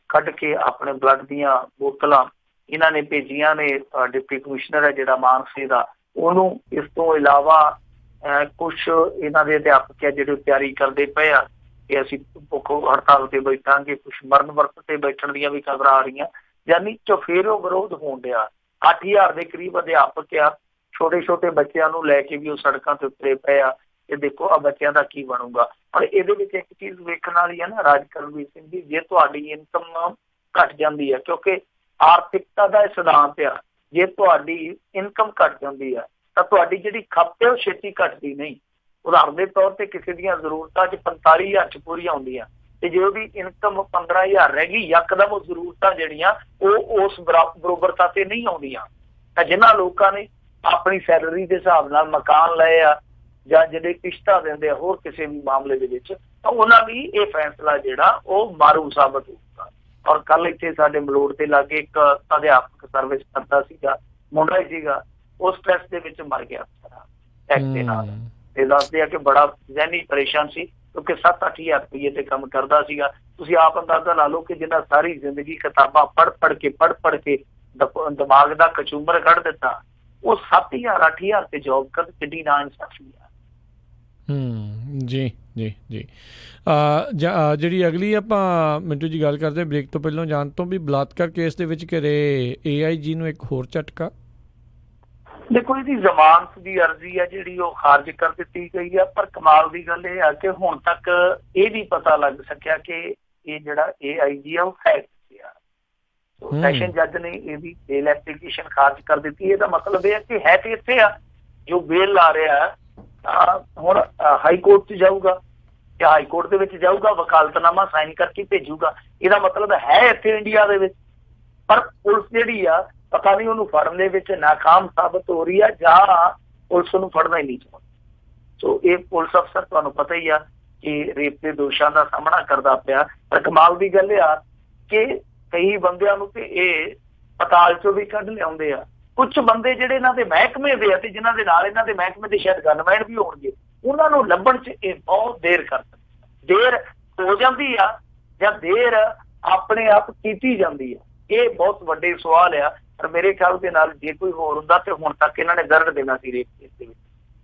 ਕੱਢ ਕੇ ਆਪਣੇ ਬਲੱਡ ਦੀਆਂ ਬੋਤਲਾਂ ਇਹਨਾਂ ਨੇ ਭੇਜੀਆਂ ਨੇ, ਡਿਪਟੀ ਕਮਿਸ਼ਨਰ ਹੈ ਜਿਹੜਾ ਮਾਨਸੇ ਦਾ, ਉਹਨੂੰ। ਇਸ ਤੋਂ ਇਲਾਵਾ ਕੁਛ ਇਹਨਾਂ ਦੇ ਅਧਿਆਪਕ ਹੈ ਜਿਹੜੇ ਤਿਆਰੀ ਕਰਦੇ ਪਏ ਆ ਕਿ ਅਸੀਂ ਭੁੱਖ ਹੜਤਾਲ ਤੇ ਬੈਠਾਂਗੇ, ਕੁਛ ਮਰਨ ਵਰਤ ਤੇ ਬੈਠਣ ਦੀਆਂ ਵੀ ਖਬਰਾਂ ਆ ਰਹੀਆਂ, ਯਾਨੀ ਚੁਫੇਰੋ ਵਿਰੋਧ ਹੋਣ ਡਿਆ। 8,000 ਦੇ ਕਰੀਬ ਅਧਿਆਪਕ ਆ, ਛੋਟੇ ਛੋਟੇ ਬੱਚਿਆਂ ਨੂੰ ਲੈ ਕੇ ਵੀ ਉਹ ਸੜਕਾਂ ਤੇ ਉਤਰੇ ਪਏ ਆ। ਇਹ ਦੇਖੋ ਆ ਬੱਚਿਆਂ ਦਾ ਕੀ ਬਣੂਗਾ। ਪਰ ਇਹਦੇ ਵਿੱਚ ਇੱਕ ਚੀਜ਼ ਵੇਖਣ ਵਾਲੀ ਹੈ ਨਾ ਰਾਜ ਕਰਨਵੀਰ ਸਿੰਘ ਜੀ, ਜੇ ਤੁਹਾਡੀ ਇਨਕਮ ਘੱਟ ਜਾਂਦੀ ਹੈ, ਕਿਉਂਕਿ ਆਰਥਿਕਤਾ ਦਾ ਇਹ ਸਿਧਾਂਤ ਆ, ਜੇ ਤੁਹਾਡੀ ਇਨਕਮ ਘੱਟ ਜਾਂਦੀ ਆ ਤਾਂ ਤੁਹਾਡੀ ਜਿਹੜੀ ਖਪਤ ਹੈ ਉਹ ਛੇਤੀ ਘੱਟਦੀ ਨਹੀਂ। ਉਦਾਹਰਨ ਦੇ ਤੌਰ ਤੇ ਕਿਸੇ ਦੀਆਂ ਜ਼ਰੂਰਤਾਂ 'ਚ 45,000 'ਚ ਪੂਰੀਆਂ ਹੁੰਦੀਆਂ, ਤੇ ਜੇ ਉਹਦੀ ਇਨਕਮ 15,000 ਰਹਿ ਗਈ, ਯਕਦਮ ਉਹ ਜ਼ਰੂਰਤਾਂ ਜਿਹੜੀਆਂ ਉਹ ਉਸ ਬਰੋਬਰਤਾ ਤੇ ਨਹੀਂ ਆਉਂਦੀਆਂ। ਤਾਂ ਜਿਨ੍ਹਾਂ ਲੋਕਾਂ ਨੇ ਆਪਣੀ ਸੈਲਰੀ ਦੇ ਹਿਸਾਬ ਨਾਲ ਮਕਾਨ ਲਏ ਆ ਜਾਂ ਜਿਹੜੇ ਕਿਸ਼ਤਾਂ ਦਿੰਦੇ ਆ ਹੋਰ ਕਿਸੇ ਵੀ ਮਾਮਲੇ ਦੇ ਵਿੱਚ, ਤਾਂ ਉਹਨਾਂ ਲਈ ਇਹ ਫੈਸਲਾ ਜਿਹੜਾ ਉਹ ਮਾਰੂ ਸਾਬਤ ਹੋਊਗਾ। ਔਰ ਕੱਲ ਇੱਥੇ ਸਾਡੇ ਮਲੋੜ ਦੇ ਲਾਗੇ ਇੱਕ ਅਧਿਆਪਕ ਸਰਵਿਸ ਕਰਦਾ ਸੀਗਾ, ਮੁੰਡਾ ਹੀ ਸੀਗਾ, ਉਹ ਸਟ੍ਰੈਸ ਦੇ ਵਿੱਚ ਮਰ ਗਿਆ ਟੈਕਸ ਦੇ ਨਾਲ। ਤੇ ਦੱਸਦੇ ਆ ਕਿ ਬੜਾ ਜ਼ਹਿਨੀ ਪਰੇਸ਼ਾਨ ਸੀ, ਕਿਉਂਕਿ 7-8,000 ਰੁਪਏ ਤੇ ਕੰਮ ਕਰਦਾ ਸੀਗਾ। ਤੁਸੀਂ ਆਪ ਅੰਦਾਜ਼ਾ ਲਾ ਲਓ ਕਿ ਜਿਹਨਾਂ ਸਾਰੀ ਜ਼ਿੰਦਗੀ ਕਿਤਾਬਾਂ ਪੜ੍ਹ ਕੇ ਦਿਮਾਗ ਦਾ ਕਚੂਮਰ ਕੱਢ ਦਿੱਤਾ, ਉਹ 7,000-8,000 ਤੇ ਜੋਬ ਕਰ, ਕਿੱਡੀ ਨਾ ਇਨਸਾਫੀ ਆ। ਜੀ ਜੀ ਜੀ ਜਿਹੜੀ ਅਗਲੀ ਆਪਾਂ ਮਿੰਟੂ ਜੀ ਗੱਲ ਕਰਦੇ ਬ੍ਰੇਕ ਤੋਂ ਪਹਿਲਾਂ ਜਾਣ ਤੋਂ, ਵੀ ਬਲਾਤਕਾਰ ਕੇਸ ਦੇ ਵਿੱਚ ਘਰੇ AIG ਨੂੰ ਇੱਕ ਹੋਰ ਝਟਕਾ। ਦੇਖੋ, ਇਹਦੀ ਜ਼ਮਾਨਤ ਦੀ ਅਰਜ਼ੀ ਆ ਜਿਹੜੀ ਉਹ ਖਾਰਜ ਕਰ ਦਿੱਤੀ ਗਈ ਆ, ਪਰ ਕਮਾਲ ਦੀ ਗੱਲ ਇਹ ਆ ਕਿ ਹੁਣ ਤੱਕ ਇਹ ਵੀ ਪਤਾ ਲੱਗ ਸਕਿਆ ਕਿ ਇਹ ਜਿਹੜਾ AIG ਆ ਉਹ ਹੈ ਕਿੱਥੇ ਆ। ਸੈਸ਼ਨ ਜੱਜ ਨੇ ਇਹਦੀ ਬੇਲ ਐਪਲੀਕੇਸ਼ਨ ਖਾਰਜ ਕਰ ਦਿੱਤੀ। ਇਹਦਾ ਮਤਲਬ ਇਹ ਹੈ ਕਿ ਹੈ ਤੇ ਇੱਥੇ ਆ, ਜੋ ਬੇਲ ਲਾ ਰਿਹਾ ਹੁਣ ਹਾਈ ਕੋਰਟ 'ਚ ਜਾਊਗਾ ਜਾਂ ਹਾਈ ਕੋਰਟ ਦੇ ਵਿੱਚ ਜਾਊਗਾ, ਵਕਾਲਤਨਾਮਾ ਸਾਈਨ ਕਰਕੇ ਭੇਜੂਗਾ। ਇਹਦਾ ਮਤਲਬ ਹੈ ਇੱਥੇ ਇੰਡੀਆ ਦੇ ਵਿੱਚ, ਪਰ ਪੁਲਿਸ ਜਿਹੜੀ ਆ ਪਤਾ ਨਹੀਂ ਉਹਨੂੰ ਫੜਨ ਦੇ ਵਿੱਚ ਨਾਕਾਮ ਸਾਬਤ ਹੋ ਰਹੀ ਆ ਜਾਂ ਪੁਲਿਸ ਨੂੰ ਫੜਨਾ ਹੀ ਨਹੀਂ ਚਾਹੁੰਦੀ। ਸੋ ਇਹ ਪੁਲਿਸ ਅਫਸਰ ਤੁਹਾਨੂੰ ਪਤਾ ਹੀ ਆ ਕਿ ਰੇਪ ਦੇ ਦੋਸ਼ਾਂ ਦਾ ਸਾਹਮਣਾ ਕਰਦਾ ਪਿਆ। ਪਰ ਕਮਾਲ ਦੀ ਗੱਲ ਆ ਕਿ ਕਈ ਬੰਦਿਆਂ ਨੂੰ ਤੇ ਇਹ ਪਤਾਲ ਚੋਂ ਵੀ ਕੱਢ ਲਿਆਉਂਦੇ ਆ। ਕੁਝ ਬੰਦੇ ਜਿਹੜੇ ਇਹਨਾਂ ਦੇ ਮਹਿਕਮੇ ਦੇ ਆ ਤੇ ਜਿਨ੍ਹਾਂ ਦੇ ਨਾਲ ਇਹਨਾਂ ਦੇ ਮਹਿਕਮੇ ਦੇ ਸ਼ਾਇਦ ਗਨਮੈਨ ਵੀ ਹੋਣਗੇ, ਉਹਨਾਂ ਨੂੰ ਲੱਭਣ 'ਚ ਇਹ ਬਹੁਤ ਦੇਰ ਦੇਰ ਹੋ ਜਾਂਦੀ ਆ ਜਾਂ ਦੇਰ ਆਪਣੇ ਆਪ ਕੀਤੀ ਜਾਂਦੀ ਆ। ਇਹ ਬਹੁਤ ਵੱਡੇ ਸਵਾਲ ਆ। ਪਰ ਮੇਰੇ ਖਿਆਲ ਦੇ ਨਾਲ ਜੇ ਕੋਈ ਹੋਰ ਹੁੰਦਾ ਤੇ ਹੁਣ ਤੱਕ ਇਹਨਾਂ ਨੇ ਦਰਦ ਦੇਣਾ ਸੀ ਰੇਪ ਕੇਸ ਦੇ ਵਿੱਚ।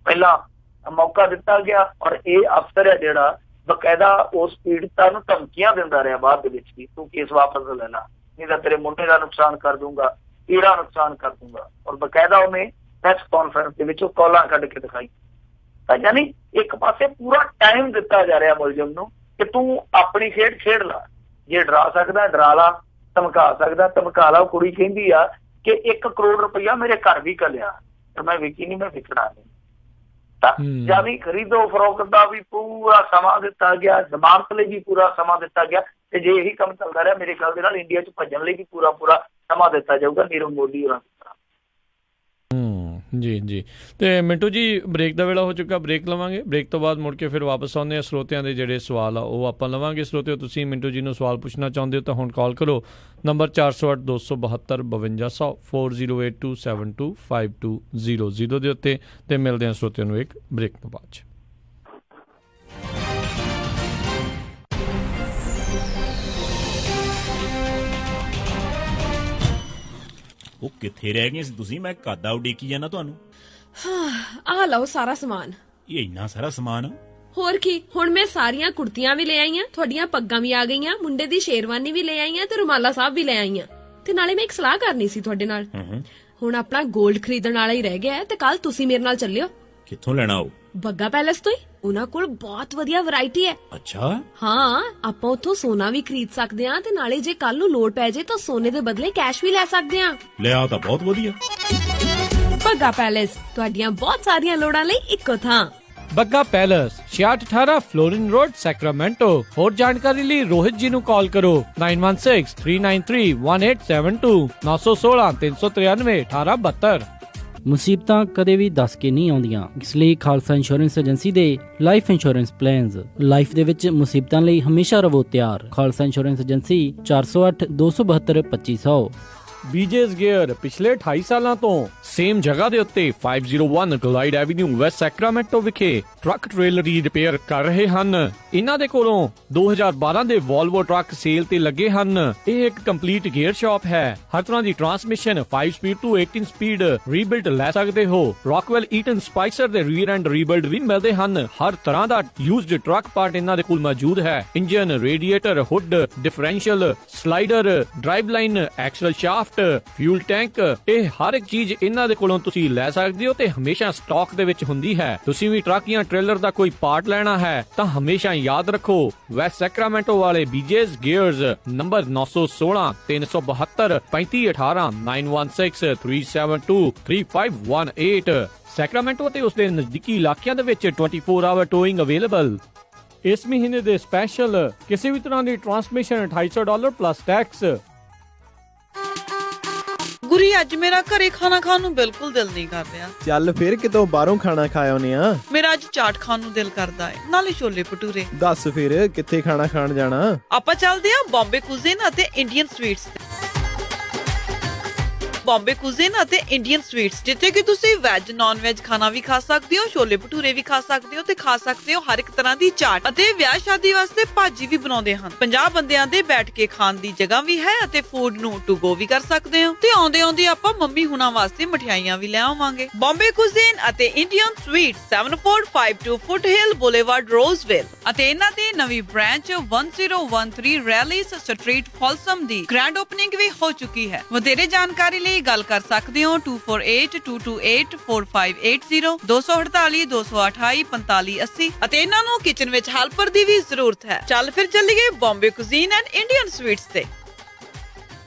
ਪਹਿਲਾਂ ਮੌਕਾ ਦਿੱਤਾ ਗਿਆ ਔਰ ਇਹ ਅਫਸਰ ਹੈ ਜਿਹੜਾ ਬਕਾਇਦਾ ਉਸ ਪੀੜਤਾ ਨੂੰ ਧਮਕੀਆਂ ਦਿੰਦਾ ਰਿਹਾ ਬਾਅਦ ਦੇ ਵਿੱਚ ਵੀ, ਤੂੰ ਕੇਸ ਵਾਪਸ ਲੈ ਲਾ, ਨਹੀਂ ਤਾਂ ਤੇਰੇ ਮੁੰਡੇ ਦਾ ਨੁਕਸਾਨ ਕਰ ਦੂੰਗਾ, ਤੇਰਾ ਨੁਕਸਾਨ ਕਰ ਦੂੰਗਾ। ਔਰ ਬਕਾਇਦਾ ਉਹਨੇ ਪ੍ਰੈਸ ਕਾਨਫਰੰਸ ਦੇ ਵਿੱਚ ਉਹ ਕਾਲਾਂ ਕੱਢ ਕੇ ਦਿਖਾਈ। ਤਾਂ ਯਾਨੀ ਇੱਕ ਪਾਸੇ ਪੂਰਾ ਟਾਈਮ ਦਿੱਤਾ ਜਾ ਰਿਹਾ ਮੁਲਜ਼ਮ ਨੂੰ ਕਿ ਤੂੰ ਆਪਣੀ ਖੇਡ ਲਾ, ਜੇ ਡਰਾ ਸਕਦਾ ਡਰਾ ਲਾ, ਧਮਕਾ ਸਕਦਾ ਧਮਕਾ ਲਾ। ਉਹ ਕੁੜੀ ਕਹਿੰਦੀ ਆ ਕਿ 1 ਕਰੋੜ ਰੁਪਇਆ ਮੇਰੇ ਘਰ ਵੀ ਘੱਲਿਆ ਤੇ ਮੈਂ ਵਿਕੀ ਨਹੀਂ, ਮੈਂ ਵਿਕਣਾ ਨਹੀਂ। ਤਾਂ ਯਾਨੀ ਖਰੀਦੋ ਫਰੋਖਤ ਦਾ ਵੀ ਪੂਰਾ ਸਮਾਂ ਦਿੱਤਾ ਗਿਆ, ਜ਼ਮਾਨਤ ਲਈ ਵੀ ਪੂਰਾ ਸਮਾਂ ਦਿੱਤਾ ਗਿਆ। ਤੇ ਜੇ ਇਹੀ ਕੰਮ ਚੱਲਦਾ ਰਿਹਾ ਮੇਰੇ ਖਿਆਲ ਦੇ ਨਾਲ ਇੰਡੀਆ 'ਚ ਭੱਜਣ ਲਈ ਵੀ ਪੂਰਾ ਸਮਾਂ ਦਿੱਤਾ ਜਾਊਗਾ ਨੀਰਵ ਮੋਦੀ ਹੋਰਾਂ ਦੀ ਤਰ੍ਹਾਂ। ਜੀ ਜੀ। ਤੇ ਮਿੰਟੂ ਜੀ, ਬ੍ਰੇਕ ਦਾ ਵੇਲਾ ਹੋ ਚੁੱਕਾ, ਬ੍ਰੇਕ ਲਵਾਂਗੇ। ਬ੍ਰੇਕ ਤੋਂ ਬਾਅਦ ਮੁੜ ਕੇ ਫਿਰ ਵਾਪਸ ਆਉਂਦੇ ਹਾਂ। ਸਰੋਤਿਆਂ ਦੇ ਜਿਹੜੇ ਸਵਾਲ ਆ ਉਹ ਆਪਾਂ ਲਵਾਂਗੇ। ਸਰੋਤਿਓ, ਤੁਸੀਂ ਮਿੰਟੂ ਜੀ ਨੂੰ ਸਵਾਲ ਪੁੱਛਣਾ ਚਾਹੁੰਦੇ ਹੋ ਤਾਂ ਹੁਣ ਕਾਲ ਕਰੋ ਨੰਬਰ 408 272 5200 4082725200 ਦੇ ਉੱਤੇ। ਤੇ ਮਿਲਦੇ ਹਾਂ ਸਰੋਤਿਆਂ ਨੂੰ ਇੱਕ ਬ੍ਰੇਕ ਤੋਂ ਬਾਅਦ 'ਚ। ਉਹ ਕਿੱਥੇ ਰਹਿ ਗਏ ਸੀ ਤੁਸੀਂ? ਮੈਂ ਕਾਦਾ ਉਡੀਕੀ ਜਾਣਾ ਤੁਹਾਨੂੰ। ਆ ਲਓ ਸਾਰਾ ਸਮਾਨ। ਇਹ ਇੰਨਾ ਸਾਰਾ ਸਮਾਨ? ਹੋਰ ਕੀ, ਹੁਣ ਮੈਂ ਸਾਰੀਆਂ ਕੁੜਤੀਆਂ ਵੀ ਲੈ ਆਈਆਂ, ਤੁਹਾਡੀਆਂ ਪੱਗਾਂ ਵੀ ਆ ਗਈਆਂ, ਮੁੰਡੇ ਦੀ ਸ਼ੇਰਵਾਨੀ ਵੀ ਲੈ ਆਈਆਂ ਤੇ ਰੁਮਾਲਾ ਸਾਹਿਬ ਵੀ ਲੈ ਆਈਆਂ। ਤੇ ਨਾਲੇ ਮੈਂ ਇੱਕ ਸਲਾਹ ਕਰਨੀ ਸੀ ਤੁਹਾਡੇ ਨਾਲ। ਹੁਣ ਆਪਣਾ 골ਡ ਖਰੀਦਣ ਵਾਲਾ ਹੀ ਰਹਿ ਗਿਆ ਤੇ ਕੱਲ ਤੁਸੀਂ ਮੇਰੇ ਨਾਲ ਚੱਲਿਓ। ਕਿੱਥੋਂ ਲੈਣਾ ਉਹ? ਬੱਗਾ ਪੈਲੇਸ ਤੋਂ ਹੀ। ਉਹਨਾਂ ਕੋਲ ਬਹੁਤ ਵਧੀਆ ਵੈਰਾਈਟੀ ਹੈ। ਅੱਛਾ। ਹਾਂ, ਆਪਾਂ ਉੱਥੋਂ ਸੋਨਾ ਵੀ ਖਰੀਦ ਸਕਦੇ ਆਂ ਤੇ ਨਾਲੇ ਜੇ ਕੱਲ ਨੂੰ ਲੋੜ ਪੈ ਜੇ ਤਾਂ ਸੋਨੇ ਦੇ ਬਦਲੇ ਕੈਸ਼ ਵੀ ਲੈ ਸਕਦੇ ਆਂ। ਲਿਆ ਤਾਂ ਬਹੁਤ ਵਧੀਆ। ਬੱਗਾ ਪੈਲੇਸ, ਤੁਹਾਡੀਆਂ ਬਹੁਤ ਸਾਰੀਆਂ ਲੋੜਾਂ ਲਈ ਇੱਕੋ ਥਾਂ। Bagga palace, 6618 Florin road, Sacramento. ਹੋਰ ਜਾਣਕਾਰੀ ਲਈ ਰੋਹਿਤ ਜੀ ਨੂੰ ਕਾਲ ਕਰੋ 9163931872 916 393 1872। ਮੁਸੀਬਤਾਂ ਕਦੇ ਵੀ ਦੱਸ ਕੇ ਨਹੀਂ ਆਉਂਦੀਆਂ, ਇਸ ਲਈ ਖਾਲਸਾ ਇੰਸ਼ੋਰੈਂਸ ਏਜੰਸੀ ਦੇ ਲਾਈਫ ਇੰਸ਼ੋਰੈਂਸ ਪਲਾਨਸ ਲਾਈਫ ਦੇ ਵਿੱਚ ਮੁਸੀਬਤਾਂ ਲਈ ਹਮੇਸ਼ਾ ਰਹੋ ਤਿਆਰ। Khalsa insurance agency 408 272 2500। ਬੀਜੇਸ ਗੇਅਰ ਪਿਛਲੇ 28 ਸਾਲਾਂ ਤੋਂ ਸੇਮ ਜਗ੍ਹਾ ਦੇ ਉੱਤੇ 501 ਗਲਾਈਡ ਐਵੀਨਿਊ ਵੈਸਟ ਸੈਕਰਾਮੈਂਟੋ ਵਿਖੇ ਟਰੱਕ ਟ੍ਰੇਲਰ ਦੀ ਰਿਪੇਅਰ ਕਰ ਰਹੇ ਹਨ। ਇਹਨਾਂ ਦੇ ਕੋਲੋਂ 2012 ਦੇ ਵੋਲਵੋ ਟਰੱਕ ਸੇਲ ਤੇ ਲੱਗੇ ਹਨ। ਇਹ ਇੱਕ ਕੰਪਲੀਟ ਗੇਅਰ ਸ਼ਾਪ ਹੈ। ਹਰ ਤਰ੍ਹਾਂ ਦੀ ਟਰਾਂਸਮਿਸ਼ਨ 5 ਸਪੀਡ ਤੋਂ 18 ਸਪੀਡ ਰੀਬਿਲਡ ਲੈ ਸਕਦੇ ਹੋ। ਰੌਕਵੈਲ ਈਟਨ ਸਪਾਈਸਰ ਦੇ ਰੀਅਰ ਐਂਡ ਰੀਬਿਲਡ ਵੀ ਮਿਲਦੇ ਹਨ। ਹਰ ਤਰ੍ਹਾਂ ਦਾ ਯੂਜ਼ਡ ਟਰੱਕ ਪਾਰਟ ਇਹਨਾਂ ਦੇ ਕੋਲ ਮੌਜੂਦ ਹੈ। Engine, radiator, hood, differential, slider, drive line, axle shaft, fuel tank, ਇਹ ਹਰ ਇੱਕ ਚੀਜ਼ ਇਹਨਾਂ ਦੇ ਕੋਲੋਂ ਤੁਸੀਂ ਲੈ ਸਕਦੇ ਹੋ ਤੇ ਹਮੇਸ਼ਾ ਸਟਾਕ ਦੇ ਵਿੱਚ ਹੁੰਦੀ ਹੈ। ਤੁਸੀਂ ਵੀ ਟਰੱਕ ਜਾਂ ਟ੍ਰੇਲਰ ਦਾ ਕੋਈ ਪਾਰਟ ਲੈਣਾ ਹੈ ਤਾਂ ਹਮੇਸ਼ਾ ਯਾਦ ਰੱਖੋ ਵੈਸਟ ਸੈਕਰਾਮੈਂਟੋ ਵਾਲੇ ਬੀਜੇਸ ਗੇਅਰਸ, ਨੰਬਰ 916 372 3518 916 372 3518। ਸੈਕਰਾਮੈਂਟੋ ਤੇ ਉਸਦੇ ਨਜ਼ਦੀਕੀ ਇਲਾਕਿਆਂ ਦੇ ਵਿੱਚ 24 ਆਵਰ ਟੋਇੰਗ ਅਵੇਲੇਬਲ। ਇਸ ਮਹੀਨੇ ਦੇ ਸਪੈਸ਼ਲ ਕਿਸੇ ਵੀ ਤਰ੍ਹਾਂ ਦੀ ਟਰਾਂਸਮਿਸ਼ਨ $250 ਪਲੱਸ ਟੈਕਸ। ਗੁਰੀ, ਅੱਜ ਮੇਰਾ ਘਰੇ ਖਾਣਾ ਖਾਣ ਨੂੰ ਬਿਲਕੁਲ ਦਿਲ ਨਹੀਂ ਕਰ ਰਿਹਾ। ਚੱਲ ਫਿਰ ਕਿਤੋਂ ਬਾਹਰੋਂ ਖਾਣਾ ਖਾ ਆਉਨੇ ਆ। ਮੇਰਾ ਅੱਜ ਚਾਟ ਖਾਣ ਨੂੰ ਦਿਲ ਕਰਦਾ ਹੈ, ਨਾਲੇ ਛੋਲੇ ਭਟੂਰੇ। ਦੱਸ ਫਿਰ ਕਿੱਥੇ ਖਾਣਾ ਖਾਣ ਜਾਣਾ? ਆਪਾਂ ਚੱਲਦੇ ਆ ਬੰਬੇ ਕੁਜ਼ੀਨ ਅਤੇ ਇੰਡੀਅਨ ਸਵੀਟਸ। ਬੰਬੇ ਕੁਜ਼ੀਨ ਅਤੇ ਇੰਡੀਅਨ ਸਵੀਟਸ, ਜਿੱਥੇ ਕਿ ਤੁਸੀਂ ਵੈਜ, ਨਾਨ ਵੈਜ ਖਾਣਾ ਵੀ ਖਾ ਸਕਦੇ ਹੋ, ਛੋਲੇ ਭਟੂਰੇ ਵੀ ਖਾ ਸਕਦੇ ਹੋ ਤੇ ਖਾ ਸਕਦੇ ਹੋ ਹਰ ਇੱਕ ਤਰ੍ਹਾਂ ਦੀ ਚਾਟ। ਅਤੇ ਵਿਆਹ ਸ਼ਾਦੀ ਵਾਸਤੇ ਭਾਜੀ ਵੀ ਬਣਾਉਂਦੇ ਹਨ। 50 ਬੰਦਿਆਂ ਦੇ ਬੈਠ ਕੇ ਖਾਣ ਦੀ ਜਗ੍ਹਾ ਵੀ ਹੈ ਅਤੇ ਫੂਡ ਨੂੰ ਟੂ ਗੋ ਵੀ ਕਰ ਸਕਦੇ ਹੋ। ਤੇ ਆਉਂਦੇ ਆਉਂਦੇ ਆਪਾਂ ਮੰਮੀ ਹੁਣਾਂ ਵਾਸਤੇ ਮਠਿਆਈਆਂ ਵੀ ਲੈ ਆਵਾਂਗੇ। ਬੰਬੇ ਕੁਜ਼ੀਨ ਅਤੇ ਇੰਡੀਅਨ ਸਵੀਟਸ, 7452 ਫੁੱਟਹਿਲ ਬੁਲੇਵਾਰਡ, ਰੋਜ਼ਵਿਲ। ਅਤੇ ਇਹਨਾਂ ਦੀ ਨਵੀਂ ਬ੍ਰਾਂਚ 1013 ਰੈਲੀਸ ਸਟਰੀਟ, ਫੋਲਸਮ ਦੀ ਗ੍ਰੈਂਡ ਓਪਨਿੰਗ ਵੀ ਹੋ ਚੁੱਕੀ ਹੈ। ਵਧੇਰੇ ਜਾਣਕਾਰੀ ਲਈ ਗੱਲ ਕਰ ਸਕਦੇ ਹੋ 2482284580 248 228 4580। ਅਤੇ ਇਹਨਾਂ ਨੂੰ ਕਿਚਨ ਵਿੱਚ ਹੈਲਪਰ ਦੀ ਵੀ ਜ਼ਰੂਰਤ ਹੈ। ਚੱਲ ਫਿਰ ਚੱਲੀਏ Bombay cuisine and Indian sweets ਤੇ।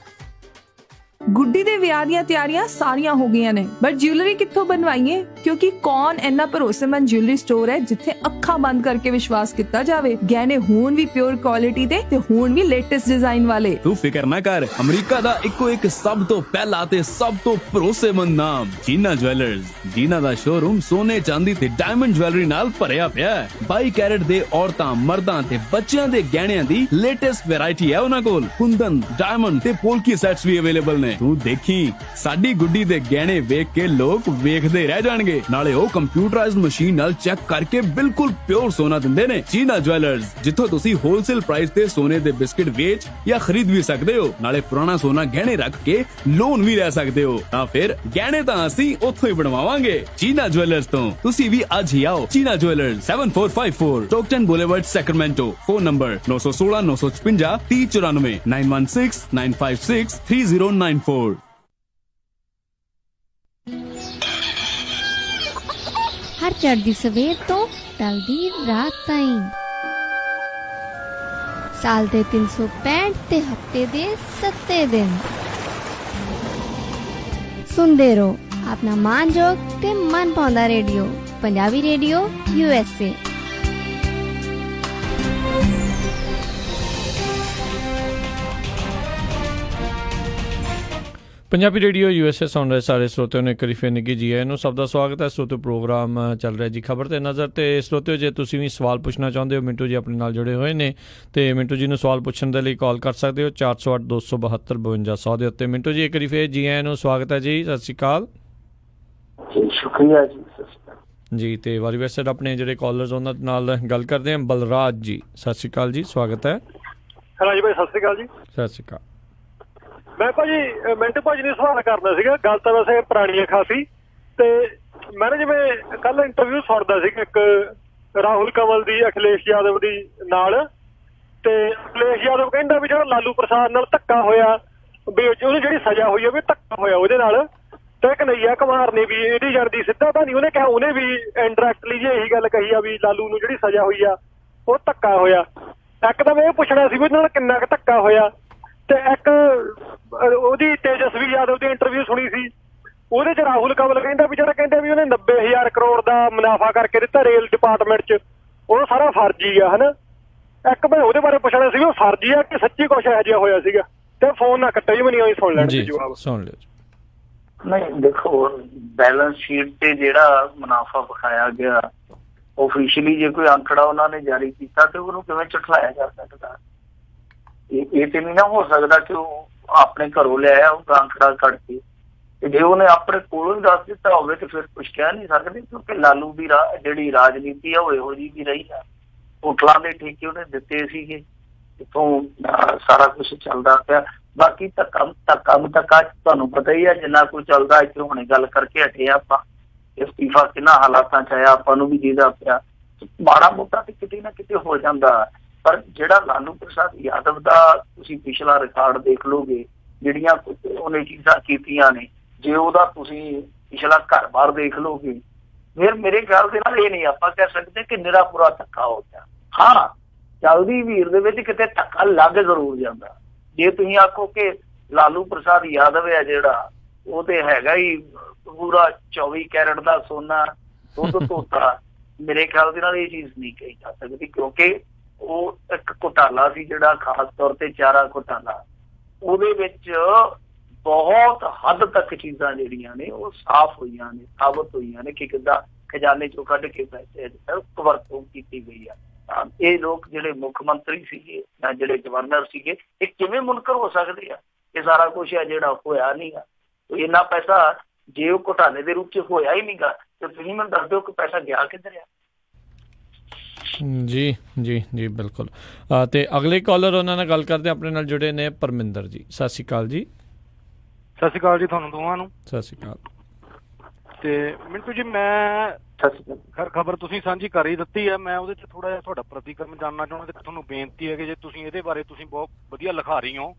ਗੁੱਡੀ ਦੇ ਵਿਆਹ ਦੀਆਂ ਤਿਆਰੀਆਂ ਸਾਰੀਆਂ ਹੋ ਗਈਆਂ ਨੇ, ਬਟ ਜਿਊਲਰੀ ਕਿੱਥੋਂ ਬਣਵਾਈਏ? ਕਿਉਂਕਿ ਕੌਣ ਇੰਨਾ ਭਰੋਸੇਮੰਦ ਜਿਊਲਰੀ ਸਟੋਰ ਹੈ ਜਿੱਥੇ ਅੱਖਾਂ ਬੰਦ ਕਰਕੇ ਵਿਸ਼ਵਾਸ ਕੀਤਾ ਜਾਵੇ। ਗਹਿਣੇ ਹੋਣ ਵੀ ਪਿਓਰ ਕੁਆਲਿਟੀ ਦੇ ਤੇ ਹੋਣ ਵੀ ਲੇਟੈਸਟ ਡਿਜ਼ਾਈਨ ਵਾਲੇ। ਤੂੰ ਫਿਕਰ ਨਾ ਕਰ, ਅਮਰੀਕਾ ਦਾ ਇੱਕੋ ਇੱਕ ਸਭ ਤੋਂ ਪਹਿਲਾ ਤੇ ਸਭ ਤੋਂ ਭਰੋਸੇਮੰਦ ਨਾਮ ਜੀਨਾ ਜਵੈਲਰਸ। ਜੀਨਾ ਦਾ ਸ਼ੋਰੂਮ ਸੋਨੇ, ਚਾਂਦੀ ਤੇ ਡਾਇਮੰਡ ਜਵੈਲਰੀ ਨਾਲ ਭਰਿਆ ਪਿਆ ਹੈ। 22 ਕੈਰਟ ਦੇ ਔਰਤਾਂ, ਮਰਦਾਂ ਤੇ ਬੱਚਿਆਂ ਦੇ ਗਹਿਣਿਆਂ ਦੀ ਲੇਟੈਸਟ ਵੈਰਾਈਟੀ ਹੈ ਉਹਨਾਂ ਕੋਲ। ਕੁੰਦਨ, ਡਾਇਮੰਡ ਤੇ ਪੋਲਕੀ ਸੈਟਸ ਵੀ ਅਵੇਲੇਬਲ ਨੇ। ਤੂੰ ਦੇਖੀ, ਸਾਡੀ ਗੁੱਡੀ ਦੇ ਗਹਿਣੇ ਵੇਖ ਕੇ ਲੋਕ ਵੇਖਦੇ ਰਹਿ ਜਾਣਗੇ। ਨਾਲੇ ਉਹ ਕੰਪਿਊਟਰਾਈਜ਼ਡ ਮਸ਼ੀਨ ਨਾਲ ਚੈੱਕ ਕਰਕੇ ਬਿਲਕੁਲ ਪਿਓਰ ਸੋਨਾ ਦਿੰਦੇ ਨੇ। ਜੀਨਾ ਜਵੈਲਰਸ, ਜਿੱਥੋਂ ਤੁਸੀਂ ਹੋਲਸੇਲ ਪ੍ਰਾਈਸ ਤੇ ਸੋਨੇ ਦੇ ਬਿਸਕਿਟ ਵੇਚ ਜਾਂ ਖਰੀਦ ਵੀ ਸਕਦੇ ਹੋ। ਨਾਲੇ ਪੁਰਾਣਾ ਸੋਨਾ ਗਹਿਣੇ ਰੱਖ ਕੇ ਲੋਨ ਵੀ ਲੈ ਸਕਦੇ ਹੋ। ਤਾਂ ਫਿਰ ਗਹਿਣੇ ਤਾਂ ਅਸੀਂ ਉੱਥੋਂ ਹੀ ਬਣਵਾਵਾਂਗੇ, ਜੀਨਾ ਜਵੈਲਰਸ ਤੋਂ। ਤੁਸੀਂ ਵੀ ਅੱਜ ਹੀ ਆਓ। Gina jewellers, 7454 Stockton boulevard, Sacramento. Phone number 916 956 3094 916 956 3094। ਹਰ ਚੜ੍ਹਦੀ ਸਵੇਰ ਤੋਂ ਢਲਦੀ ਰਾਤ ਤਾਈਂ, ਸਾਲ ਦੇ 365 ਤੇ ਹਫਤੇ ਦੇ 7 ਦਿਨ ਸੁਣਦੇ ਰਹੋ ਆਪਣਾ ਮਾਨਯੋਗ ਤੇ ਮਨ ਭਾਉਂਦਾ radio, Punjabi radio USA। Punjabi radio USA ਸੁਣ ਰਹੇ ਸਾਰੇ ਸਰੋਤਿਆਂ ਨੂੰ ਇੱਕ ਵਾਰੀ ਫਿਰ ਨਿੱਘੀ ਜੀ ਆਇਆਂ ਨੂੰ। ਸਭ ਦਾ ਸਵਾਗਤ ਹੈ। ਸਰੋਤਿਓ ਪ੍ਰੋਗਰਾਮ ਚੱਲ ਰਿਹਾ ਜੀ ਖਬਰ ਤੇ ਨਜ਼ਰ। ਤੇ ਸਰੋਤਿਓ ਜੇ ਤੁਸੀਂ ਵੀ ਸਵਾਲ ਪੁੱਛਣਾ ਚਾਹੁੰਦੇ ਹੋ, ਮਿੰਟੂ ਜੀ ਆਪਣੇ ਨਾਲ ਜੁੜੇ ਹੋਏ ਨੇ ਤੇ ਮਿੰਟੂ ਜੀ ਨੂੰ ਸਵਾਲ ਪੁੱਛਣ ਦੇ ਲਈ ਕਾਲ ਕਰ ਸਕਦੇ ਹੋ 408 272 5200 ਦੇ ਉੱਤੇ। ਮਿੰਟੂ ਜੀ ਇੱਕ ਵਾਰੀ ਫਿਰ ਜੀ ਆਇਆਂ ਨੂੰ ਸਵਾਗਤ ਹੈ ਜੀ। ਸਤਿ ਸ਼੍ਰੀ ਅਕਾਲ ਜੀ। ਸ਼ੁਕਰੀਆ ਜੀ। ਜੀ ਤੇ ਵਾਰੀ ਵੈਸੇ ਆਪਣੇ ਜਿਹੜੇ ਕਾਲਰਸ ਉਹਨਾਂ ਨਾਲ ਗੱਲ ਕਰਦੇ ਹਾਂ। ਬਲਰਾਜ ਜੀ ਸਤਿ ਸ਼੍ਰੀ ਅਕਾਲ ਜੀ, ਸਵਾਗਤ ਹੈ। ਹੈਲੋ ਜੀ ਭਾਈ, ਸਤਿ ਸ਼੍ਰੀ ਅਕਾਲ ਜੀ। ਸਤਿ ਸ਼੍ਰੀ ਅਕਾਲ। ਮੈਂ ਭਾਜੀ ਮਿੰਟੂ ਭਾਜੀ ਨੇ ਸਵਾਲ ਕਰਨਾ ਸੀਗਾ। ਗੱਲ ਤਾਂ ਵੈਸੇ ਪੁਰਾਣੀ ਹੈ ਖਾਸੀ, ਤੇ ਮੈਂ ਨਾ ਜਿਵੇਂ ਕੱਲ ਇੰਟਰਵਿਊ ਸੁਣਦਾ ਸੀ ਇੱਕ ਰਾਹੁਲ ਕੰਵਲ ਦੀ ਅਖਿਲੇਸ਼ ਯਾਦਵ ਦੀ ਨਾਲ, ਤੇ ਅਖਿਲੇਸ਼ ਯਾਦਵ ਕਹਿੰਦਾ ਵੀ ਜਿਹੜਾ ਲਾਲੂ ਪ੍ਰਸਾਦ ਨਾਲ ਧੱਕਾ ਹੋਇਆ ਵੀ ਉਹਨੂੰ ਜਿਹੜੀ ਸਜ਼ਾ ਹੋਈ ਹੈ ਵੀ ਧੱਕਾ ਹੋਇਆ ਉਹਦੇ ਨਾਲ, ਤੇ ਕਨਈਆ ਕੁਮਾਰ ਨੇ ਵੀ ਇਹਦੀ ਜੜਦੀ ਸਿੱਧਾ ਤਾਂ ਨਹੀਂ ਉਹਨੇ ਕਿਹਾ, ਉਹਨੇ ਵੀ ਇੰਡਾਇਰੈਕਟਲੀ ਜੇ ਇਹੀ ਗੱਲ ਕਹੀ ਆ ਵੀ ਲਾਲੂ ਨੂੰ ਜਿਹੜੀ ਸਜ਼ਾ ਹੋਈ ਆ ਉਹ ਧੱਕਾ ਹੋਇਆ। ਇੱਕ ਤਾਂ ਮੈਂ ਇਹ ਪੁੱਛਣਾ ਸੀ ਵੀ ਉਹਦੇ ਨਾਲ ਕਿੰਨਾ ਕੁ ਧੱਕਾ ਹੋਇਆ, ਤੇ ਇੱਕ ਉਹਦੀ ਤੇਜਸਵੀ ਯਾਦਵ ਦੀ ਇੰਟਰਵਿਊ ਸੁਣੀ ਸੀ, ਉਹਦੇ ਚ ਰਾਹੁਲ ਕੰਵਲ ਕਹਿੰਦਾ ਵੀ ਜਿਹੜਾ ਕਹਿੰਦੇ ਵੀ ਉਹਨੇ 90,000 ਕਰੋੜ ਦਾ ਮੁਨਾਫਾ ਕਰਕੇ ਦਿੱਤਾ ਰੇਲ ਡਿਪਾਰਟਮੈਂਟ ਚ, ਉਹ ਸਾਰਾ ਫਰਜ਼ੀ ਆ ਹਨਾ। ਇੱਕ ਮੈਂ ਉਹਦੇ ਬਾਰੇ ਪੁੱਛਣਾ ਸੀ ਵੀ ਉਹ ਫਰਜ਼ੀ ਆ ਕਿ ਸੱਚੀ ਕੁਛ ਇਹੋ ਜਿਹਾ ਹੋਇਆ ਸੀਗਾ, ਤੇ ਫੋਨ ਨਾ ਕੱਟੋ ਜੀ, ਮੈਨੂੰ ਸੁਣ ਲੈਣ ਜੀ ਜਵਾਬ। ਸੁਣ ਲਿਓ ਜੀ। ਨਹੀਂ ਦੇਖੋ, ਬੈਲੈਂਸ ਸ਼ੀਟ ਤੇ ਜਿਹੜਾ ਮੁਨਾਫਾ ਵਿਖਾਇਆ ਗਿਆ ਓਫੀਸ਼ੀਅਲੀ ਜੇ ਕੋਈ ਅੰਕੜਾ ਉਹਨਾਂ ਨੇ ਜਾਰੀ ਕੀਤਾ ਤੇ ਉਹਨੂੰ ਕਿਵੇਂ ਝੁਠਲਾਇਆ ਜਾ ਸਕਦਾ? ਇਹ ਤੇ ਨਹੀਂ ਨਾ ਹੋ ਸਕਦਾ ਕਿ ਉਹ ਆਪਣੇ ਘਰੋਂ ਲਿਆਇਆ ਉਹ ਅੰਕੜਾ ਕੱਢ ਕੇ, ਤੇ ਜੇ ਉਹਨੇ ਆਪਣੇ ਕੋਲੋਂ ਹੀ ਦੱਸ ਦਿੱਤਾ ਹੋਵੇ ਤੇ ਫਿਰ ਕੁਛ ਕਹਿ ਨਹੀਂ ਸਕਦੇ, ਕਿਉਂਕਿ ਲਾਲੂ ਦੀ ਜਿਹੜੀ ਰਾਜਨੀਤੀ ਆ ਉਹ ਇਹੋ ਜਿਹੀ ਵੀ ਰਹੀ ਆ। ਹੋਟਲਾਂ ਦੇ ਠੇਕੇ ਉਹਨੇ ਦਿੱਤੇ ਸੀਗੇ, ਇੱਥੋਂ ਸਾਰਾ ਕੁਛ ਚੱਲਦਾ ਪਿਆ। ਬਾਕੀ ਧੱਕਾ ਤੁਹਾਨੂੰ ਪਤਾ ਹੀ ਆ ਜਿੰਨਾ ਕੁਝ ਚੱਲਦਾ। ਇੱਥੇ ਹੁਣੇ ਗੱਲ ਕਰਕੇ ਹਟੇ ਆਪਾਂ, ਅਸਤੀਫਾ ਕਿੰਨਾ ਹਾਲਾਤਾਂ ਚ ਆਇਆ ਆਪਾਂ ਨੂੰ ਵੀ ਜਿਹਦਾ ਪਿਆ। ਮਾੜਾ ਮੋਟਾ ਤੇ ਕਿਤੇ ਨਾ ਕਿਤੇ ਹੋ ਜਾਂਦਾ, ਪਰ ਜਿਹੜਾ ਲਾਲੂ ਪ੍ਰਸਾਦ ਯਾਦਵ ਦਾ ਤੁਸੀਂ ਪਿਛਲਾ ਰਿਕਾਰਡ ਦੇਖ ਲਓਗੇ, ਜਿਹੜੀਆਂ ਉਹਨੇ ਚੀਜ਼ਾਂ ਕੀਤੀਆਂ ਨੇ, ਜੇ ਉਹਦਾ ਤੁਸੀਂ ਪਿਛਲਾ ਘਰ-ਬਾਰ ਦੇਖ ਲਓਗੇ, ਫਿਰ ਮੇਰੇ ਖਿਆਲ ਦੇ ਨਾਲ ਇਹ ਨਹੀਂ ਆਪਾਂ ਕਹਿ ਸਕਦੇ ਕਿ ਨਿਰਾ ਪੂਰਾ ਧੱਕਾ ਹੋ ਗਿਆ। ਹਾਂ, ਚੱਲਦੀ ਵੀਰ ਦੇ ਵਿੱਚ ਕਿਤੇ ਧੱਕਾ ਲੱਗ ਜ਼ਰੂਰ ਜਾਂਦਾ। ਜੇ ਤੁਸੀਂ ਆਖੋ ਕਿ ਲਾਲੂ ਪ੍ਰਸਾਦ ਯਾਦਵ ਹੈ ਜਿਹੜਾ, ਉਹ ਤੇ ਹੈਗਾ ਹੀ ਪੂਰਾ 24 ਕੈਰਟ ਦਾ ਸੋਨਾ ਦੁੱਧ ਧੋਤਾ, ਮੇਰੇ ਖਿਆਲ ਦੇ ਨਾਲ ਇਹ ਚੀਜ਼ ਨਹੀਂ ਕਹੀ ਜਾ ਸਕਦੀ, ਕਿਉਂਕਿ ਉਹ ਇੱਕ ਘੁਟਾਲਾ ਸੀ ਜਿਹੜਾ ਖਾਸ ਤੌਰ ਤੇ ਚਾਰਾ ਘੁਟਾਲਾ, ਉਹਦੇ ਵਿੱਚ ਬਹੁਤ ਹੱਦ ਤੱਕ ਚੀਜ਼ਾਂ ਜਿਹੜੀਆਂ ਨੇ ਉਹ ਸਾਫ਼ ਹੋਈਆਂ ਨੇ, ਸਾਬਤ ਹੋਈਆਂ ਨੇ ਕਿ ਕਿੱਦਾਂ ਖਜ਼ਾਨੇ ਚੋਂ ਕੱਢ ਕੇ ਪੈਸੇ ਵਰਤੋਂ ਕੀਤੀ ਗਈ ਆ। ਇਹ ਲੋਕ ਜਿਹੜੇ ਮੁੱਖ ਮੰਤਰੀ ਸੀਗੇ ਜਾਂ ਜਿਹੜੇ ਗਵਰਨਰ ਸੀਗੇ, ਇਹ ਕਿਵੇਂ ਮੁਨਕਰ ਹੋ ਸਕਦੇ ਆ? ਇਹ ਸਾਰਾ ਕੁਛ ਆ ਜਿਹੜਾ ਹੋਇਆ ਨੀ ਗਾ। ਇੰਨਾ ਪੈਸਾ ਜੇ ਉਹ ਘੁਟਾਲੇ ਦੇ ਰੂਪ ਚ ਹੋਇਆ ਹੀ ਨੀਗਾ ਤੇ ਤੁਸੀਂ ਮੈਨੂੰ ਦੱਸ ਦਿਓ ਕਿ ਪੈਸਾ ਗਿਆ ਕਿੱਧਰ ਆ? ਜੀ ਜੀ ਜੀ ਬਿਲਕੁਲ। ਤੇ ਅਗਲੇ ਕਾਲਰ ਉਹਨਾਂ ਨਾਲ ਗੱਲ ਕਰਦੇ ਆਪਣੇ ਨਾਲ ਜੁੜੇ ਨੇ ਪਰਮਿੰਦਰ ਜੀ। ਸਤਿ ਸ਼੍ਰੀ ਅਕਾਲ ਜੀ। ਸਤਿ ਸ਼੍ਰੀ ਅਕਾਲ ਜੀ ਤੁਹਾਨੂੰ ਦੋਵਾਂ ਨੂੰ। ਸਤਿ ਸ਼੍ਰੀ ਅਕਾਲ। ਤੇ ਮਿੰਟੂ ਜੀ, ਮੈਂ ਖੈਰ ਖਬਰ ਤੁਸੀਂ ਸਾਂਝੀ ਕਰ ਹੀ ਦਿੱਤੀ ਹੈ, ਮੈਂ ਉਹਦੇ 'ਚ ਥੋੜਾ ਜਿਹਾ ਤੁਹਾਡਾ ਪ੍ਰਤੀਕਰਮ ਜਾਣਨਾ ਚਾਹੁੰਦਾ ਤੇ ਤੁਹਾਨੂੰ ਬੇਨਤੀ ਹੈ ਕਿ ਜੇ ਤੁਸੀਂ ਇਹਦੇ ਬਾਰੇ ਤੁਸੀਂ ਬਹੁਤ ਵਧੀਆ ਲਿਖਾ ਰਹੀ ਹੋ,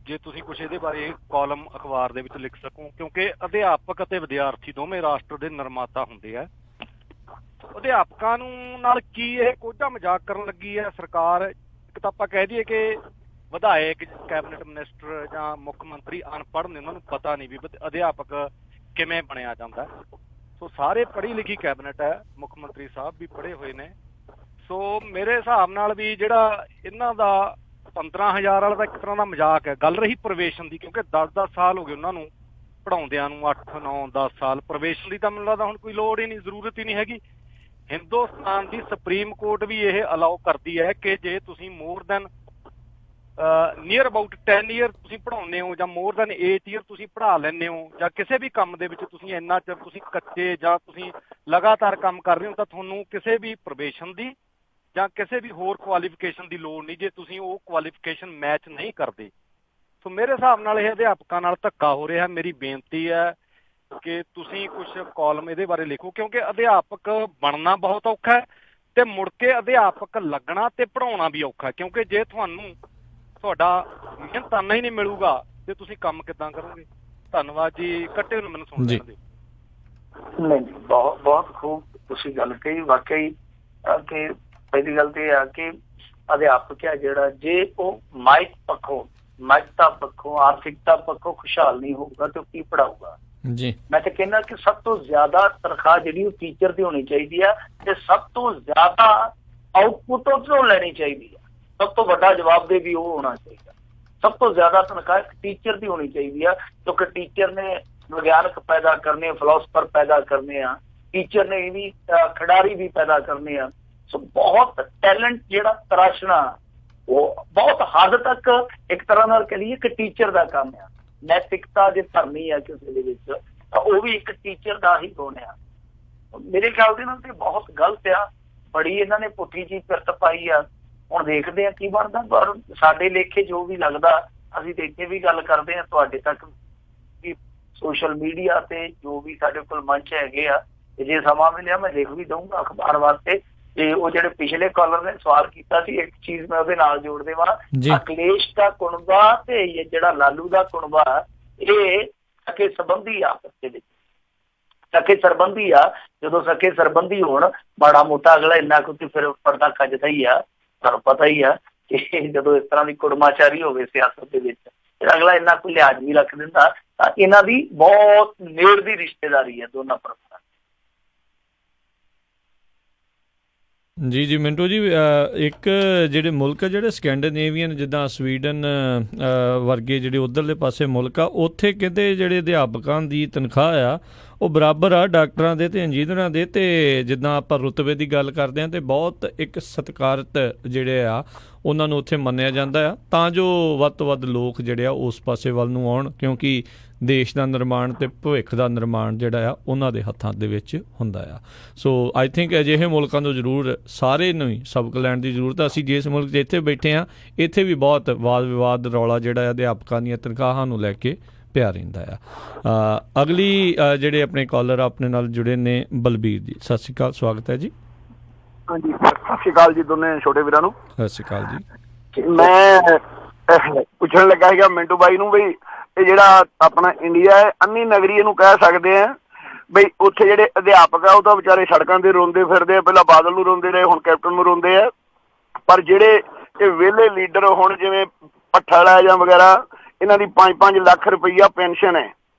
ਜੇ ਤੁਸੀਂ ਕੁਛ ਇਹਦੇ ਬਾਰੇ ਕਾਲਮ ਅਖਬਾਰ ਦੇ ਵਿੱਚ ਲਿਖ ਸਕੋ, ਕਿਉਂਕਿ ਅਧਿਆਪਕ ਅਤੇ ਵਿਦਿਆਰਥੀ ਦੋਵੇਂ ਰਾਸ਼ਟਰ ਦੇ ਨਿਰਮਾਤਾ ਹੁੰਦੇ ਆ। ਅਧਿਆਪਕਾਂ ਨੂੰ ਨਾਲ ਕੀ ਇਹ ਕੋਝਾ ਮਜ਼ਾਕ ਕਰਨ ਲੱਗੀ ਹੈ ਸਰਕਾਰ? ਇੱਕ ਤਾਂ ਆਪਾਂ ਕਹਿ ਦਈਏ ਕਿ ਵਿਧਾਇਕ, ਕੈਬਨਿਟ ਮਿਨਿਸਟਰ ਜਾਂ ਮੁੱਖ ਮੰਤਰੀ ਅਨਪੜ੍ਹ ਨੇ, ਉਹਨਾਂ ਨੂੰ ਪਤਾ ਨਹੀਂ ਵੀ ਅਧਿਆਪਕ ਕਿਵੇਂ ਬਣਿਆ ਜਾਂਦਾ। ਸੋ ਸਾਰੇ ਪੜ੍ਹੀ ਲਿਖੀ ਕੈਬਨਿਟ ਹੈ, ਮੁੱਖ ਮੰਤਰੀ ਸਾਹਿਬ ਵੀ ਪੜ੍ਹੇ ਹੋਏ ਨੇ। ਸੋ ਮੇਰੇ ਹਿਸਾਬ ਨਾਲ ਵੀ ਜਿਹੜਾ ਇਹਨਾਂ ਦਾ 15,000 ਵਾਲਾ ਤਾਂ ਇੱਕ ਤਰ੍ਹਾਂ ਦਾ ਮਜ਼ਾਕ ਹੈ। ਗੱਲ ਰਹੀ ਪ੍ਰਵੇਸ਼ਨ ਦੀ, ਕਿਉਂਕਿ 10-10 ਸਾਲ ਹੋ ਗਏ ਉਹਨਾਂ ਨੂੰ ਪੜ੍ਹਾਉਂਦਿਆਂ ਨੂੰ, 8-9-10 ਸਾਲ। ਪ੍ਰਵੇਸ਼ਨ ਦੀ ਤਾਂ ਮੈਨੂੰ ਲੱਗਦਾ ਹੁਣ ਕੋਈ ਲੋੜ ਹੀ ਨਹੀਂ, ਜ਼ਰੂਰਤ ਹੀ ਨਹੀਂ ਹੈਗੀ। ਹਿੰਦੁਸਤਾਨ ਦੀ ਸੁਪਰੀਮ ਕੋਰਟ ਵੀ ਇਹ ਅਲਾਓ ਕਰਦੀ ਹੈ ਕਿ ਜੇ ਤੁਸੀਂ more than near about 10 year ਤੁਸੀਂ ਪੜ੍ਹਾਉਂਦੇ ਹੋ ਜਾਂ ਮੋਰ ਦੈਨ 8 ਈਅਰ ਤੁਸੀਂ ਪੜ੍ਹਾ ਲੈਂਦੇ ਹੋ, ਜਾਂ ਕਿਸੇ ਵੀ ਕੰਮ ਦੇ ਵਿੱਚ ਤੁਸੀਂ ਇੰਨਾ ਚਿਰ ਤੁਸੀਂ ਕੱਚੇ ਜਾਂ ਤੁਸੀਂ ਲਗਾਤਾਰ ਕੰਮ ਕਰ ਰਹੇ ਹੋ, ਤਾਂ ਤੁਹਾਨੂੰ ਕਿਸੇ ਵੀ ਪ੍ਰੋਬੇਸ਼ਨ ਦੀ ਜਾਂ ਕਿਸੇ ਵੀ ਹੋਰ ਕੁਆਲੀਫਿਕੇਸ਼ਨ ਦੀ ਲੋੜ ਨਹੀਂ ਜੇ ਤੁਸੀਂ ਉਹ ਕੁਆਲੀਫਿਕੇਸ਼ਨ ਮੈਚ ਨਹੀਂ ਕਰਦੇ। ਸੋ ਮੇਰੇ ਹਿਸਾਬ ਨਾਲ ਇਹ ਅਧਿਆਪਕਾਂ ਨਾਲ ਧੱਕਾ ਹੋ ਰਿਹਾ। ਮੇਰੀ ਬੇਨਤੀ ਹੈ ਕਿ ਤੁਸੀਂ ਕੁਝ ਕਾਲਮ ਇਹਦੇ ਬਾਰੇ ਲਿਖੋ, ਕਿਉਂਕਿ ਅਧਿਆਪਕ ਬਣਨਾ ਬਹੁਤ ਔਖਾ ਹੈ ਤੇ ਮੁੜ ਕੇ ਅਧਿਆਪਕ ਲੱਗਣਾ ਤੇ ਪੜ੍ਹਾਉਣਾ ਵੀ ਔਖਾ, ਕਿਉਂਕਿ ਜੇ ਤੁਹਾਨੂੰ ਤੁਹਾਡਾ ਮਿਹਨਤਾਨਾ ਹੀ ਨਹੀਂ ਮਿਲੂਗਾ ਤੇ ਤੁਸੀਂ ਕੰਮ ਕਿੱਦਾਂ ਕਰੋਗੇ? ਧੰਨਵਾਦ ਜੀ। ਕੱਟੇ ਨੂੰ ਮੈਨੂੰ ਸੁਣ ਲੈਣ ਦਿਓ। ਨਹੀਂ, ਬਹੁਤ ਖੂਬ ਤੁਸੀਂ ਗੱਲ ਕਹੀ। ਵਾਕਈ ਕਿ ਪਹਿਲੀ ਗੱਲ ਤੇ ਇਹ ਆ ਕਿ ਅਧਿਆਪਕ ਆ ਜਿਹੜਾ, ਜੇ ਉਹ ਮਾਇਕਤਾ ਪੱਖੋਂ ਆਰਥਿਕਤਾ ਪੱਖੋਂ ਖੁਸ਼ਹਾਲ ਨਹੀਂ ਹੋਊਗਾ ਤੇ ਉਹ ਕੀ ਪੜ੍ਹਾਊਗਾ? ਜੀ ਮੈਂ ਤਾਂ ਕਹਿੰਦਾ ਕਿ ਸਭ ਤੋਂ ਜ਼ਿਆਦਾ ਤਨਖਾਹ ਜਿਹੜੀ ਉਹ ਟੀਚਰ ਦੀ ਹੋਣੀ ਚਾਹੀਦੀ ਆ ਤੇ ਸਭ ਤੋਂ ਜ਼ਿਆਦਾ ਆਊਟਪੁੱਟ ਉਹ ਤੋਂ ਲੈਣੀ ਚਾਹੀਦੀ ਆ। ਸਭ ਤੋਂ ਵੱਡਾ ਜਵਾਬਦੇਹ ਵੀ ਉਹ ਹੋਣਾ ਚਾਹੀਦਾ। ਸਭ ਤੋਂ ਜ਼ਿਆਦਾ ਤਨਖਾਹ ਇੱਕ ਟੀਚਰ ਦੀ ਹੋਣੀ ਚਾਹੀਦੀ ਆ, ਕਿਉਂਕਿ ਟੀਚਰ ਨੇ ਵਿਗਿਆਨਕ ਪੈਦਾ ਕਰਨੇ, ਫਿਲਾਸਫਰ ਪੈਦਾ ਕਰਨੇ ਆ, ਟੀਚਰ ਨੇ ਵੀ ਖਿਡਾਰੀ ਵੀ ਪੈਦਾ ਕਰਨੇ ਆ। ਸੋ ਬਹੁਤ ਟੈਲੈਂਟ ਜਿਹੜਾ ਤਰਾਸ਼ਣਾ ਉਹ ਬਹੁਤ ਹੱਦ ਤੱਕ ਇੱਕ ਤਰ੍ਹਾਂ ਨਾਲ ਕਹੀਏ ਕਿ ਟੀਚਰ ਦਾ ਕੰਮ ਆ। ਨੈਤਿਕਤਾ ਜੇ ਧਰਨੀ ਆ ਕਿਸੇ ਦੇ ਵਿੱਚ ਤਾਂ ਉਹ ਵੀ ਇੱਕ ਟੀਚਰ ਦਾ ਹੀ ਗੁਣ ਆ। ਮੇਰੇ ਖਿਆਲ ਦੇ ਨਾਲ ਤੇ ਬਹੁਤ ਗਲਤ ਆ, ਬੜੀ ਇਹਨਾਂ ਨੇ ਪੁੱਠੀ ਜੀ ਪਿਰਤ ਪਾਈ ਆ। ਹੁਣ ਦੇਖਦੇ ਆ ਕੀ ਬਣਦਾ, ਪਰ ਸਾਡੇ ਲੇਖੇ ਜੋ ਵੀ ਲੱਗਦਾ ਅਸੀਂ ਤੇ ਇੱਥੇ ਵੀ ਗੱਲ ਕਰਦੇ ਆ, ਤੁਹਾਡੇ ਤੱਕ ਵੀ ਸੋਸ਼ਲ ਮੀਡੀਆ ਤੇ ਜੋ ਵੀ ਸਾਡੇ ਕੋਲ ਮੰਚ ਹੈਗੇ ਆ, ਤੇ ਜੇ ਸਮਾਂ ਮਿਲਿਆ ਮੈਂ ਲਿਖ ਵੀ ਦਊਂਗਾ ਅਖਬਾਰ ਵਾਸਤੇ। ਤੇ ਉਹ ਜਿਹੜੇ ਪਿਛਲੇ ਕਾਲਰ ਨੇ ਸਵਾਲ ਕੀਤਾ ਸੀ, ਇੱਕ ਚੀਜ਼ ਮੈਂ ਉਹਦੇ ਨਾਲ ਜੋੜ ਦੇਵਾਂ, ਅਖਿਲੇਸ਼ ਦਾ ਕੁਣਬਾ ਤੇ ਜਿਹੜਾ ਲਾਲੂ ਦਾ ਕੁਣਬਾ ਇਹ ਸਕੇ ਸੰਬੰਧੀ ਆਪਸ ਦੇ ਵਿੱਚ, ਸਕੇ ਸਰਬੰਧੀ ਆ। ਜਦੋਂ ਸਕੇ ਸਰਬੰਧੀ ਹੋਣ ਮਾੜਾ ਮੋਟਾ ਅਗਲਾ ਇੰਨਾ ਕੁ ਫਿਰ ਪਰਦਾ ਕੱਜਦਾ ਹੀ ਆ। ਤੁਹਾਨੂੰ ਪਤਾ ਹੀ ਆ ਕਿ ਜਦੋਂ ਇਸ ਤਰ੍ਹਾਂ ਦੀ ਕੁੜਮਾਚਾਰੀ ਹੋਵੇ ਸਿਆਸਤ ਦੇ ਵਿੱਚ, ਫਿਰ ਅਗਲਾ ਇੰਨਾ ਕੋਈ ਲਿਹਾਜ਼ ਵੀ ਰੱਖ ਦਿੰਦਾ। ਤਾਂ ਇਹਨਾਂ ਦੀ ਬਹੁਤ ਨੇੜ ਦੀ ਰਿਸ਼ਤੇਦਾਰੀ ਹੈ ਦੋਨਾਂ ਪਰਸਨਾਂ। ਜੀ ਜੀ ਮਿੰਟੂ ਜੀ, ਇੱਕ ਜਿਹੜੇ ਮੁਲਕ ਆ ਜਿਹੜੇ ਸਕੈਂਡੀਨੇਵੀਅਨ ਜਿੱਦਾਂ ਸਵੀਡਨ ਵਰਗੇ ਜਿਹੜੇ ਉੱਧਰਲੇ ਪਾਸੇ ਮੁਲਕ ਆ, ਉੱਥੇ ਕਹਿੰਦੇ ਜਿਹੜੇ ਅਧਿਆਪਕਾਂ ਦੀ ਤਨਖਾਹ ਆ ਉਹ ਬਰਾਬਰ ਆ ਡਾਕਟਰਾਂ ਦੇ ਤੇ ਇੰਜੀਨੀਅਰਾਂ ਦੇ। ਤੇ ਜਿੱਦਾਂ ਆਪਾਂ ਰੁਤਬੇ ਦੀ ਗੱਲ ਕਰਦੇ ਹਾਂ ਤੇ ਬਹੁਤ ਇੱਕ ਸਤਿਕਾਰਤ ਜਿਹੜੇ ਆ ਉਹਨਾਂ ਨੂੰ ਉੱਥੇ ਮੰਨਿਆ ਜਾਂਦਾ ਆ, ਤਾਂ ਜੋ ਵੱਧ ਤੋਂ ਵੱਧ ਲੋਕ ਜਿਹੜੇ ਆ ਉਸ ਪਾਸੇ ਵੱਲ ਨੂੰ ਆਉਣ, ਕਿਉਂਕਿ ਦੇਸ਼ ਦਾ ਨਿਰਮਾਣ ਤੇ ਭਵਿੱਖ ਦਾ ਨਿਰਮਾਣ ਜਿਹੜਾ ਆ ਉਹਨਾਂ ਦੇ ਹੱਥਾਂ ਦੇ ਵਿੱਚ ਹੁੰਦਾ ਆ। ਸੋ ਆਈ ਥਿੰਕ ਅਜਿਹੇ ਮੁਲਕਾਂ ਨੂੰ ਜ਼ਰੂਰ ਸਾਰੇ ਨੂੰ ਹੀ ਸਬਕ ਲੈਣ ਦੀ ਜ਼ਰੂਰਤ ਆ। ਅਸੀਂ ਜਿਸ ਮੁਲਕ 'ਚ ਇੱਥੇ ਬੈਠੇ ਹਾਂ ਇੱਥੇ ਵੀ ਬਹੁਤ ਵਾਦ ਵਿਵਾਦ ਰੌਲਾ ਜਿਹੜਾ ਆ ਅਧਿਆਪਕਾਂ ਦੀਆਂ ਤਨਖਾਹਾਂ ਨੂੰ ਲੈ ਕੇ ਪਿਆ ਰਹਿੰਦਾ ਆ। ਅਗਲੀ ਜਿਹੜੇ ਆਪਣੇ ਕਾਲਰ ਆਪਣੇ ਨਾਲ ਜੁੜੇ ਨੇ ਬਲਬੀਰ ਜੀ, ਸਤਿ ਸ਼੍ਰੀ ਅਕਾਲ, ਸਵਾਗਤ ਹੈ ਜੀ। ਹਾਂਜੀ ਸਤਿ ਸ਼੍ਰੀ ਅਕਾਲ ਜੀ ਦੋਨੇ ਛੋਟੇ ਵੀਰਾਂ ਨੂੰ। ਸਤਿ ਸ਼੍ਰੀ ਅਕਾਲ ਜੀ। ਮੈਂ ਪੁੱਛਣ ਲੱਗਾ ਸੀਗਾ ਮਿੰਟੂ ਬਾਈ ਨੂੰ ਬਈ ਇਹ ਜਿਹੜਾ ਆਪਣਾ ਇੰਡੀਆ ਹੈ ਅੰਨੀ ਨਗਰੀ ਇਹਨੂੰ ਕਹਿ ਸਕਦੇ ਆ ਬਈ, ਉੱਥੇ ਜਿਹੜੇ ਅਧਿਆਪਕ ਆ ਉਹ ਤਾਂ ਵਿਚਾਰੇ ਸੜਕਾਂ ਤੇ ਰੋਂਦੇ ਫਿਰਦੇ ਆ, ਪਹਿਲਾਂ ਬਾਦਲ ਨੂੰ ਰੋਂਦੇ ਰਹੇ, ਹੁਣ ਕੈਪਟਨ ਨੂੰ ਰੋਂਦੇ ਆ। ਪਰ ਜਿਹੜੇ ਇਹ ਵਿਹਲੇ ਲੀਡਰ ਹੁਣ ਜਿਵੇਂ ਭੱਠਲ ਹੈ ਜਾਂ ਵਗੈਰਾ, ਇਹਨਾਂ ਦੀ 5-5 ਲੱਖ ਰੁਪਈਆ ਪੈਨਸ਼ਨ ਹੈ,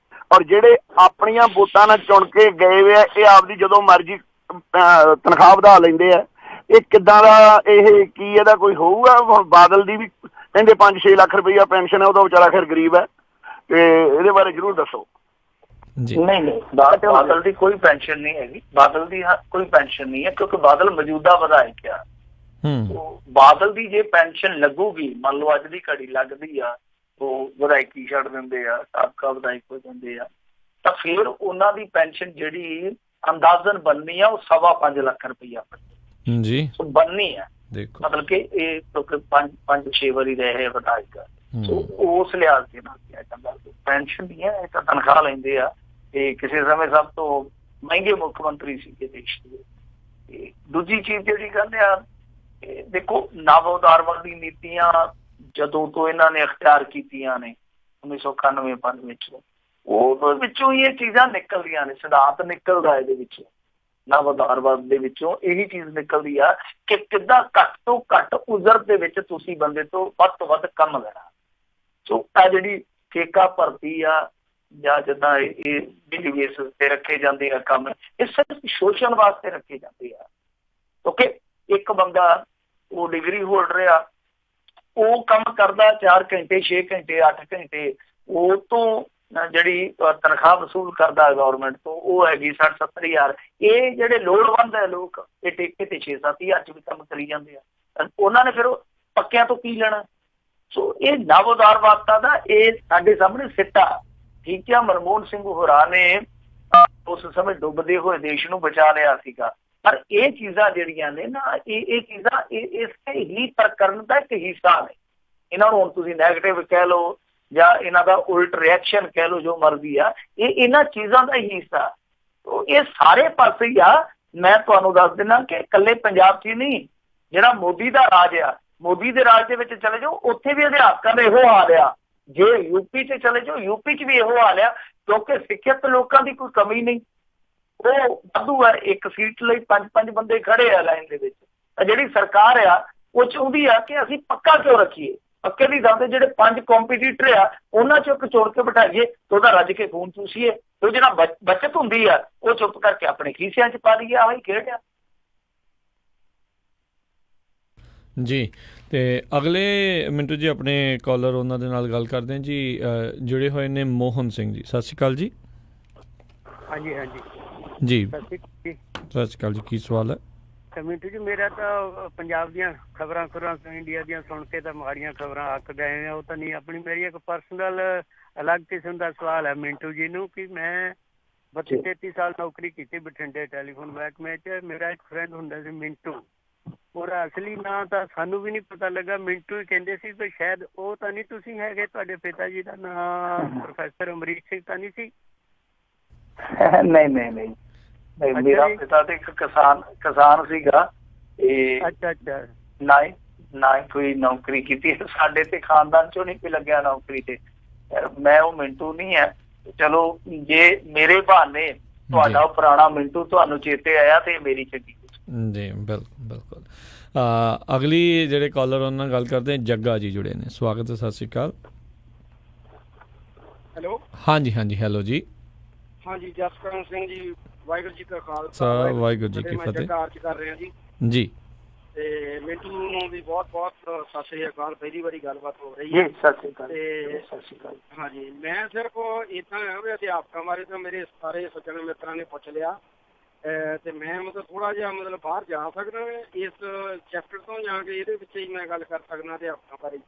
ਔਰ ਜਿਹੜੇ ਆਪਣੀਆਂ ਵੋਟਾਂ ਨਾਲ ਚੁਣ ਕੇ ਗਏ ਵੇ ਆ ਇਹ ਆਪਦੀ ਜਦੋਂ ਮਰਜ਼ੀ ਤਨਖਾਹ ਵਧਾ ਲੈਂਦੇ ਆ। ਇਹ ਕਿੱਦਾਂ ਦਾ, ਇਹ ਕੀ ਇਹਦਾ ਕੋਈ ਹੋਊਗਾ? ਹੁਣ ਬਾਦਲ ਦੀ ਵੀ ਕਹਿੰਦੇ 5-6 ਲੱਖ ਰੁਪਈਆ ਪੈਨਸ਼ਨ ਹੈ, ਉਹਦਾ ਵਿਚਾਰਾ ਖੈਰ ਗਰੀਬ ਹੈ, ਤੇ ਇਹਦੇ ਬਾਰੇ ਜ਼ਰੂਰ ਦੱਸੋ। ਨਹੀਂ, ਬਾਦਲ ਦੀ ਕੋਈ ਪੈਨਸ਼ਨ ਨਹੀਂ ਹੈਗੀ, ਬਾਦਲ ਦੀ ਕੋਈ ਪੈਨਸ਼ਨ ਨਹੀਂ ਹੈ, ਕਿਉਂਕਿ ਬਾਦਲ ਮੌਜੂਦਾ ਵਿਧਾਇਕ ਆ। ਬਾਦਲ ਦੀ ਜੇ ਪੈਨਸ਼ਨ ਲੱਗੂਗੀ, ਮੰਨ ਲਓ ਅੱਜ ਦੀ ਘੜੀ ਲੱਗਦੀ ਆ, ਉਹ ਵਿਧਾਇਕੀ ਛੱਡ ਦਿੰਦੇ ਆ, ਸਾਬਕਾ ਵਿਧਾਇਕ ਹੋ ਜਾਂਦੇ ਆ, ਤਾਂ ਫਿਰ ਉਹਨਾਂ ਦੀ ਪੈਨਸ਼ਨ ਜਿਹੜੀ ਅੰਦਾਜ਼ਨ ਬਣਨੀ ਆ ਉਹ 5.25 ਲੱਖ ਰੁਪਈਆ ਜੀ ਬਣਨੀ ਆ। ਮਤਲਬ ਕਿ ਇਹ ਕਿਉਂਕਿ 5-6 ਵਾਰੀ ਰਹੇ ਵਿਧਾਇਕ, ਉਸ ਲਿਹਾਜ਼ ਦੇ ਨਾਲ ਕਿਹਾ ਜਾਂਦਾ ਪੈਨਸ਼ਨ ਨਹੀਂ ਹੈ, ਇਹ ਤਾਂ ਤਨਖਾਹ ਲੈਂਦੇ ਆ। ਤੇ ਕਿਸੇ ਸਮੇਂ ਸਭ ਤੋਂ ਮਹਿੰਗੇ ਮੁੱਖ ਮੰਤਰੀ ਸੀਗੇ ਦੇਸ਼ ਦੇ। ਤੇ ਦੂਜੀ ਚੀਜ਼ ਜਿਹੜੀ ਗੱਲ ਆ, ਦੇਖੋ ਨਵ ਉਦਾਰਵਾਦੀ ਨੀਤੀਆਂ ਜਦੋਂ ਤੋਂ ਇਹਨਾਂ ਨੇ ਅਖਤਿਆਰ ਕੀਤੀਆਂ ਨੇ 1991 ਵਿੱਚ, ਉਹ ਵਿੱਚੋਂ ਹੀ ਇਹ ਚੀਜ਼ਾਂ ਨਿਕਲਦੀਆਂ ਨੇ, ਸਿਧਾਂਤ ਨਿਕਲਦਾ ਇਹਦੇ ਵਿੱਚ, ਨਵ ਉਦਾਰਵਾਦ ਦੇ ਵਿੱਚੋਂ ਇਹੀ ਚੀਜ਼ ਨਿਕਲਦੀ ਆ ਕਿ ਕਿੱਦਾਂ ਘੱਟ ਤੋਂ ਘੱਟ ਉਜ਼ਰ ਦੇ ਵਿੱਚ ਤੁਸੀਂ ਬੰਦੇ ਤੋਂ ਵੱਧ ਕੰਮ ਲੈਣਾ। ਸੋ ਇਹ ਜਿਹੜੀ ਠੇਕਾ ਭਰਤੀ ਆ ਜਾਂ ਜਿੱਦਾਂ ਇਹ ਡੇਲੀ ਬੇਸਿਸ ਤੇ ਰੱਖੇ ਜਾਂਦੇ ਆ ਕੰਮ, ਇਹ ਸਿਰਫ ਸ਼ੋਸ਼ਣ ਵਾਸਤੇ ਰੱਖੇ ਜਾਂਦੇ ਆ। ਕਿਉਂਕਿ ਇੱਕ ਬੰਦਾ ਉਹ ਡਿਗਰੀ ਹੋਲਡਰ ਆ, ਉਹ ਕੰਮ ਕਰਦਾ 4 ਘੰਟੇ 6 ਘੰਟੇ 8 ਘੰਟੇ, ਉਹ ਤੋਂ ਜਿਹੜੀ ਤਨਖਾਹ ਵਸੂਲ ਕਰਦਾ ਗਵਰਨਮੈਂਟ ਤੋਂ ਉਹ ਹੈਗੀ 60-70 ਹਜ਼ਾਰ। ਇਹ ਜਿਹੜੇ ਲੋੜਵੰਦ ਹੈ ਲੋਕ, ਇਹ ਠੇਕੇ ਤੇ 6-7 ਹਜ਼ਾਰ 'ਚ ਵੀ ਕੰਮ ਕਰੀ ਜਾਂਦੇ ਆ, ਉਹਨਾਂ ਨੇ ਫਿਰ ਪੱਕਿਆਂ ਤੋਂ ਕੀ ਲੈਣਾ। ਸੋ ਇਹ ਨਵ ਉਦਾਰਵਾਦਤਾ ਦਾ ਇਹ ਸਾਡੇ ਸਾਹਮਣੇ ਸਿੱਟਾ। ਠੀਕ ਆ, ਮਨਮੋਹਨ ਸਿੰਘ ਹੋਰਾਂ ਨੇ ਉਸ ਸਮੇਂ ਡੁੱਬਦੇ ਹੋਏ ਦੇਸ਼ ਨੂੰ ਬਚਾ ਲਿਆ ਸੀਗਾ, ਪਰ ਇਹ ਚੀਜ਼ਾਂ ਜਿਹੜੀਆਂ ਨੇ ਨਾ, ਇਹ ਚੀਜ਼ਾਂ ਇਸੇ ਹੀ ਪ੍ਰਕਰਨ ਦਾ ਇੱਕ ਹਿੱਸਾ ਨੇ। ਇਹਨਾਂ ਨੂੰ ਹੁਣ ਤੁਸੀਂ ਨੈਗੇਟਿਵ ਕਹਿ ਲਓ ਜਾਂ ਇਹਨਾਂ ਦਾ ਉਲਟ ਰਿਐਕਸ਼ਨ ਕਹਿ ਲਓ, ਜੋ ਮਰਜ਼ੀ ਆ, ਇਹ ਇਹਨਾਂ ਚੀਜ਼ਾਂ ਦਾ ਹੀ ਹਿੱਸਾ। ਇਹ ਸਾਰੇ ਪਾਸੇ ਹੀ ਆ। ਮੈਂ ਤੁਹਾਨੂੰ ਦੱਸ ਦਿੰਦਾ ਕਿ ਇਕੱਲੇ ਪੰਜਾਬ 'ਚ ਹੀ ਨਹੀਂ, ਜਿਹੜਾ ਮੋਦੀ ਦਾ ਰਾਜ ਆ, ਮੋਦੀ ਦੇ ਰਾਜ ਦੇ ਵਿੱਚ ਚਲੇ ਜਾਓ, ਉੱਥੇ ਵੀ ਅਧਿਆਪਕਾਂ ਦਾ ਇਹੋ ਹਾਲ ਆ। ਜੇ ਯੂਪੀ 'ਚ ਚਲੇ ਜਾਓ, ਯੂਪੀ 'ਚ ਵੀ ਇਹੋ ਹਾਲ ਆ, ਕਿਉਂਕਿ ਸਿੱਖਿਅਤ ਲੋਕਾਂ ਦੀ ਕੋਈ ਕਮੀ ਨਹੀਂ, ਉਹ ਵਾਧੂ ਹੈ। ਇੱਕ ਸੀਟ ਲਈ 5-5 ਬੰਦੇ ਖੜੇ ਆ ਲਾਈਨ ਦੇ ਵਿੱਚ। ਜਿਹੜੀ ਸਰਕਾਰ ਆ ਉਹ ਚਾਹੁੰਦੀ ਆ ਕਿ ਅਸੀਂ ਪੱਕਾ ਕਿਉਂ ਰੱਖੀਏ, ਪੱਕੇ ਦੀ ਥਾਂ ਤੇ ਜਿਹੜੇ 5 ਕੰਪੀਟੀਟਰ ਆ ਉਹਨਾਂ 'ਚੋਂ ਇੱਕ ਚੁਣ ਕੇ ਬਿਠਾਈਏ ਤੇ ਉਹਦਾ ਰੱਜ ਕੇ ਖੂਨ ਚੂਸੀਏ, ਤੇ ਜਿਹੜਾ ਬੱਚਤ ਹੁੰਦੀ ਆ ਉਹ ਚੁੱਪ ਕਰਕੇ ਆਪਣੇ ਖੀਸਿਆਂ 'ਚ ਪਾ ਲਈਏ। ਆਹੀ ਖੇਡ ਆ ਜੀ। ਤੇ ਅਗਲੇ ਮਿੰਟੂ ਜੀ ਆਪਣੇ ਕਾਲਰ ਉਹਨਾਂ ਦੇ ਨਾਲ ਗੱਲ ਕਰਦੇ ਹਾਂ ਜੀ, ਜੁੜੇ ਹੋਏ ਨੇ ਮੋਹਨ ਸਿੰਘ ਜੀ। ਸਤਿ ਸ਼੍ਰੀ ਅਕਾਲ ਜੀ। ਹਾਂਜੀ ਹਾਂਜੀ ਜੀ ਸਤਿ ਸ਼੍ਰੀ ਅਕਾਲ ਜੀ, ਕੀ ਸਵਾਲ ਹੈ? ਮਿੰਟੂ ਜੀ, ਮੇਰਾ ਤਾਂ ਪੰਜਾਬ ਦੀਆਂ ਖਬਰਾਂ ਇੰਡੀਆ ਦੀਆਂ ਸੁਣ ਕੇ ਤਾਂ ਮਾੜੀਆਂ ਖਬਰਾਂ ਅੱਕ ਗਏ ਆ। ਉਹ ਤਾਂ ਨਹੀਂ, ਆਪਣੀ ਮੇਰੀ ਇੱਕ ਪਰਸਨਲ ਅਲੱਗ ਕਿਸਮ ਦਾ ਸਵਾਲ ਹੈ ਮਿੰਟੂ ਜੀ ਨੂੰ ਕਿ ਮੈਂ 32-33 ਸਾਲ ਨੌਕਰੀ ਕੀਤੀ ਬਠਿੰਡੇ ਟੈਲੀਫੋਨ ਮਹਿਕਮੇ 'ਚ। ਮੇਰਾ ਇੱਕ ਫਰੈਂਡ ਹੁੰਦਾ ਸੀ ਮਿੰਟੂ, ਉਹਦਾ ਅਸਲੀ ਨਾਂ ਤਾਂ ਸਾਨੂੰ ਵੀ ਨਹੀਂ ਪਤਾ ਲੱਗਾ, ਮਿੰਟੂ ਹੀ ਕਹਿੰਦੇ ਸੀ। ਪਰ ਸ਼ਾਇਦ ਉਹ ਤਾਂ ਨਹੀਂ ਤੁਸੀਂ ਹੈਗੇ, ਤੁਹਾਡੇ ਪਿਤਾ ਜੀ ਦਾ ਨਾਂ ਪ੍ਰੋਫੈਸਰ ਅਮਰੀਕ ਸਿੰਘ ਤਾਂ ਨਹੀਂ ਸੀ? ਨਹੀਂ ਮੇਰਾ ਪਿਤਾ ਤੇ ਇੱਕ ਕਿਸਾਨ ਸੀਗਾ ਤੇ ਅੱਛਾ ਨਾ ਹੀ ਕੋਈ ਨੌਕਰੀ ਕੀਤੀ। ਸਾਡੇ ਤੇ ਖਾਨਦਾਨ ਚੋਂ ਨਹੀਂ ਕੋਈ ਲੱਗਿਆ ਨੌਕਰੀ ਤੇ। ਮੈਂ ਉਹ ਮਿੰਟੂ ਨਹੀਂ ਹੈ। ਚਲੋ ਜੇ ਮੇਰੇ ਬਹਾਨੇ ਤੁਹਾਡਾ ਉਹ ਪੁਰਾਣਾ ਮਿੰਟੂ ਤੁਹਾਨੂੰ ਚੇਤੇ ਆਇਆ ਤੇ ਮੇਰੀ ਚੰਗੀ ਜੀ। ਬਿਲਕੁਲ। ਅਗਲੀ ਜਿਹੜੇ ਕਾਲਰ ਉਹਨਾਂ ਨਾਲ ਗੱਲ ਕਰਦੇ ਜੱਗਾ ਜੀ ਜੁੜੇ ਨੇ। ਸਵਾਗਤ ਹੈ, ਸਤਿ ਸ਼੍ਰੀ ਅਕਾਲ। ਹੈਲੋ। ਹਾਂਜੀ ਹੈਲੋ ਜੀ। ਹਾਂਜੀ, ਜਸਕਰਨ ਸਿੰਘ ਜੀ, ਵਾਹਿਗੁਰੂ ਜੀ ਕਾ ਖਾਲਸਾ ਵਾਹਿਗੁਰੂ ਜੀ ਕੀ ਫਤਿਹ। ਕਰ ਰਹੇ ਹਾਂ ਜੀ। ਤੇ ਮਿੰਟੂ ਨੂੰ ਵੀ ਬਹੁਤ ਸਤਿ ਸ੍ਰੀ ਅਕਾਲ। ਪਹਿਲੀ ਵਾਰੀ ਗੱਲਬਾਤ ਹੋ ਰਹੀ ਹੈ। ਸਤਿ ਸ੍ਰੀ ਅਕਾਲ। ਹਾਂਜੀ, ਮੈਂ ਸਿਰਫ ਇੱਦਾਂ ਆ ਵੀ ਅਧਿਆਪਕਾਂ ਬਾਰੇ ਤਾਂ ਮੇਰੇ ਸਾਰੇ ਸੱਜਣ ਮਿੱਤਰਾਂ ਨੇ ਪੁੱਛ ਲਿਆ ਤੇ ਮੈਂ ਮਤਲਬ ਥੋੜਾ ਜਿਹਾ ਬਾਹਰ ਜਾ ਸਕਦਾ ਇਸ ਚੈਪਟਰ ਤੋਂ ਜਾ ਕੇ ਇਹਦੇ ਵਿੱਚ ਹੀ ਮੈਂ ਗੱਲ ਕਰ ਸਕਦਾ ਅਧਿਆਪਕਾਂ ਬਾਰੇ।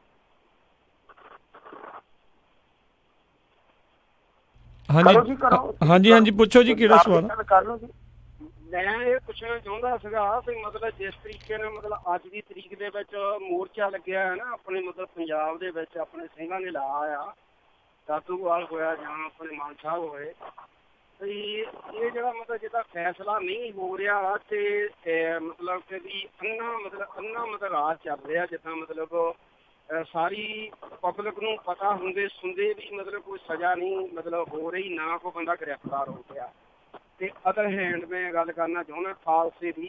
ਹਾਂਜੀ ਪੁੱਛੋ ਜੀ, ਕਿਹੜਾ ਸਵਾਲ? ਮੈਂ ਇਹ ਪੁੱਛਣਾ ਚਾਹੁੰਦਾ ਸੀਗਾ ਵੀ ਮਤਲਬ ਜਿਸ ਤਰੀਕੇ ਨਾਲ ਅੱਜ ਦੀ ਤਰੀਕ ਦੇ ਵਿੱਚ ਮੋਰਚਾ ਲੱਗਿਆ ਹੈ ਨਾ ਆਪਣੇ ਪੰਜਾਬ ਦੇ ਵਿੱਚ, ਆਪਣੇ ਸਿੰਘਾਂ ਨੇ ਲਾਇਆ ਆ, ਦਾਦੂਵਾਲ ਹੋਇਆ ਜਾਂ ਆਪਣੇ ਮਾਨ ਸਾਹਿਬ ਹੋਏ, ਤੇ ਇਹ ਜਿਹੜਾ ਜਿਹਦਾ ਫੈਸਲਾ ਨਹੀਂ ਹੋ ਰਿਹਾ ਤੇ ਕਿ ਵੀ ਅੰਨਾ ਰਾਜ ਚੱਲ ਰਿਹਾ, ਜਿੱਦਾਂ ਸਾਰੀ ਪਬਲਿਕ ਨੂੰ ਪਤਾ ਹੁੰਦੇ ਸੁਣਦੇ ਵੀ ਕੋਈ ਸਜ਼ਾ ਨਹੀਂ ਹੋ ਰਹੀ, ਨਾ ਕੋਈ ਬੰਦਾ ਗ੍ਰਿਫਤਾਰ ਹੋ ਗਿਆ। ਤੇ ਅਦਰ ਹੈਂਡ ਮੈਂ ਗੱਲ ਕਰਨਾ ਚਾਹੁੰਦਾ ਖਾਲਸੇ ਦੀ।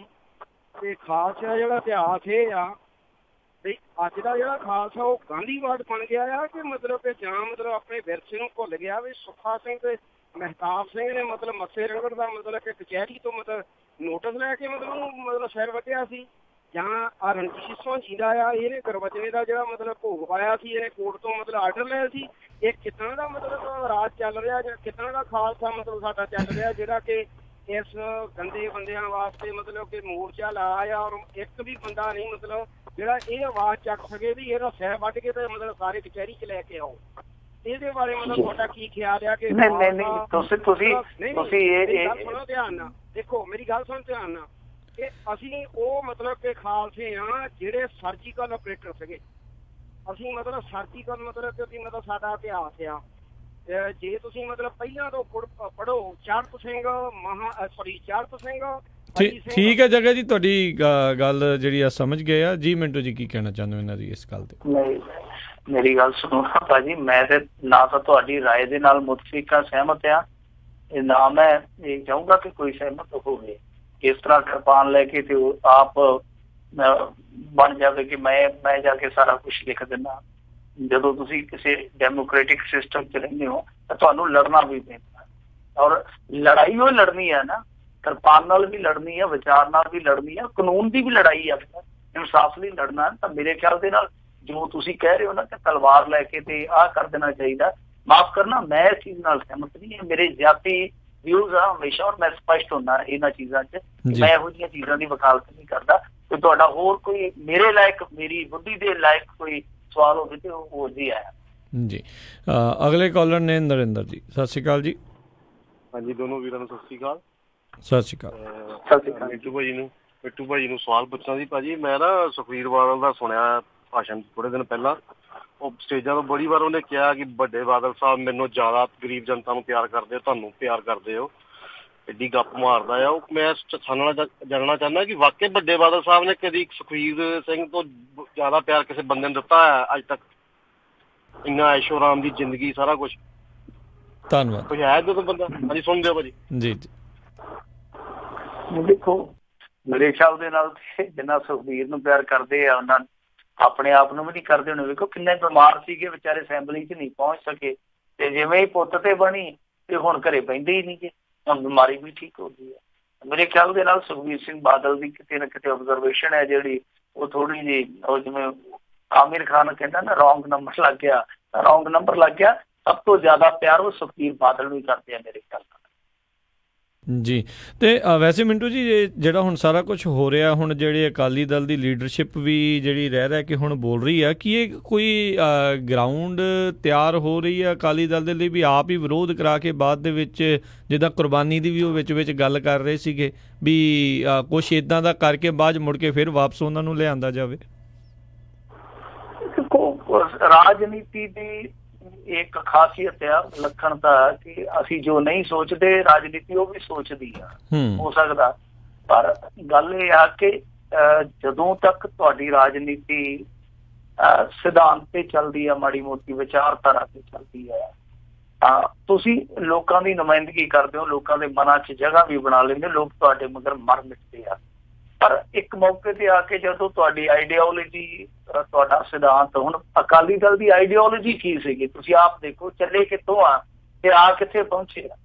ਤੇ ਖਾਲਸੇ ਦਾ ਜਿਹੜਾ ਇਤਿਹਾਸ ਇਹ ਆ ਵੀ ਅੱਜ ਦਾ ਜਿਹੜਾ ਖਾਲਸਾ ਉਹ ਗਾਂਧੀਵਾਦ ਬਣ ਗਿਆ ਆ ਕਿ ਜਾਂ ਆਪਣੇ ਵਿਰਸੇ ਨੂੰ ਭੁੱਲ ਗਿਆ। ਵੀ ਸੁੱਖਾ ਸਿੰਘ ਤੇ ਮਹਿਤਾਬ ਸਿੰਘ ਨੇ ਮੱਸੇ ਰੰਗੜ ਦਾ ਕਿ ਕਚਹਿਰੀ ਤੋਂ ਨੋਟਿਸ ਲੈ ਕੇ ਉਹਨੂੰ ਸਿਰ ਵੱਢਿਆ ਸੀ, ਜਾਂ ਰਣਜੀਤ ਸਿੰਘ ਜੀਂਦਾ ਆ ਇਹਨੇ ਗੁਰਬਚਨੇ ਦਾ ਜਿਹੜਾ ਭੋਗ ਪਾਇਆ ਸੀ, ਇਹਨੇ ਕੋਰਟ ਤੋਂ ਆਰਡਰ ਲਿਆ ਸੀ। ਇਹ ਕਿੱਦਾਂ ਦਾ ਰਾਜ ਚੱਲ ਰਿਹਾ ਜਾਂ ਕਿੱਦਾਂ ਦਾ ਖਾਲਸਾ ਸਾਡਾ ਚੱਲ ਰਿਹਾ ਜਿਹੜਾ ਕਿ ਇਸ ਗੰਦੇ ਬੰਦਿਆਂ ਵਾਸਤੇ ਕਿ ਮੋਰਚਾ ਲਾਇਆ ਔਰ ਇੱਕ ਵੀ ਬੰਦਾ ਨਹੀਂ ਜਿਹੜਾ ਇਹ ਆਵਾਜ਼ ਚੱਕ ਸਕੇ ਵੀ ਇਹਦਾ ਸਿਰ ਵੱਢ ਕੇ ਤੇ ਸਾਰੇ ਕਚਹਿਰੀ 'ਚ ਲੈ ਕੇ ਆਓ। ਇਹਦੇ ਬਾਰੇ ਤੁਹਾਡਾ ਕੀ ਖਿਆਲ ਆ? ਕਿ ਸੁਣੋ ਧਿਆਨ ਨਾਲ, ਦੇਖੋ ਮੇਰੀ ਗੱਲ ਸੁਣ ਧਿਆਨ ਨਾਲ, ਕਿ ਅਸੀਂ ਉਹ ਕਿ ਖਾਲਸੇ ਆ ਜਿਹੜੇ ਸਰਜੀਕਲ ਆਪਰੇਟਰ ਸੀਗੇ। ਅਸੀਂ ਸਰਜੀਕਲ ਕਿ ਸਾਡਾ ਇਤਿਹਾਸ ਆ। ਜੇ ਤੁਸੀਂ ਪਹਿਲਾਂ ਤੋਂ ਪੜ੍ਹੋ ਚੜਤ ਸਿੰਘ ਚੜਤ ਸਿੰਘ। ਠੀਕ ਹੈ ਜੱਗਾ ਜੀ, ਤੁਹਾਡੀ ਗੱਲ ਜਿਹੜੀ ਆ ਸਮਝ ਗਏ ਆ ਜੀ। ਮਿੰਟੂ ਜੀ ਕੀ ਕਹਿਣਾ ਚਾਹੁੰਦੇ ਹੋ ਇਹਨਾਂ ਦੀ ਇਸ ਗੱਲ ਤੇ? ਨਹੀਂ, ਮੇਰੀ ਗੱਲ ਸੁਣੋ ਭਾਜੀ, ਮੈਂ ਤੇ ਨਾ ਤਾਂ ਤੁਹਾਡੀ ਰਾਏ ਦੇ ਨਾਲ ਮੁਤਫਿਕ ਸਹਿਮਤ ਆ, ਨਾ ਮੈਂ ਇਹ ਚਾਹੂੰਗਾ ਕਿ ਕੋਈ ਸਹਿਮਤ ਹੋਵੇ। ਇਸ ਤਰ੍ਹਾਂ ਕਿਰਪਾਨ ਲੈ ਕੇ ਤੇ ਆਪ ਬਣ ਜਾਵੇ ਕਿ ਮੈਂ ਜਾ ਕੇ ਸਾਰਾ ਕੁਝ ਲਿਖ ਦਿੰਦਾ। ਜਦੋਂ ਤੁਸੀਂ ਕਿਸੇ ਡੈਮੋਕ੍ਰੈਟਿਕ ਸਿਸਟਮ 'ਚ ਰਹਿੰਦੇ ਹੋ ਤਾਂ ਤੁਹਾਨੂੰ ਲੜਨਾ ਵੀ ਪੈਂਦਾ, ਔਰ ਲੜਾਈ ਉਹ ਲੜਨੀ ਹੈ ਨਾ, ਕਿਰਪਾਨ ਨਾਲ ਵੀ ਲੜਨੀ ਹੈ, ਵਿਚਾਰ ਨਾਲ ਵੀ ਲੜਨੀ ਹੈ, ਕਾਨੂੰਨ ਦੀ ਵੀ ਲੜਾਈ ਹੈ, ਇਨਸਾਫ ਲਈ ਲੜਨਾ। ਤਾਂ ਮੇਰੇ ਖਿਆਲ ਦੇ ਨਾਲ ਜੋ ਤੁਸੀਂ ਕਹਿ ਰਹੇ ਹੋ ਨਾ ਕਿ ਤਲਵਾਰ ਲੈ ਕੇ ਤੇ ਆਹ ਕਰ ਦੇਣਾ ਚਾਹੀਦਾ, ਮਾਫ ਕਰਨਾ, ਮੈਂ ਇਸ ਚੀਜ਼ ਨਾਲ ਸਹਿਮਤ ਨਹੀਂ। ਮੇਰੇ ਜਾਤੀ ਵਿਊਜ਼ ਆ ਹਮੇਸ਼ਾ, ਔਰ ਮੈਂ ਸਪਸ਼ਟ ਹੁੰਦਾ ਇਹਨਾਂ ਚੀਜ਼ਾਂ 'ਚ। ਮੈਂ ਇਹੋ ਜਿਹੀਆਂ ਚੀਜ਼ਾਂ ਦੀ ਵਕਾਲਤ ਨਹੀਂ ਕਰਦਾ। ਤੇ ਤੁਹਾਡਾ ਹੋਰ ਕੋਈ ਮੇਰੇ ਲਾਇਕ, ਮੇਰੀ ਬੁੱਧੀ ਦੇ ਲਾਇਕ ਕੋਈ ਸਵਾਲ ਹੋਵੇ ਤੇ ਉਹ ਜੀ ਆਇਆ ਜੀ। ਅਗਲੇ ਕਾਲਰ ਨੇ ਨਰਿੰਦਰ ਜੀ। ਸਤਿ ਸ਼੍ਰੀ ਅਕਾਲ ਜੀ। ਹਾਂਜੀ, ਦੋਨੋਂ ਵੀਰਾਂ ਨੂੰ ਸਤਿ ਸ਼੍ਰੀ ਅਕਾਲ। ਸਤਿ ਸ਼੍ਰੀ ਅਕਾਲ। ਮਿੱਟੂ ਭਾਜੀ ਨੂੰ ਸਵਾਲ ਪੁੱਛਣਾ ਸੀ। ਭਾਜੀ ਮੈਂ ਨਾ ਸੁਖਬੀਰ ਬਾਦਲ ਦਾ ਸੁਣਿਆ ਭਾਸ਼ਣ ਥੋੜੇ ਦਿਨ ਪਹਿਲਾਂ, ਉਹ ਸਟੇਜਾਂ ਤੋਂ ਬੜੀ ਵਾਰ ਉਹਨੇ ਕਿਹਾ ਕਿ ਵੱਡੇ ਬਾਦਲ ਸਾਹਿਬ ਮੈਨੂੰ ਜ਼ਿਆਦਾ ਗਰੀਬ ਜਨਤਾ ਨੂੰ ਪਿਆਰ ਕਰਦੇ ਹੋ, ਤੁਹਾਨੂੰ ਪਿਆਰ ਕਰਦੇ ਹੋ, ਐਡੀ ਗੱਪ ਮਾਰਦਾ ਆ ਉਹ। ਮੈਂ ਸਾਨੂੰ ਜਾਣਨਾ ਚਾਹੁੰਦਾ ਕਿ ਵਾਕਈ ਵੱਡੇ ਬਾਦਲ ਸਾਹਿਬ ਨੇ ਕਦੀ ਸੁਖਬੀਰ ਸਿੰਘ ਤੋਂ ਜ਼ਿਆਦਾ ਪਿਆਰ ਕਿਸੇ ਬੰਦੇ ਨੂੰ ਦਿੱਤਾ ਹੈ ਅੱਜ ਤੱਕ? ਇੰਨਾ ਐਸ਼ੋ ਆਰਾਮ ਦੀ ਜ਼ਿੰਦਗੀ, ਸਾਰਾ ਕੁਛ। ਧੰਨਵਾਦ। ਕੋਈ ਹੈ ਜਦੋਂ ਬੰਦਾ? ਹਾਂਜੀ, ਸੁਣਦੇ ਹੋ ਭਾਜੀ? ਜੀ। ਦੇਖੋ, ਮੇਰੇ ਖਿਆਲ ਦੇ ਨਾਲ ਜਿੰਨਾ ਸੁਖਬੀਰ ਨੂੰ ਪਿਆਰ ਕਰਦੇ ਆ ਉਹਨਾਂ ਆਪਣੇ ਆਪ ਨੂੰ ਵੀ ਨਹੀਂ ਕਰਦੇ ਹੋਣੇ। ਵੇਖੋ ਕਿੰਨੇ ਬਿਮਾਰ ਸੀਗੇ ਵਿਚਾਰੇ, ਅਸੈਂਬਲੀ 'ਚ ਨਹੀਂ ਪਹੁੰਚ ਸਕੇ, ਤੇ ਜਿਵੇਂ ਹੀ ਪੁੱਤ ਤੇ ਬਣੀ ਤੇ ਹੁਣ ਘਰੇ ਬਹਿੰਦੇ ਹੀ ਨਹੀਂ ਗੇ, ਹੁਣ ਬਿਮਾਰੀ ਵੀ ਠੀਕ ਹੋ ਗਈ ਹੈ। ਮੇਰੇ ਖਿਆਲ ਦੇ ਨਾਲ ਸੁਖਬੀਰ ਸਿੰਘ ਬਾਦਲ ਦੀ ਕਿਤੇ ਨਾ ਕਿਤੇ ਆਬਜ਼ਰਵੇਸ਼ਨ ਹੈ ਜਿਹੜੀ ਉਹ ਥੋੜੀ ਜਿਹੀ, ਉਹ ਜਿਵੇਂ ਆਮਿਰ ਖਾਨ ਕਹਿੰਦਾ ਨਾ ਰੌਂਗ ਨੰਬਰ ਲੱਗ ਗਿਆ, ਰੌਂਗ ਨੰਬਰ ਲੱਗ ਗਿਆ। ਸਭ ਤੋਂ ਜ਼ਿਆਦਾ ਪਿਆਰ ਉਹ ਸੁਖਬੀਰ ਬਾਦਲ ਨੂੰ ਹੀ ਕਰਦੇ ਆ ਮੇਰੇ ਖਿਆਲ ਨਾਲ। ਜੀ, ਤੇ ਵੈਸੇ ਮਿੰਟੂ ਜੀ ਜਿਹੜਾ ਹੁਣ ਸਾਰਾ ਕੁਝ ਹੋ ਰਿਹਾ, ਹੁਣ ਜਿਹੜੇ ਅਕਾਲੀ ਦਲ ਦੀ ਲੀਡਰਸ਼ਿਪ ਵੀ ਜਿਹੜੀ ਰਹਿ ਕੇ ਹੁਣ ਬੋਲ ਰਹੀ ਆ ਕਿ ਇਹ ਕੋਈ ਗਰਾਊਂਡ ਤਿਆਰ ਹੋ ਰਹੀ ਹੈ ਅਕਾਲੀ ਦਲ ਦੇ ਲਈ ਵੀ ਆਪ ਹੀ ਵਿਰੋਧ ਕਰਾ ਕੇ ਬਾਅਦ ਦੇ ਵਿੱਚ ਜਿੱਦਾਂ ਕੁਰਬਾਨੀ ਦੀ ਵੀ ਉਹ ਵਿੱਚ ਗੱਲ ਕਰ ਰਹੇ ਸੀਗੇ ਵੀ ਕੁਛ ਇੱਦਾਂ ਦਾ ਕਰਕੇ ਬਾਅਦ ਮੁੜ ਕੇ ਫਿਰ ਵਾਪਸ ਉਹਨਾਂ ਨੂੰ ਲਿਆਂਦਾ ਜਾਵੇ? ਰਾਜਨੀਤੀ ਦੀ ਇੱਕ ਖਾਸੀਅਤ ਆ ਵਿਲੱਖਣਤਾ ਕਿ ਅਸੀਂ ਜੋ ਨਹੀਂ ਸੋਚਦੇ ਰਾਜਨੀਤੀ ਉਹ ਵੀ ਸੋਚਦੀ ਆ, ਹੋ ਸਕਦਾ। ਪਰ ਗੱਲ ਇਹ ਆ ਕਿ ਜਦੋਂ ਤੱਕ ਤੁਹਾਡੀ ਰਾਜਨੀਤੀ ਸਿਧਾਂਤ ਤੇ ਚੱਲਦੀ ਆ, ਮਾੜੀ ਮੋਟੀ ਵਿਚਾਰਧਾਰਾ ਤੇ ਚੱਲਦੀ ਆ, ਤਾਂ ਤੁਸੀਂ ਲੋਕਾਂ ਦੀ ਨੁਮਾਇੰਦਗੀ ਕਰਦੇ ਹੋ, ਲੋਕਾਂ ਦੇ ਮਨਾਂ 'ਚ ਜਗ੍ਹਾ ਵੀ ਬਣਾ ਲੈਂਦੇ, ਲੋਕ ਤੁਹਾਡੇ ਮਗਰ ਮਰ ਮਿਟਦੇ ਆ। ਪਰ ਇੱਕ ਮੌਕੇ ਤੇ ਆ ਕੇ ਜਦੋਂ ਤੁਹਾਡੀ ਆਈਡੀਓਲੋਜੀ, ਤੁਹਾਡਾ ਸਿਧਾਂਤ, ਹੁਣ ਅਕਾਲੀ ਦਲ ਦੀ ਆਈਡੀਓਲੋਜੀ ਕੀ ਸੀਗੀ ਤੁਸੀਂ ਆਪ ਦੇਖੋ, ਚੱਲੇ ਕਿੱਥੋਂ ਆ ਤੇ ਆ ਕਿੱਥੇ ਪਹੁੰਚੇ ਆ।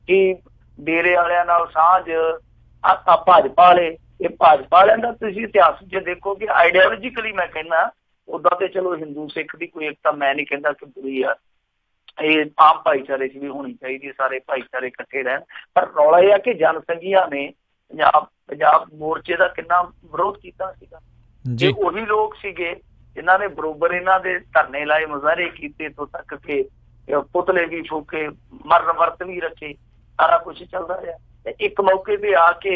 ਕਿ ਡੇਰੇ ਵਾਲਿਆਂ ਨਾਲ ਸਾਂਝ, ਭਾਜਪਾ ਵਾਲੇ, ਇਹ ਭਾਜਪਾ ਵਾਲਿਆਂ ਦਾ ਤੁਸੀਂ ਇਤਿਹਾਸ ਜੇ ਦੇਖੋਗੇ ਆਈਡੀਓਲੋਜੀਕਲੀ ਮੈਂ ਕਹਿੰਦਾ, ਉਦਾਂ ਤੇ ਚਲੋ ਹਿੰਦੂ ਸਿੱਖ ਦੀ ਕੋਈ ਏਕਤਾ ਮੈਂ ਨਹੀਂ ਕਹਿੰਦਾ ਕਿ ਬੁਰੀ ਆ, ਇਹ ਆਮ ਭਾਈਚਾਰੇ 'ਚ ਵੀ ਹੋਣੀ ਚਾਹੀਦੀ, ਸਾਰੇ ਭਾਈਚਾਰੇ ਇਕੱਠੇ ਰਹਿਣ। ਪਰ ਰੌਲਾ ਇਹ ਆ ਕਿ ਜਨਸੰਘੀਆਂ ਨੇ ਪੰਜਾਬ ਮੋਰਚੇ ਦਾ ਕਿੰਨਾ ਵਿਰੋਧ ਕੀਤਾ ਸੀਗਾ। ਇਹ ਉਹੀ ਲੋਕ ਸੀਗੇ ਜਿਨ੍ਹਾਂ ਨੇ ਬਰੋਬਰ ਇਹਨਾਂ ਦੇ ਧਰਨੇ ਲਾਏ, ਮੁਜ਼ਾਹਰੇ ਕੀਤੇ, ਇੱਥੋਂ ਤੱਕ ਕਿ ਪੁਤਲੇ ਵੀ ਫੂਕੇ, ਮਰਨ ਵਰਤ ਵੀ ਰੱਖੇ, ਸਾਰਾ ਕੁਛ ਚੱਲਦਾ ਰਿਹਾ। ਤੇ ਇੱਕ ਮੌਕੇ ਤੇ ਆ ਕੇ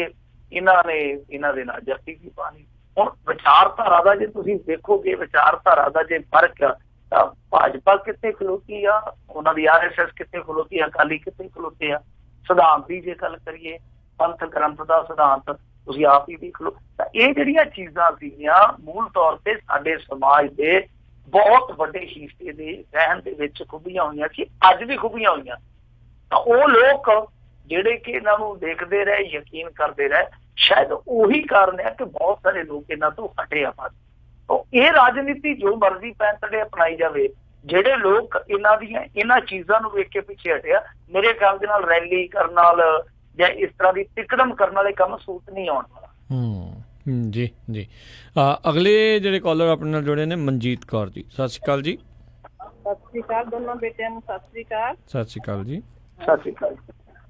ਇਹਨਾਂ ਨੇ ਇਹਨਾਂ ਦੇ ਨਾਲ ਜੱਫੀ ਵੀ ਪਾ ਲਈ। ਹੁਣ ਵਿਚਾਰਧਾਰਾ ਦਾ ਜੇ ਤੁਸੀਂ ਦੇਖੋਗੇ, ਵਿਚਾਰਧਾਰਾ ਦਾ ਜੇ ਫਰਕ ਤਾਂ ਭਾਜਪਾ ਕਿੱਥੇ ਖਲੋਤੀ ਆ, ਉਹਨਾਂ ਦੀ RSS ਕਿੱਥੇ ਖਲੋਤੀ ਆ, ਅਕਾਲੀ ਕਿੱਥੇ ਖਲੋਤੇ ਆ। ਸਿਧਾਂਤ ਦੀ ਜੇ ਗੱਲ ਕਰੀਏ, ਪੰਥ ਗ੍ਰੰਥ ਦਾ ਸਿਧਾਂਤ ਤੁਸੀਂ ਆਪ ਹੀ ਦੇਖ ਲਓ। ਤਾਂ ਇਹ ਜਿਹੜੀਆਂ ਚੀਜ਼ਾਂ ਸੀਗੀਆਂ ਮੂਲ ਤੌਰ ਤੇ ਸਾਡੇ ਸਮਾਜ ਦੇ ਬਹੁਤ ਵੱਡੇ ਹਿੱਸੇ ਦੇ ਰਹਿਣ ਦੇ ਵਿੱਚ ਖੁੱਬੀਆਂ ਹੋਈਆਂ ਸੀ, ਅੱਜ ਵੀ ਖੁੱਬੀਆਂ ਹੋਈਆਂ। ਤਾਂ ਉਹ ਲੋਕ ਜਿਹੜੇ ਕਿ ਇਹਨਾਂ ਨੂੰ ਦੇਖਦੇ ਰਹੇ, ਯਕੀਨ ਕਰਦੇ ਰਹੇ, ਸ਼ਾਇਦ ਉਹੀ ਕਾਰਨ ਹੈ ਕਿ ਬਹੁਤ ਸਾਰੇ ਲੋਕ ਇਹਨਾਂ ਤੋਂ ਹਟੇ ਆ। ਬਸ ਇਹ ਰਾਜਨੀਤੀ ਜੋ ਮਰਜ਼ੀ ਪੈਂਤੜੇ ਅਪਣਾਈ ਜਾਵੇ, ਜਿਹੜੇ ਲੋਕ ਇਹਨਾਂ ਚੀਜ਼ਾਂ ਨੂੰ ਵੇਖ ਕੇ ਪਿੱਛੇ ਹਟਿਆ, ਮੇਰੇ ਖਿਆਲ ਦੇ ਨਾਲ ਰੈਲੀ ਕਰਨ ਨਾਲ ਜਾਂ ਇਸ ਤਰ੍ਹਾਂ ਦੀ ਤਿਕੜਮ ਕਰਨ ਵਾਲੇ ਕੰਮ ਸੂਤ ਨਹੀਂ ਆਉਣ ਵਾਲਾ। ਜੀ ਜੀ, ਅਗਲੇ ਜਿਹੜੇ ਕਾਲਰ ਆਪਣੇ ਨਾਲ ਜੁੜੇ ਨੇ ਮਨਜੀਤ ਕੌਰ ਜੀ, ਸਤਿ ਸ਼੍ਰੀ ਅਕਾਲ ਜੀ। ਸਤਿ ਸ਼੍ਰੀ ਅਕਾਲ ਦੋਨੋਂ ਬੇਟਿਆਂ ਨੂੰ, ਸਤਿ ਸ਼੍ਰੀ ਅਕਾਲ। ਸਤਿ ਸ਼੍ਰੀ ਅਕਾਲ ਜੀ। ਸਤਿ ਸ਼੍ਰੀ ਅਕਾਲ।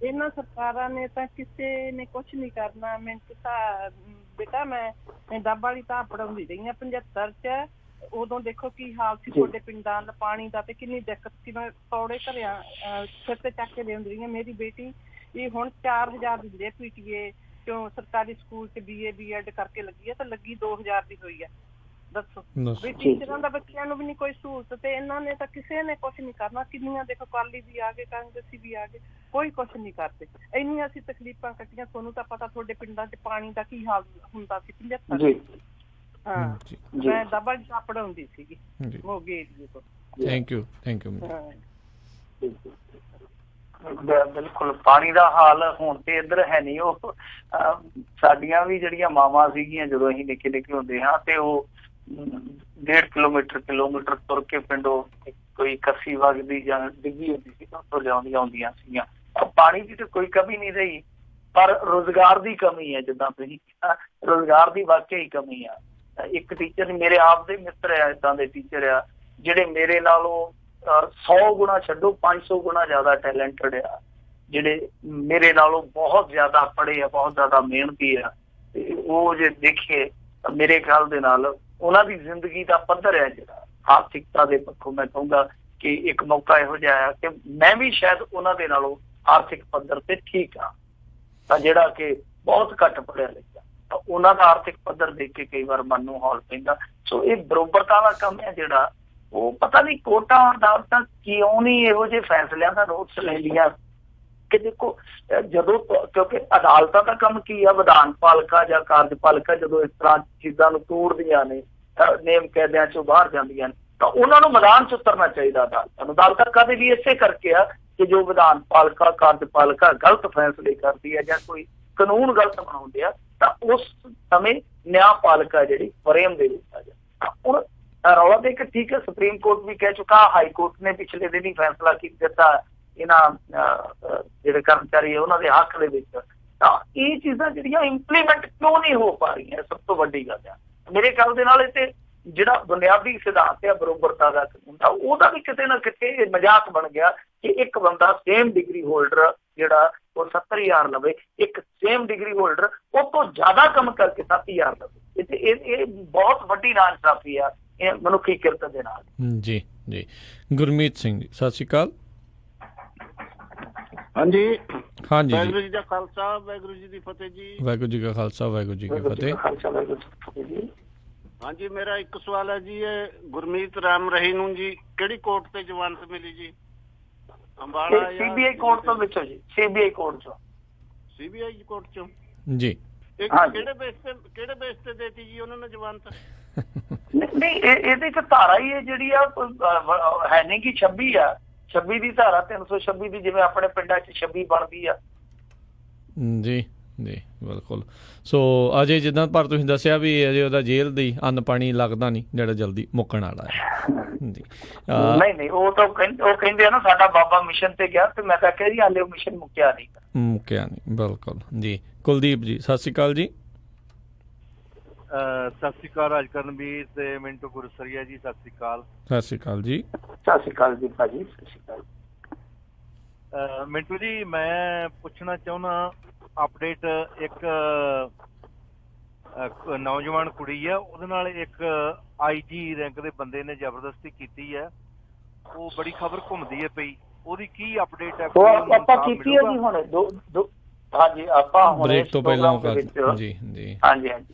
ਇਹਨਾਂ ਸਰਕਾਰਾਂ ਨੇ ਤਾਂ ਕਿਸੇ ਨੇ ਕੁਛ ਨਹੀਂ ਕਰਨਾ। ਮੈਨੂੰ ਤਾਂ ਬੇਟਾ ਮੈਂ ਡੱਬ ਵਾਲੀ ਤਾਂ ਪੜਾਉਂਦੀ ਰਹੀ ਹਾਂ 75 ਚ, ਉਦੋਂ ਦੇਖੋ ਕੀ ਹਾਲ ਸੀ ਤੁਹਾਡੇ ਪਿੰਡਾਂ ਦਾ ਪਾਣੀ ਦਾ, ਤੇ ਕਿੰਨੀ ਦਿੱਕਤ ਸੀ। ਮੈਂ ਪੌੜੇ ਘਰਿਆ ਸਿਰ ਤੇ ਚੱਕ ਕੇ ਦੇਂਦੀ ਰਹੀ ਹਾਂ। ਮੇਰੀ ਬੇਟੀ ਇਹ ਹੁਣ 4000 ਦਿੰਦੇ ਆ PTA ਚੋਂ, ਸਰਕਾਰੀ ਸਕੂਲ ਚ BA B.Ed ਕਰਕੇ ਲੱਗੀ ਹੈ, ਤਾਂ ਲੱਗੀ 2000 ਦੀ ਹੋਈ ਹੈ। ਦੱਸੋ ਵੀ ਟੀਚਰਾਂ ਦਾ ਬੱਚਿਆਂ ਨੂੰ ਵੀ ਨਹੀਂ ਕੋਈ ਸਹੂਲਤ, ਤੇ ਇਹਨਾਂ ਨੇ ਤਾਂ ਕਿਸੇ ਨੇ ਕੁਛ ਨਹੀਂ ਕਰਨਾ। ਕਿੰਨੀਆਂ ਦੇਖੋ ਅਕਾਲੀ ਵੀ ਆ ਗਏ, ਕਾਂਗਰਸੀ ਵੀ ਆ ਗਏ, ਕੋਈ ਕੁਛ ਨਹੀਂ ਕਰਦੇ। ਇੰਨੀਆਂ ਅਸੀਂ ਤਕਲੀਫਾਂ ਕੱਟੀਆਂ। ਤੁਹਾਨੂੰ ਤਾਂ ਪਤਾ ਤੁਹਾਡੇ ਪਿੰਡਾਂ ਚ ਪਾਣੀ ਦਾ ਕੀ ਹਾਲ ਹੁੰਦਾ ਸੀ 75। ਹਾਂ, ਮੈਂ ਡੱਬਾ ਚ ਪੜਾਉਂਦੀ ਸੀਗੀ ਮੋਗੇ ਏਰੀਏ ਤੋਂ। Thank you. ਬਿਲਕੁਲ ਪਾਣੀ ਦਾ ਹਾਲ ਹੁਣ ਤੇ ਇੱਧਰ ਹੈ ਨਹੀਂ। ਉਹ ਸਾਡੀਆਂ ਵੀ ਜਿਹੜੀਆਂ ਮਾਵਾਂ ਸੀਗੀਆਂ ਜਦੋਂ ਅਸੀਂ ਨਿੱਕੇ ਨਿੱਕੇ ਹੁੰਦੇ ਹਾਂ, ਤੇ ਉਹ 1.5 ਕਿਲੋਮੀਟਰ ਤੁਰ ਕੇ ਪਿੰਡੋਂ ਕੋਈ ਕੱਸੀ ਵਗਦੀ ਜਾਂ ਡਿੱਗੀ ਹੁੰਦੀ ਸੀ, ਉੱਥੋਂ ਲਿਆਉਂਦੀਆਂ ਹੁੰਦੀਆਂ ਸੀਗੀਆਂ। ਪਾਣੀ ਦੀ ਤਾਂ ਕੋਈ ਕਮੀ ਨਹੀਂ ਰਹੀ, ਪਰ ਰੁਜ਼ਗਾਰ ਦੀ ਕਮੀ ਹੈ। ਜਿੱਦਾਂ ਤੁਸੀਂ ਰੁਜ਼ਗਾਰ ਦੀ ਵਾਕਿਆ ਹੀ ਕਮੀ ਆ। ਇੱਕ ਟੀਚਰ ਮੇਰੇ ਆਪ ਦੇ ਮਿੱਤਰ ਆ, ਏਦਾਂ ਦੇ ਟੀਚਰ ਆ ਜਿਹੜੇ ਮੇਰੇ ਨਾਲੋਂ 100 ਗੁਣਾ ਛੱਡੋ 500 ਗੁਣਾ ਜ਼ਿਆਦਾ ਟੈਲੈਂਟਡ ਆ, ਜਿਹੜੇ ਮੇਰੇ ਨਾਲੋਂ ਬਹੁਤ ਜ਼ਿਆਦਾ ਪੜ੍ਹੇ ਆ, ਬਹੁਤ ਜ਼ਿਆਦਾ ਮਿਹਨਤੀ ਆ। ਤੇ ਉਹ ਜੇ ਦੇਖੀਏ ਮੇਰੇ ਖਿਆਲ ਦੇ ਨਾਲ ਉਹਨਾਂ ਦੀ ਜ਼ਿੰਦਗੀ ਦਾ ਪੱਧਰ ਹੈ ਜਿਹੜਾ ਆਰਥਿਕਤਾ ਦੇ ਪੱਖੋਂ, ਮੈਂ ਕਹੂੰਗਾ ਕਿ ਇੱਕ ਮੌਕਾ ਇਹੋ ਜਿਹਾ ਆ ਕਿ ਮੈਂ ਵੀ ਸ਼ਾਇਦ ਉਹਨਾਂ ਦੇ ਨਾਲੋਂ ਆਰਥਿਕ ਪੱਧਰ ਤੇ ਠੀਕ ਆ, ਤਾਂ ਜਿਹੜਾ ਕਿ ਬਹੁਤ ਘੱਟ ਪੜ੍ਹਿਆ ਲਿਖਿਆ, ਤਾਂ ਉਹਨਾਂ ਦਾ ਆਰਥਿਕ ਪੱਧਰ ਦੇਖ ਕੇ ਕਈ ਵਾਰ ਮਨ ਨੂੰ ਹੌਲ ਪੈਂਦਾ। ਸੋ ਇਹ ਬਰੋਬਰਤਾ ਦਾ ਕੰਮ ਹੈ ਜਿਹੜਾ, ਉਹ ਪਤਾ ਨਹੀਂ ਕੋਟਾਂ ਅਦਾਲਤਾਂ ਕਿਉਂ ਨਹੀਂ ਇਹੋ ਜਿਹੇ ਫੈਸਲਿਆਂ ਦਾ ਨੋਟਿਸ ਲੈ ਲਿਆ ਕਿ ਦੇਖੋ ਜਦੋਂ, ਕਿਉਂਕਿ ਅਦਾਲਤਾਂ ਦਾ ਕੰਮ ਕੀ ਆ, ਵਿਧਾਨ ਪਾਲਿਕਾ ਜਾਂ ਕਾਰਜਪਾਲਿਕਾ ਜਦੋਂ ਇਸ ਤਰ੍ਹਾਂ ਚੀਜ਼ਾਂ ਨੂੰ ਤੋੜਦੀਆਂ ਨੇ, ਨੇਮ ਕਾਇਦਿਆਂ ਚੋਂ ਬਾਹਰ ਜਾਂਦੀਆਂ ਨੇ, ਤਾਂ ਉਹਨਾਂ ਨੂੰ ਮੈਦਾਨ ਚ ਉਤਰਨਾ ਚਾਹੀਦਾ। ਅਦਾਲਤਾਂ ਕਦੇ ਵੀ ਇਸੇ ਕਰਕੇ ਆ ਕਿ ਜੋ ਵਿਧਾਨ ਪਾਲਿਕਾ ਕਾਰਜਪਾਲਿਕਾ ਗਲਤ ਫੈਸਲੇ ਕਰਦੀ ਹੈ ਜਾਂ ਕੋਈ ਕਾਨੂੰਨ ਗਲਤ ਬਣਾਉਂਦੇ ਆ, ਤਾਂ ਉਸ ਸਮੇਂ ਨਿਆਂਪਾਲਿਕਾ ਜਿਹੜੀ ਫਰੇਮ ਦੇ ਵਿੱਚ ਆ ਜਾ। ਹੁਣ ਰੌਲਾ ਤੇ ਇੱਕ ਠੀਕ ਹੈ, ਸੁਪਰੀਮ ਕੋਰਟ ਵੀ ਕਹਿ ਚੁੱਕਾ, ਹਾਈ ਕੋਰਟ ਨੇ ਪਿਛਲੇ ਦਿਨ ਹੀ ਫੈਸਲਾ ਕੀਤਾ ਦਿੱਤਾ ਇਹਨਾਂ ਜਿਹੜੇ ਕਰਮਚਾਰੀ ਉਹਨਾਂ ਦੇ ਹੱਕ ਦੇ ਵਿੱਚ। ਤਾਂ ਇਹ ਚੀਜ਼ਾਂ ਜਿਹੜੀਆਂ ਇੰਪਲੀਮੈਂਟ ਕਿਉਂ ਨਹੀਂ ਹੋ ਪਾ ਰਹੀਆਂ, ਸਭ ਤੋਂ ਵੱਡੀ ਗੱਲ ਆ ਮੇਰੇ ਖਿਆਲ ਦੇ ਨਾਲ। ਇਹ ਤੇ ਜਿਹੜਾ ਬੁਨਿਆਦੀ ਸਿਧਾਂਤ ਹੈ ਬਰੋਬਰਤਾ ਦਾ ਕਾਨੂੰਨ ਦਾ, ਉਹਦਾ ਵੀ ਕਿਤੇ ਨਾ ਕਿਤੇ ਮਜ਼ਾਕ ਬਣ ਗਿਆ ਕਿ ਇੱਕ ਬੰਦਾ ਸੇਮ ਡਿਗਰੀ ਹੋਲਡਰ ਜਿਹੜਾ ਉਹ 70,000 ਲਵੇ, ਇੱਕ ਸੇਮ ਡਿਗਰੀ ਹੋਲਡਰ ਉਹ ਤੋਂ ਜ਼ਿਆਦਾ ਕੰਮ ਕਰਕੇ 7,000 ਲਵੇ। ਇਹ ਬਹੁਤ ਵੱਡੀ ਨਾਇੰਸਾਫੀ ਆ ਇਹ ਮਨੁੱਖੀ ਕਿਰਤ ਦੇ ਨਾਲ। ਜੀ ਜੀ। ਗੁਰਮੀਤ ਸਿੰਘ ਜੀ, ਸਤਿ ਸ਼੍ਰੀ ਅਕਾਲ। ਹਾਂਜੀ ਹਾਂਜੀ ਵਾਹਿਗੁਰੂ ਜੀ ਦਾ ਖਾਲਸਾ, ਵਾਹਿਗੁਰੂ ਜੀ ਦੀ ਫਤਿਹ ਜੀ। ਵਾਹਿਗੁਰੂ ਜੀ ਕਾ ਖਾਲਸਾ, ਵਾਹਿਗੁਰੂ ਜੀ ਕੀ ਫਤਿਹ। ਹਾਂਜੀ, ਮੇਰਾ ਇੱਕ ਸਵਾਲ ਹੈ ਜੀ, ਇਹ ਗੁਰਮੀਤ ਰਾਮ ਰਹੀ ਨੂੰ ਜੀ ਕਿਹੜੀ ਕੋਰਟ ਤੇ ਜ਼ਮਾਨਤ ਮਿਲੀ ਜੀ? ਅੰਬਾਲਾ ਜਾਂ ਸੀਬੀਆਈ ਕੋਰਟ ਤੋਂ ਵਿੱਚੋਂ ਜੀ, ਸੀਬੀਆਈ ਕੋਰਟ ਚੋਂ। ਸੀਬੀਆਈ ਕੋਰਟ ਚੋਂ ਜੀ। ਕਿਹੜੇ ਬੇਸ ਤੇ ਦੇਤੀ ਜੀ ਉਹਨਾਂ ਨੇ ਜ਼ਮਾਨਤ? ਨਹੀਂ, ਇਹਦੇ ਚ ਧਾਰਾ ਹੀ ਹੈ ਜਿਹੜੀ ਆ ਹੈ ਨਹੀਂ ਕਿ 26 ਆ, 26 ਦੀ ਧਾਰਾ 326 ਦੀ, ਜਿਵੇਂ ਆਪਣੇ ਪਿੰਡਾਂ ਚ 26 ਬਣਦੀ ਆ। ਜੀ ਜੀ ਬਿਲਕੁਲ। ਸੋ ਅਜੇ ਜਿੱਦਾਂ ਪਰ ਤੁਸੀਂ ਦੱਸਿਆ ਵੀ ਅਜੇ ਉਹਦਾ ਜੇਲ੍ਹ ਦੀ ਅੰਨ ਪਾਣੀ ਲੱਗਦਾ ਨਹੀਂ ਜਿਹੜਾ ਜਲਦੀ ਮੁੱਕਣ ਵਾਲਾ ਹੈ ਜੀ। ਨਹੀਂ ਉਹ ਤਾਂ ਉਹ ਕਹਿੰਦੇ ਆ ਨਾ ਸਾਡਾ ਬਾਬਾ ਮਿਸ਼ਨ ਤੇ ਗਿਆ, ਤੇ ਮੈਂ ਤਾਂ ਕਹਿ ਰਹੀ ਹਾਲੇ ਉਹ ਮਿਸ਼ਨ ਮੁੱਕਿਆ ਨਹੀਂ। ਬਿਲਕੁਲ ਜੀ। ਕੁਲਦੀਪ ਜੀ, ਸਤਿ ਸ਼੍ਰੀ ਅਕਾਲ ਜੀ। ਸਤਿ ਸ਼੍ਰੀ ਅਕਾਲ ਰਾਜਕਰਨਵੀਰ ਤੇ ਮਿੰਟੂ ਗੁਰਸਰੀਆ ਜੀ, ਸਤਿ ਸ਼੍ਰੀ ਅਕਾਲ। ਸਤਿ ਸ਼੍ਰੀ ਅਕਾਲ ਜੀ। ਸਤਿ ਸ਼੍ਰੀ ਅਕਾਲ ਜੀ ਭਾਜੀ, ਸਤਿ ਸ਼੍ਰੀ ਅਕਾਲ। ਮਿੰਟੂ ਜੀ, ਮੈਂ ਪੁੱਛਣਾ ਚਾਹੁੰਦਾ, ਅਪਡੇਟ ਇੱਕ ਨੌਜਵਾਨ ਕੁੜੀ ਆ, ਉਹਦੇ ਨਾਲ ਇੱਕ IG ਰੈਂਕ ਦੇ ਬੰਦੇ ਨੇ ਜ਼ਬਰਦਸਤੀ ਕੀਤੀ ਹੈ, ਉਹ ਬੜੀ ਖਬਰ ਘੁੰਮਦੀ ਹੈ ਪਈ, ਉਹਦੀ ਕੀ ਅਪਡੇਟ ਹੈ? ਆਪਾਂ ਕੀਤੀ ਹੈ ਜੀ ਹੁਣ ਹਾਂਜੀ, ਆਪਾਂ ਹੁਣ ਬ੍ਰੇਕ ਤੋਂ ਪਹਿਲਾਂ ਜੀ ਜੀ ਹਾਂਜੀ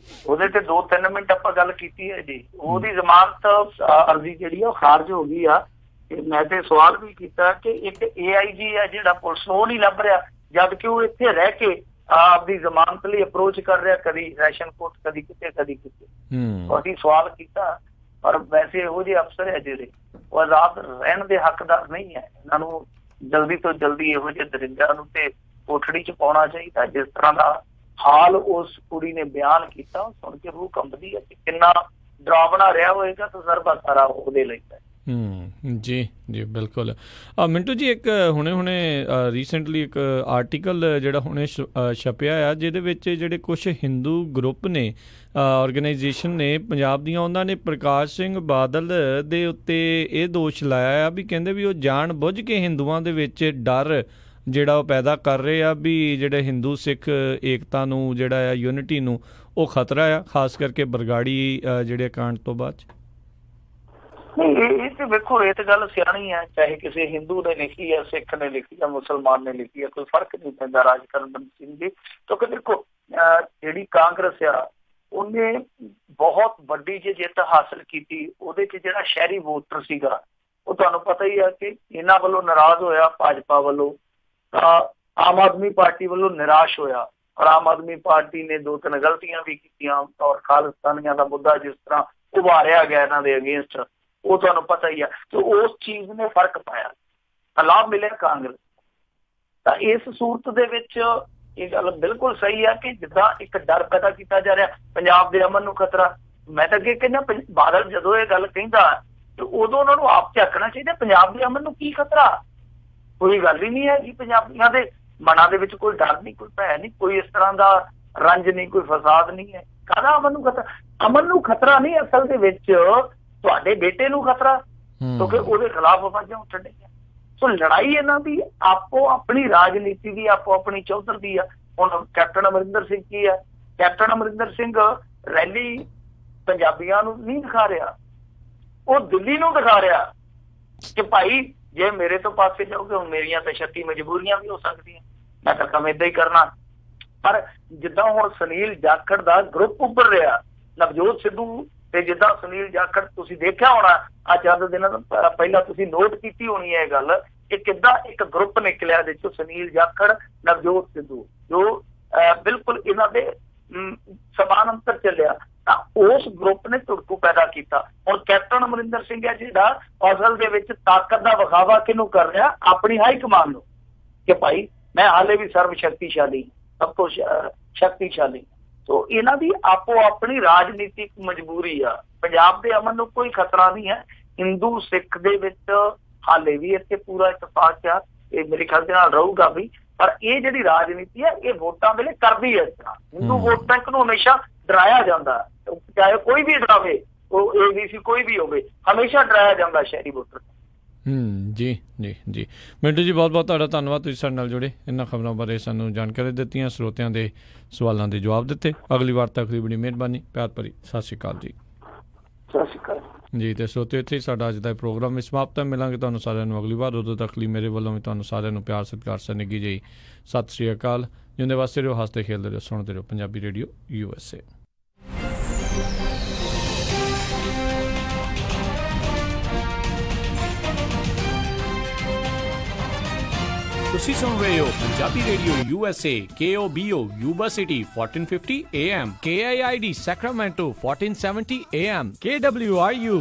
ਉਹਦੇ ਤੇ 2-3 ਮਿੰਟ ਆਪਾਂ ਗੱਲ ਕੀਤੀ ਹੈ ਜੀ। ਉਹਦੀ ਜ਼ਮਾਨਤ ਅਰਜ਼ੀ ਜਿਹੜੀ ਆ ਉਹ ਖਾਰਜ ਹੋ ਗਈ ਆ। ਮੈਂ ਤੇ ਸਵਾਲ ਵੀ ਕੀਤਾ ਕਿ ਇੱਕ AIG ਆ ਜਿਹੜਾ ਪੁਲਿਸ ਨੂੰ ਉਹ ਨਹੀਂ ਲੱਭ ਰਿਹਾ, ਜਦ ਕਿ ਉਹ ਇੱਥੇ ਰਹਿ ਕੇ ਆਪਦੀ ਜ਼ਮਾਨਤ ਲਈ ਅਪਰੋਚ ਕਰ ਰਿਹਾ, ਕਦੀ ਸੈਸ਼ਨ ਕੋਰਟ, ਕਦੀ ਕਿਤੇ ਕਦੀ ਕਿਤੇ। ਅਸੀਂ ਸਵਾਲ ਕੀਤਾ, ਪਰ ਵੈਸੇ ਇਹੋ ਜਿਹੇ ਅਫਸਰ ਹੈ ਜਿਹੜੇ ਉਹ ਆਜ਼ਾਦ ਰਹਿਣ ਦੇ ਹੱਕਦਾਰ ਨਹੀਂ ਹੈ। ਇਹਨਾਂ ਨੂੰ ਜਲਦੀ ਤੋਂ ਜਲਦੀ ਇਹੋ ਜਿਹੇ ਦਰਿੰਦਿਆਂ ਨੂੰ ਤੇ ਕੋਠੜੀ ਚ ਪਾਉਣਾ ਚਾਹੀਦਾ। ਜਿਸ ਤਰ੍ਹਾਂ ਦਾ ਹਾਲ ਉਸ ਕੁੜੀ ਨੇ ਬਿਆਨ ਕੀਤਾ, ਸੁਣ ਕੇ ਰੂਹ ਕੰਬਦੀ ਹੈ। ਕਿੰਨਾ ਡਰਾਵਣਾ ਰਿਹਾ ਹੋਏਗਾ ਤਜਰਬਾ ਸਾਰਾ ਉਹਦੇ ਲਈ। ਜੀ ਜੀ ਬਿਲਕੁਲ। ਮਿੰਟੂ ਜੀ, ਇੱਕ ਹੁਣੇ ਰੀਸੈਂਟਲੀ ਇੱਕ ਆਰਟੀਕਲ ਜਿਹੜਾ ਹੁਣੇ ਛਪਿਆ ਆ, ਜਿਹਦੇ ਵਿੱਚ ਜਿਹੜੇ ਕੁਝ ਹਿੰਦੂ ਗਰੁੱਪ ਨੇ, ਆਰਗੇਨਾਈਜੇਸ਼ਨ ਨੇ ਪੰਜਾਬ ਦੀਆਂ, ਉਹਨਾਂ ਨੇ ਪ੍ਰਕਾਸ਼ ਸਿੰਘ ਬਾਦਲ ਦੇ ਉੱਤੇ ਇਹ ਦੋਸ਼ ਲਾਇਆ ਆ ਵੀ ਕਹਿੰਦੇ ਵੀ ਉਹ ਜਾਣ ਬੁੱਝ ਕੇ ਹਿੰਦੂਆਂ ਦੇ ਵਿੱਚ ਡਰ ਜਿਹੜਾ ਉਹ ਪੈਦਾ ਕਰ ਰਹੇ ਆ, ਵੀ ਜਿਹੜੇ ਹਿੰਦੂ ਸਿੱਖ ਏਕਤਾ ਨੂੰ ਜਿਹੜਾ ਆ, ਯੂਨਿਟੀ ਨੂੰ, ਉਹ ਖਤਰਾ ਆ, ਖਾਸ ਕਰਕੇ ਬਰਗਾੜੀ ਜਿਹੜੇ ਕਾਂਡ ਤੋਂ ਬਾਅਦ। ਨਹੀਂ, ਇਹ ਤੇ ਵੇਖੋ, ਇਹ ਤਾਂ ਗੱਲ ਸਿਆਣੀ ਹੈ, ਚਾਹੇ ਕਿਸੇ ਹਿੰਦੂ ਨੇ ਲਿਖੀ ਹੈ, ਸਿੱਖ ਨੇ ਲਿਖੀ ਹੈ, ਮੁਸਲਮਾਨ ਨੇ ਲਿਖੀ ਹੈ, ਕੋਈ ਫਰਕ ਨਹੀਂ ਪੈਂਦਾ ਰਾਜਕਰਨ ਸਿੰਘ ਜੀ। ਕਿਉਂਕਿ ਦੇਖੋ, ਜਿਹੜੀ ਕਾਂਗਰਸ ਆ ਉਹਨੇ ਬਹੁਤ ਵੱਡੀ ਜਿੱਤ ਹਾਸਲ ਕੀਤੀ। ਉਹਦੇ ਚ ਜਿਹੜਾ ਸ਼ਹਿਰੀ ਵੋਟਰ ਸੀਗਾ ਉਹ ਤੁਹਾਨੂੰ ਪਤਾ ਹੀ ਆ ਕਿ ਇਹਨਾਂ ਵੱਲੋਂ ਨਾਰਾਜ਼ ਹੋਇਆ, ਭਾਜਪਾ ਵੱਲੋਂ, ਆਮ ਆਦਮੀ ਪਾਰਟੀ ਵੱਲੋਂ ਨਿਰਾਸ਼ ਹੋਇਆ। ਔਰ ਆਮ ਆਦਮੀ ਪਾਰਟੀ ਨੇ 2-3 ਗਲਤੀਆਂ ਵੀ ਕੀਤੀਆਂ, ਔਰ ਖਾਲਿਸਤਾਨੀਆਂ ਦਾ ਮੁੱਦਾ ਜਿਸ ਤਰ੍ਹਾਂ ਉਭਾਰਿਆ ਗਿਆ ਇਹਨਾਂ ਦੇ ਅਗੇਂਸਟ, ਉਹ ਤੁਹਾਨੂੰ ਪਤਾ ਹੀ ਆ। ਤੇ ਉਸ ਚੀਜ਼ ਨੇ ਫਰਕ ਪਾਇਆ, ਲਾਭ ਮਿਲਿਆ ਕਾਂਗਰਸ। ਤਾਂ ਇਸ ਸੂਰਤ ਦੇ ਵਿੱਚ ਇਹ ਗੱਲ ਬਿਲਕੁਲ ਸਹੀ ਆ ਕਿ ਜਿੱਦਾਂ ਇੱਕ ਡਰ ਪੈਦਾ ਕੀਤਾ ਜਾ ਰਿਹਾ ਪੰਜਾਬ ਦੇ ਅਮਨ ਨੂੰ ਖਤਰਾ। ਮੈਂ ਤਾਂ ਅੱਗੇ ਕਹਿੰਦਾ, ਬਾਦਲ ਜਦੋਂ ਇਹ ਗੱਲ ਕਹਿੰਦਾ ਤੇ ਉਦੋਂ ਉਹਨਾਂ ਨੂੰ ਆਪ ਝਾਕਣਾ ਚਾਹੀਦਾ, ਪੰਜਾਬ ਦੇ ਅਮਨ ਨੂੰ ਕੀ ਖਤਰਾ? ਕੋਈ ਗੱਲ ਹੀ ਨਹੀਂ ਹੈਗੀ। ਪੰਜਾਬੀਆਂ ਦੇ ਮਨਾਂ ਦੇ ਵਿੱਚ ਕੋਈ ਡਰ ਨਹੀਂ, ਕੋਈ ਭੈ ਨਹੀਂ, ਕੋਈ ਇਸ ਤਰ੍ਹਾਂ ਦਾ ਰੰਜ ਨਹੀਂ, ਕੋਈ ਫਸਾਦ ਨਹੀਂ ਹੈ। ਕਾਹਦਾ ਅਮਨ ਨੂੰ ਖਤਰਾ? ਅਮਨ ਨੂੰ ਖਤਰਾ ਨਹੀਂ, ਅਸਲ ਦੇ ਵਿੱਚ ਤੁਹਾਡੇ ਬੇਟੇ ਨੂੰ ਖਤਰਾ, ਕਿਉਂਕਿ ਉਹਦੇ ਖਿਲਾਫ ਆਵਾਜ਼ਾਂ ਉੱਠ ਰਹੀਆਂ। ਸੋ ਲੜਾਈ ਇਹਨਾਂ ਦੀ ਆਪੋ ਆਪਣੀ ਰਾਜਨੀਤੀ ਦੀ, ਆਪੋ ਆਪਣੀ ਚੌਧਰ ਦੀ ਆ। ਹੁਣ ਕੈਪਟਨ ਅਮਰਿੰਦਰ ਸਿੰਘ ਕੀ ਆ? ਕੈਪਟਨ ਅਮਰਿੰਦਰ ਸਿੰਘ ਰੈਲੀ ਪੰਜਾਬੀਆਂ ਨੂੰ ਨਹੀਂ ਦਿਖਾ ਰਿਹਾ, ਉਹ ਦਿੱਲੀ ਨੂੰ ਦਿਖਾ ਰਿਹਾ ਕਿ ਭਾਈ ਜੇ ਮੇਰੇ ਤੋਂ ਪਾਸੇ ਜਾਓਗੇ, ਹੁਣ ਮੇਰੀਆਂ ਤਾਂ 36 ਮਜਬੂਰੀਆਂ ਵੀ ਹੋ ਸਕਦੀਆਂ, ਮੈਂ ਤਾਂ ਕੰਮ ਏਦਾਂ ਹੀ ਕਰਨਾ। ਪਰ ਜਿੱਦਾਂ ਹੁਣ ਸੁਨੀਲ ਜਾਖੜ ਦਾ ਗਰੁੱਪ ਉੱਭਰ ਰਿਹਾ, ਨਵਜੋਤ ਸਿੱਧੂ ਤੇ ਜਿੱਦਾਂ ਸੁਨੀਲ ਜਾਖੜ, ਤੁਸੀਂ ਦੇਖਿਆ ਹੋਣਾ ਆ 4 ਦਿਨਾਂ ਪਹਿਲਾਂ ਤੁਸੀਂ ਨੋਟ ਕੀਤੀ ਹੋਣੀ ਹੈ ਇਹ ਗੱਲ, ਕਿ ਕਿੱਦਾਂ ਇੱਕ ਗਰੁੱਪ ਨਿਕਲਿਆ ਜਿਹਦੇ ਚੋਂ ਸੁਨੀਲ ਜਾਖੜ, ਨਵਜੋਤ ਸਿੱਧੂ, ਜੋ ਬਿਲਕੁਲ ਇਹਨਾਂ ਦੇ ਸਮਾਨ ਅੰਤਰ ਚੱਲਿਆ। ਤਾਂ ਉਸ ਗਰੁੱਪ ਨੇ ਧੁੜਕੂ ਪੈਦਾ ਕੀਤਾ। ਹੁਣ ਕੈਪਟਨ ਅਮਰਿੰਦਰ ਸਿੰਘ ਹੈ ਜਿਹੜਾ ਅਸਲ ਦੇ ਵਿੱਚ ਤਾਕਤ ਦਾ ਵਿਖਾਵਾ ਕਿਹਨੂੰ ਕਰ ਰਿਹਾ? ਆਪਣੀ ਹਾਈ ਕਮਾਨ ਨੂੰ, ਕਿ ਭਾਈ ਮੈਂ ਹਾਲੇ ਵੀ ਸਰਵ ਸ਼ਕਤੀਸ਼ਾਲੀ, ਸਭ ਤੋਂ ਸ਼ਕਤੀਸ਼ਾਲੀ। ਸੋ ਇਹਨਾਂ ਦੀ ਆਪੋ ਆਪਣੀ ਰਾਜਨੀਤਿਕ ਮਜਬੂਰੀ ਆ। ਪੰਜਾਬ ਦੇ ਅਮਨ ਨੂੰ ਕੋਈ ਖਤਰਾ ਨਹੀਂ ਹੈ। ਹਿੰਦੂ ਸਿੱਖ ਦੇ ਵਿੱਚ ਹਾਲੇ ਵੀ ਇੱਥੇ ਪੂਰਾ ਇਤਫਾਕ ਆ, ਇਹ ਮੇਰੇ ਖਿਆਲ ਦੇ ਨਾਲ ਰਹੂਗਾ ਵੀ। ਪਰ ਇਹ ਜਿਹੜੀ ਰਾਜਨੀਤੀ ਹੈ ਇਹ ਵੋਟਾਂ ਵੇਲੇ ਕਰਦੀ ਹੈ ਇਸ ਤਰ੍ਹਾਂ। ਹਿੰਦੂ ਵੋਟ ਬੈਂਕ ਨੂੰ ਹਮੇਸ਼ਾ ਡਰਾਇਆ ਜਾਂਦਾ, ਚਾਹੇ ਕੋਈ ਵੀ ਡਰਾਵੇ, ਉਹ ABC ਕੋਈ ਵੀ ਹੋਵੇ, ਹਮੇਸ਼ਾ ਡਰਾਇਆ ਜਾਂਦਾ ਸ਼ਹਿਰੀ ਵੋਟਰ। ਜੀ ਜੀ ਜੀ ਮਿੰਟੂ ਜੀ, ਬਹੁਤ ਬਹੁਤ ਤੁਹਾਡਾ ਧੰਨਵਾਦ, ਤੁਸੀਂ ਸਾਡੇ ਨਾਲ ਜੁੜੇ, ਇਹਨਾਂ ਖਬਰਾਂ ਬਾਰੇ ਸਾਨੂੰ ਜਾਣਕਾਰੀ ਦਿੱਤੀਆਂ, ਸਰੋਤਿਆਂ ਦੇ ਸਵਾਲਾਂ ਦੇ ਜਵਾਬ ਦਿੱਤੇ। ਅਗਲੀ ਵਾਰ ਤੱਕ ਦੀ ਬੜੀ ਮਿਹਰਬਾਨੀ, ਪਿਆਰ ਭਰੀ ਸਤਿ ਸ਼੍ਰੀ ਅਕਾਲ ਜੀ। ਸਤਿ ਸ਼੍ਰੀ ਅਕਾਲ ਜੀ। ਤੇ ਸਰੋਤਿਓ, ਇੱਥੇ ਹੀ ਸਾਡਾ ਅੱਜ ਦਾ ਪ੍ਰੋਗਰਾਮ ਵੀ ਸਮਾਪਤ ਹੈ। ਮਿਲਾਂਗੇ ਤੁਹਾਨੂੰ ਸਾਰਿਆਂ ਨੂੰ ਅਗਲੀ ਵਾਰ, ਉਦੋਂ ਤੱਕ ਲਈ ਮੇਰੇ ਵੱਲੋਂ ਵੀ ਤੁਹਾਨੂੰ ਸਾਰਿਆਂ ਨੂੰ ਪਿਆਰ ਸਤਿਕਾਰ ਸਨੇਗੀ ਜੀ, ਸਤਿ ਸ਼੍ਰੀ ਅਕਾਲ। ਜਿਉਂਦੇ ਵਾਸਤੇ ਰਹੋ, ਹੱਸਦੇ ਖੇਡਦੇ ਰਹੋ, ਸੁਣਦੇ ਰਹੋ ਪੰਜਾਬੀ ਰੇਡੀਓ USA। ਤੁਸੀਂ ਸੁਣ ਰਹੇ ਹੋ Punjabi radio USA, KOBO Yuba City 1450 AM, KIID Sacramento 1470 AM, KWRU